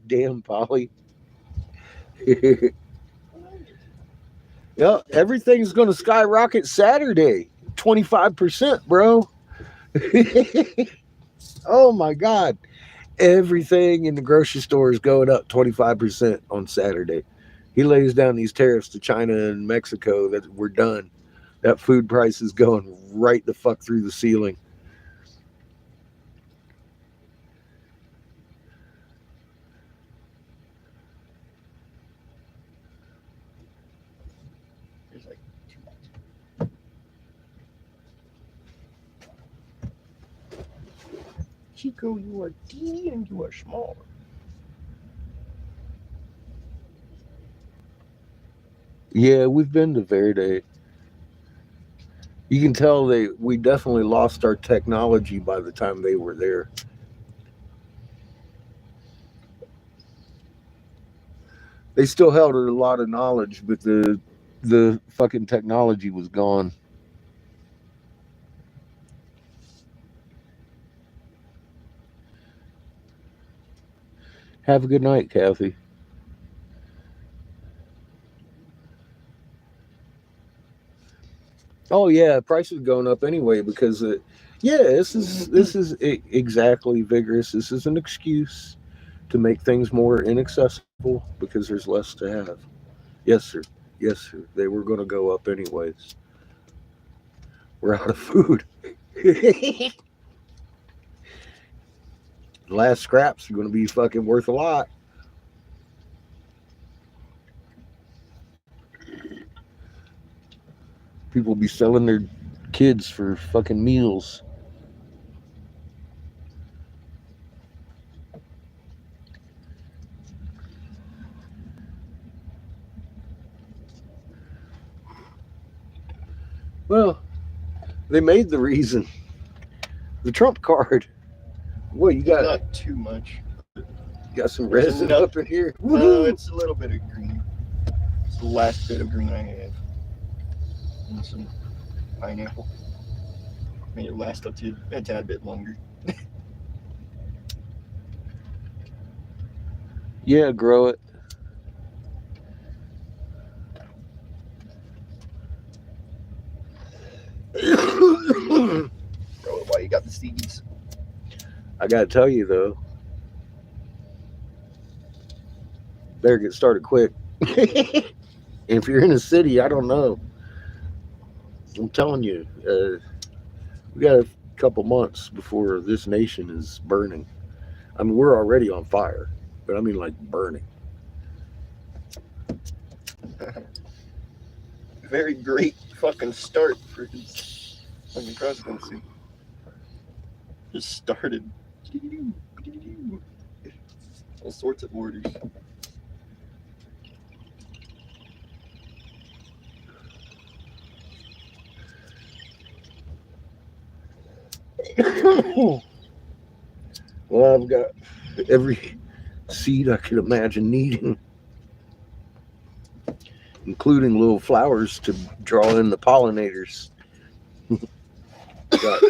Damn, Polly. Yeah, everything's going to skyrocket Saturday. 25%, bro. Oh my God. Everything in the grocery store is going up 25% on Saturday. He lays down these tariffs to China and Mexico that we're done. That food price is going right the fuck through the ceiling. There's like too much. Chico, you are teeny and you are small. Yeah, we've been to Verde. You can tell we definitely lost our technology by the time they were there. They still held a lot of knowledge, but the fucking technology was gone. Have a good night, Kathy. Oh yeah, prices going up anyway because yeah, exactly vigorous. This is an excuse to make things more inaccessible because there's less to have. Yes, sir. Yes, sir. They were going to go up anyways. We're out of food. The last scraps are going to be fucking worth a lot. People be selling their kids for fucking meals. Well, they made the reason. The Trump card. Boy, you got Not too much. some There's resin enough- up in here. No, Woohoo! it's a little bit of green. It's the last bit of green I have. And some pineapple. May it last a tad bit longer. Yeah, grow it. Grow it while you got the seeds. I gotta tell you though, better get started quick. If you're in a city, I don't know. I'm telling you, we got a couple months before this nation is burning. I mean, we're already on fire, but I mean like burning. Very great fucking start for his fucking presidency. Just started. All sorts of orders. Well, I've got every seed I could imagine needing, including little flowers to draw in the pollinators. Got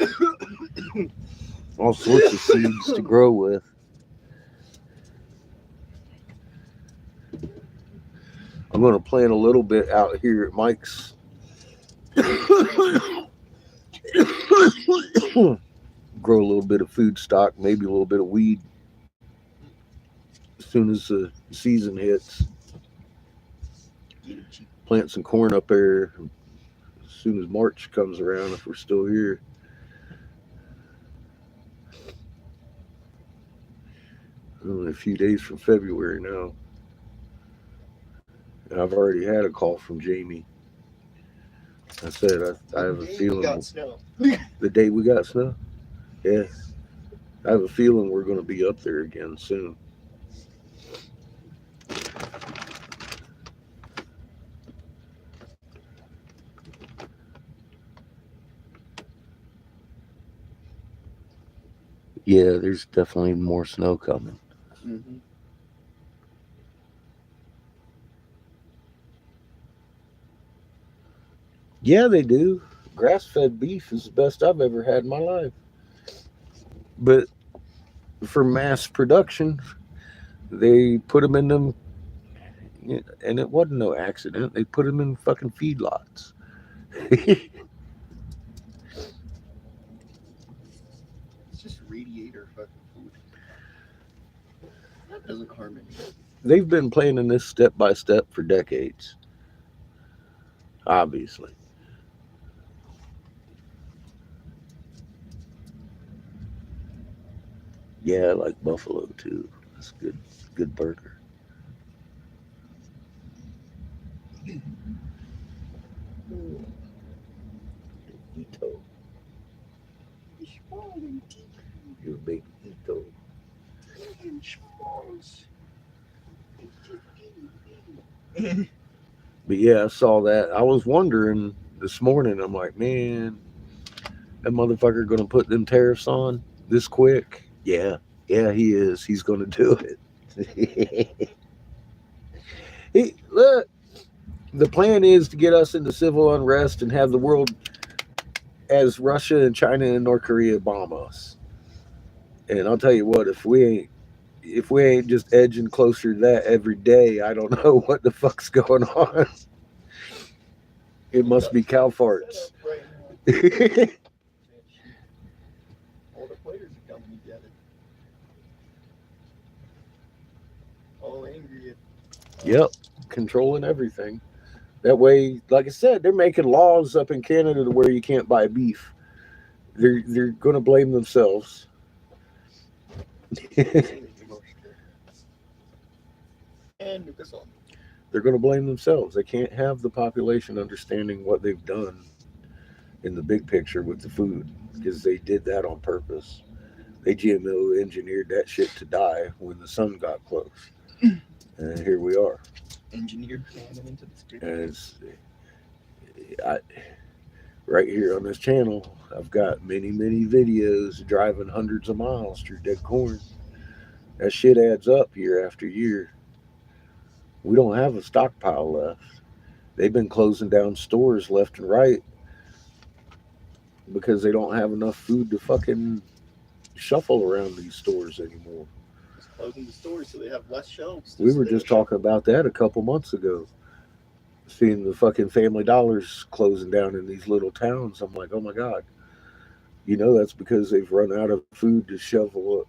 all sorts of seeds to grow with. I'm going to plant a little bit out here at Mike's. Grow a little bit of food stock, maybe a little bit of weed. As soon as the season hits, plant some corn up there. As soon as March comes around, if we're still here. Only a few days from February now. And I've already had a call from Jamie. I said I have a feeling Got snow. the day we got snow. Yeah, I have a feeling we're going to be up there again soon. Yeah, there's definitely more snow coming. Mm-hmm. Yeah, they do. Grass-fed beef is the best I've ever had in my life. But for mass production, they put them in them, and it wasn't no accident. They put them in fucking feedlots. It's just radiator fucking food. That doesn't harm anyone. They've been planning this step by step for decades. Obviously. Yeah, I like buffalo too. That's good burger. Ito. Small and deep You're a big Ito. and smalls. But yeah, I saw that. I was wondering this morning, I'm like, man, that motherfucker gonna put them tariffs on this quick? Yeah, he is. He's gonna do it. Look, the plan is to get us into civil unrest and have the world as Russia and China and North Korea bomb us. And I'll tell you what, if we ain't just edging closer to that every day, I don't know what the fuck's going on. It must be cow farts. All the players are coming together. All angry at Yep, controlling everything. That way, like I said, they're making laws up in Canada to where you can't buy beef. They're going to blame themselves. and Lucas on. They're going to blame themselves. They can't have the population understanding what they've done in the big picture with the food because they did that on purpose. They GMO engineered that shit to die when the sun got close. And here we are. Engineered famine into the script. And it's I, right here on this channel, I've got many videos driving hundreds of miles through dead corn. That shit adds up year after year. We don't have a stockpile left. They've been closing down stores left and right because they don't have enough food to fucking shuffle around these stores anymore. Just closing the stores so they have less shelves. We were just talking about that a couple months ago. Seeing the fucking Family Dollars closing down in these little towns. I'm like, oh my God. You know, that's because they've run out of food to shuffle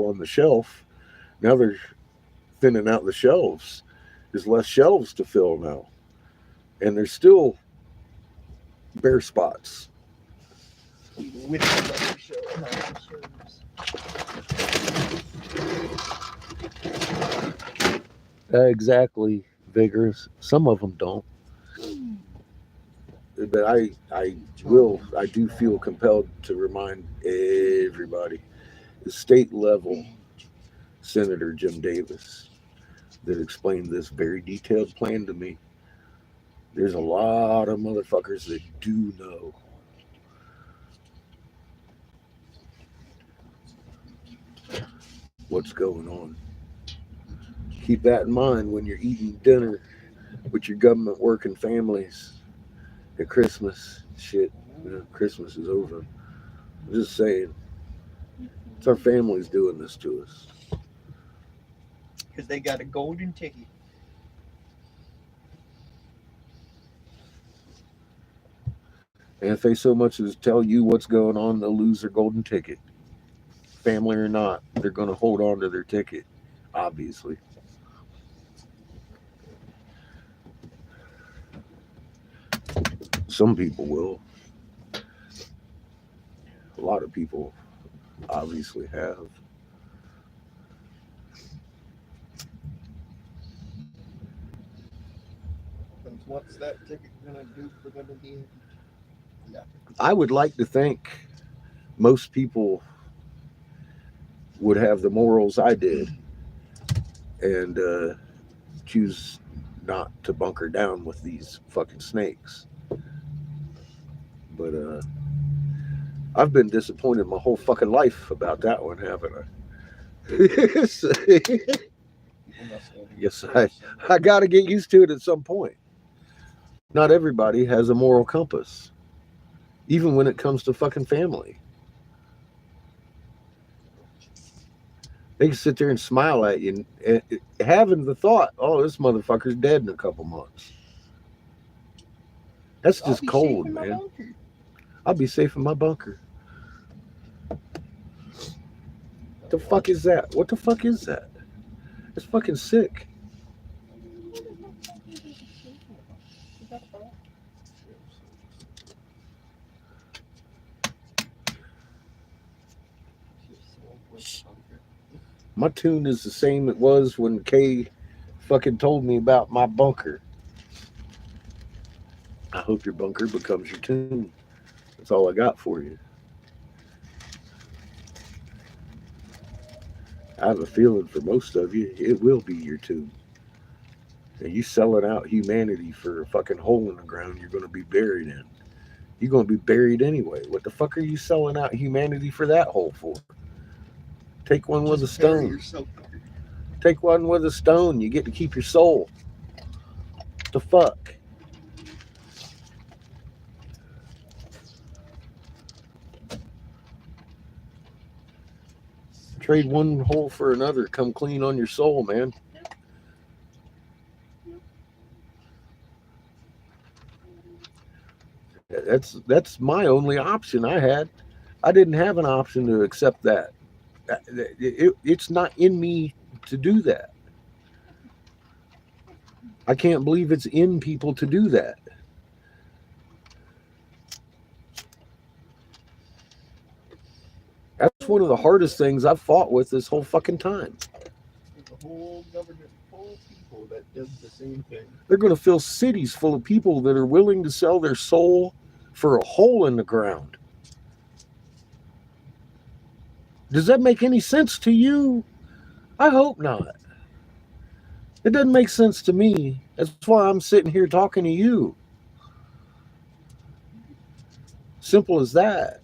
on the shelf. Now they're thinning out the shelves. There's less shelves to fill now. And there's still bare spots. With the shelves. Exactly, vigorous. Some of them don't. But I do feel compelled to remind everybody, the state level Senator Jim Davis that explained this very detailed plan to me. There's a lot of motherfuckers that do know. What's going on? Keep that in mind when you're eating dinner with your government working families at Christmas. Shit, you know, Christmas is over. I'm just saying, it's our families doing this to us. Because they got a golden ticket. And if they so much as tell you what's going on, they'll lose their golden ticket. Family or not, they're going to hold on to their ticket, obviously. Some people will. A lot of people obviously have. What's that ticket gonna do for them in the end? Yeah. I would like to think most people would have the morals I did and choose not to bunker down with these fucking snakes. But I've been disappointed my whole fucking life about that one, haven't I? Yes, I got to get used to it at some point. Not everybody has a moral compass, even when it comes to fucking family. They can sit there and smile at you, and having the thought, "Oh, this motherfucker's dead in a couple months." That's just cold, man. I'll be safe in my bunker. The fuck is that? What the fuck is that? It's fucking sick. My tune is the same it was when Kay fucking told me about my bunker. I hope your bunker becomes your tune. That's all I got for you. I have a feeling for most of you, it will be your tune. And you selling out humanity for a fucking hole in the ground you're going to be buried in. You're going to be buried anyway. What the fuck are you selling out humanity for that hole for? Take one with a stone. Take one with a stone. You get to keep your soul. What the fuck? Trade one hole for another. Come clean on your soul, man. That's my only option I had. I didn't have an option to accept that. It's not in me to do that. I can't believe it's in people to do that. That's one of the hardest things I've fought with this whole fucking time. There's a whole government full of people that does the same thing. They're going to fill cities full of people that are willing to sell their soul for a hole in the ground. Does that make any sense to you? I hope not. It doesn't make sense to me. That's why I'm sitting here talking to you. Simple as that.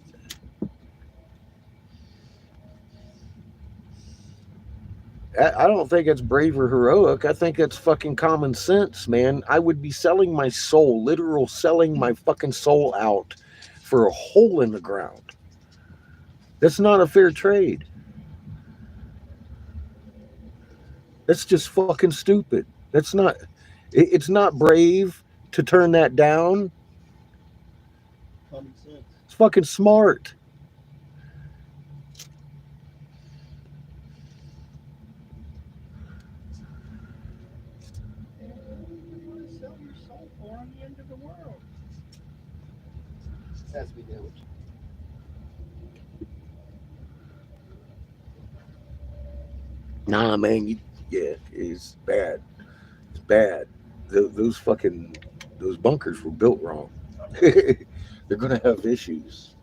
I don't think it's brave or heroic. I think it's fucking common sense, man. I would be selling my soul, literal selling my fucking soul out for a hole in the ground. That's not a fair trade. That's just fucking stupid. That's not. It's not brave to turn that down. Common sense. It's fucking smart. What to sell your soul for on the end of the world? It has to be damaged. Nah, man. Yeah, it's bad. It's bad. Those fucking those bunkers were built wrong. They're gonna have issues.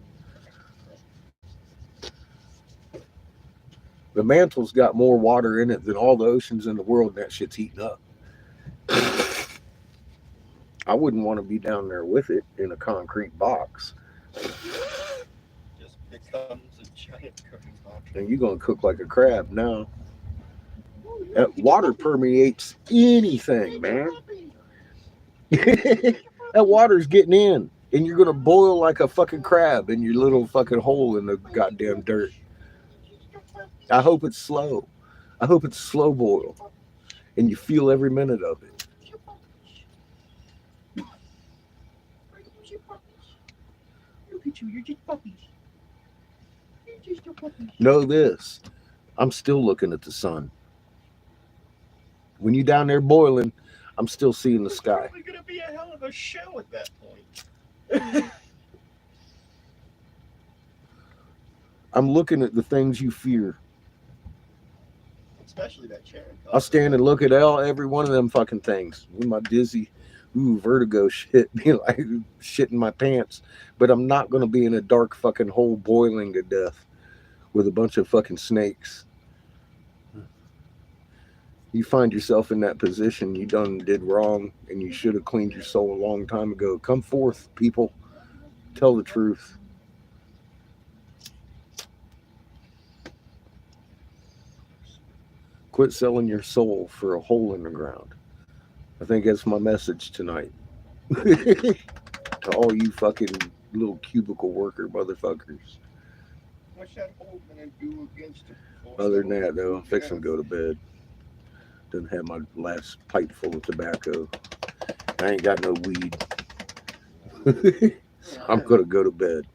The mantle's got more water in it than all the oceans in the world, and that shit's heating up. I wouldn't want to be down there with it in a concrete box. Just pick up a giant cooking pot. And you're gonna cook like a crab now. That water permeates anything, man. That water's getting in, and you're gonna boil like a fucking crab in your little fucking hole in the goddamn dirt. I hope it's slow. I hope it's slow boil, and you feel every minute of it. Look at you, you're just puppies. You're just a puppy. Know this, I'm still looking at the sun. When you're down there boiling, I'm still seeing the It's sky. probably gonna be a hell of a show at that point. I'm looking at the things you fear. Especially that chair. I'll stand and look at every one of them fucking things. With my dizzy, vertigo shit, be like shit in my pants. But I'm not gonna be in a dark fucking hole boiling to death with a bunch of fucking snakes. You find yourself in that position, you did wrong, and you should have cleaned your soul a long time ago. Come forth, people. Tell the truth. Quit selling your soul for a hole in the ground. I think that's my message tonight. To all you fucking little cubicle worker motherfuckers. What's that old man do against it? Other than that, though, I'm fixing to go to bed. Didn't have my last pipe full of tobacco. I ain't got no weed. I'm gonna go to bed.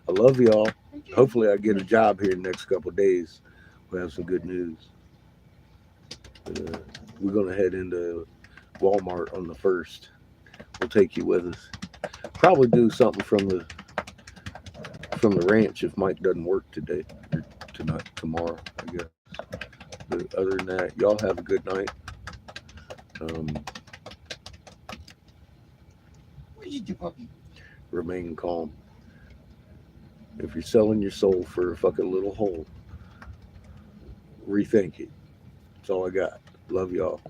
I love y'all. Hopefully I get a job here in the next couple of days. We'll have some good news. We're gonna head into Walmart on the 1st. We'll take you with us. Probably do something from the ranch if Mike doesn't work today or tomorrow, I guess. But other than that, y'all have a good night. Where's the puppy? Remain calm. If you're selling your soul for a fucking little hole, rethink it. That's all I got. Love y'all.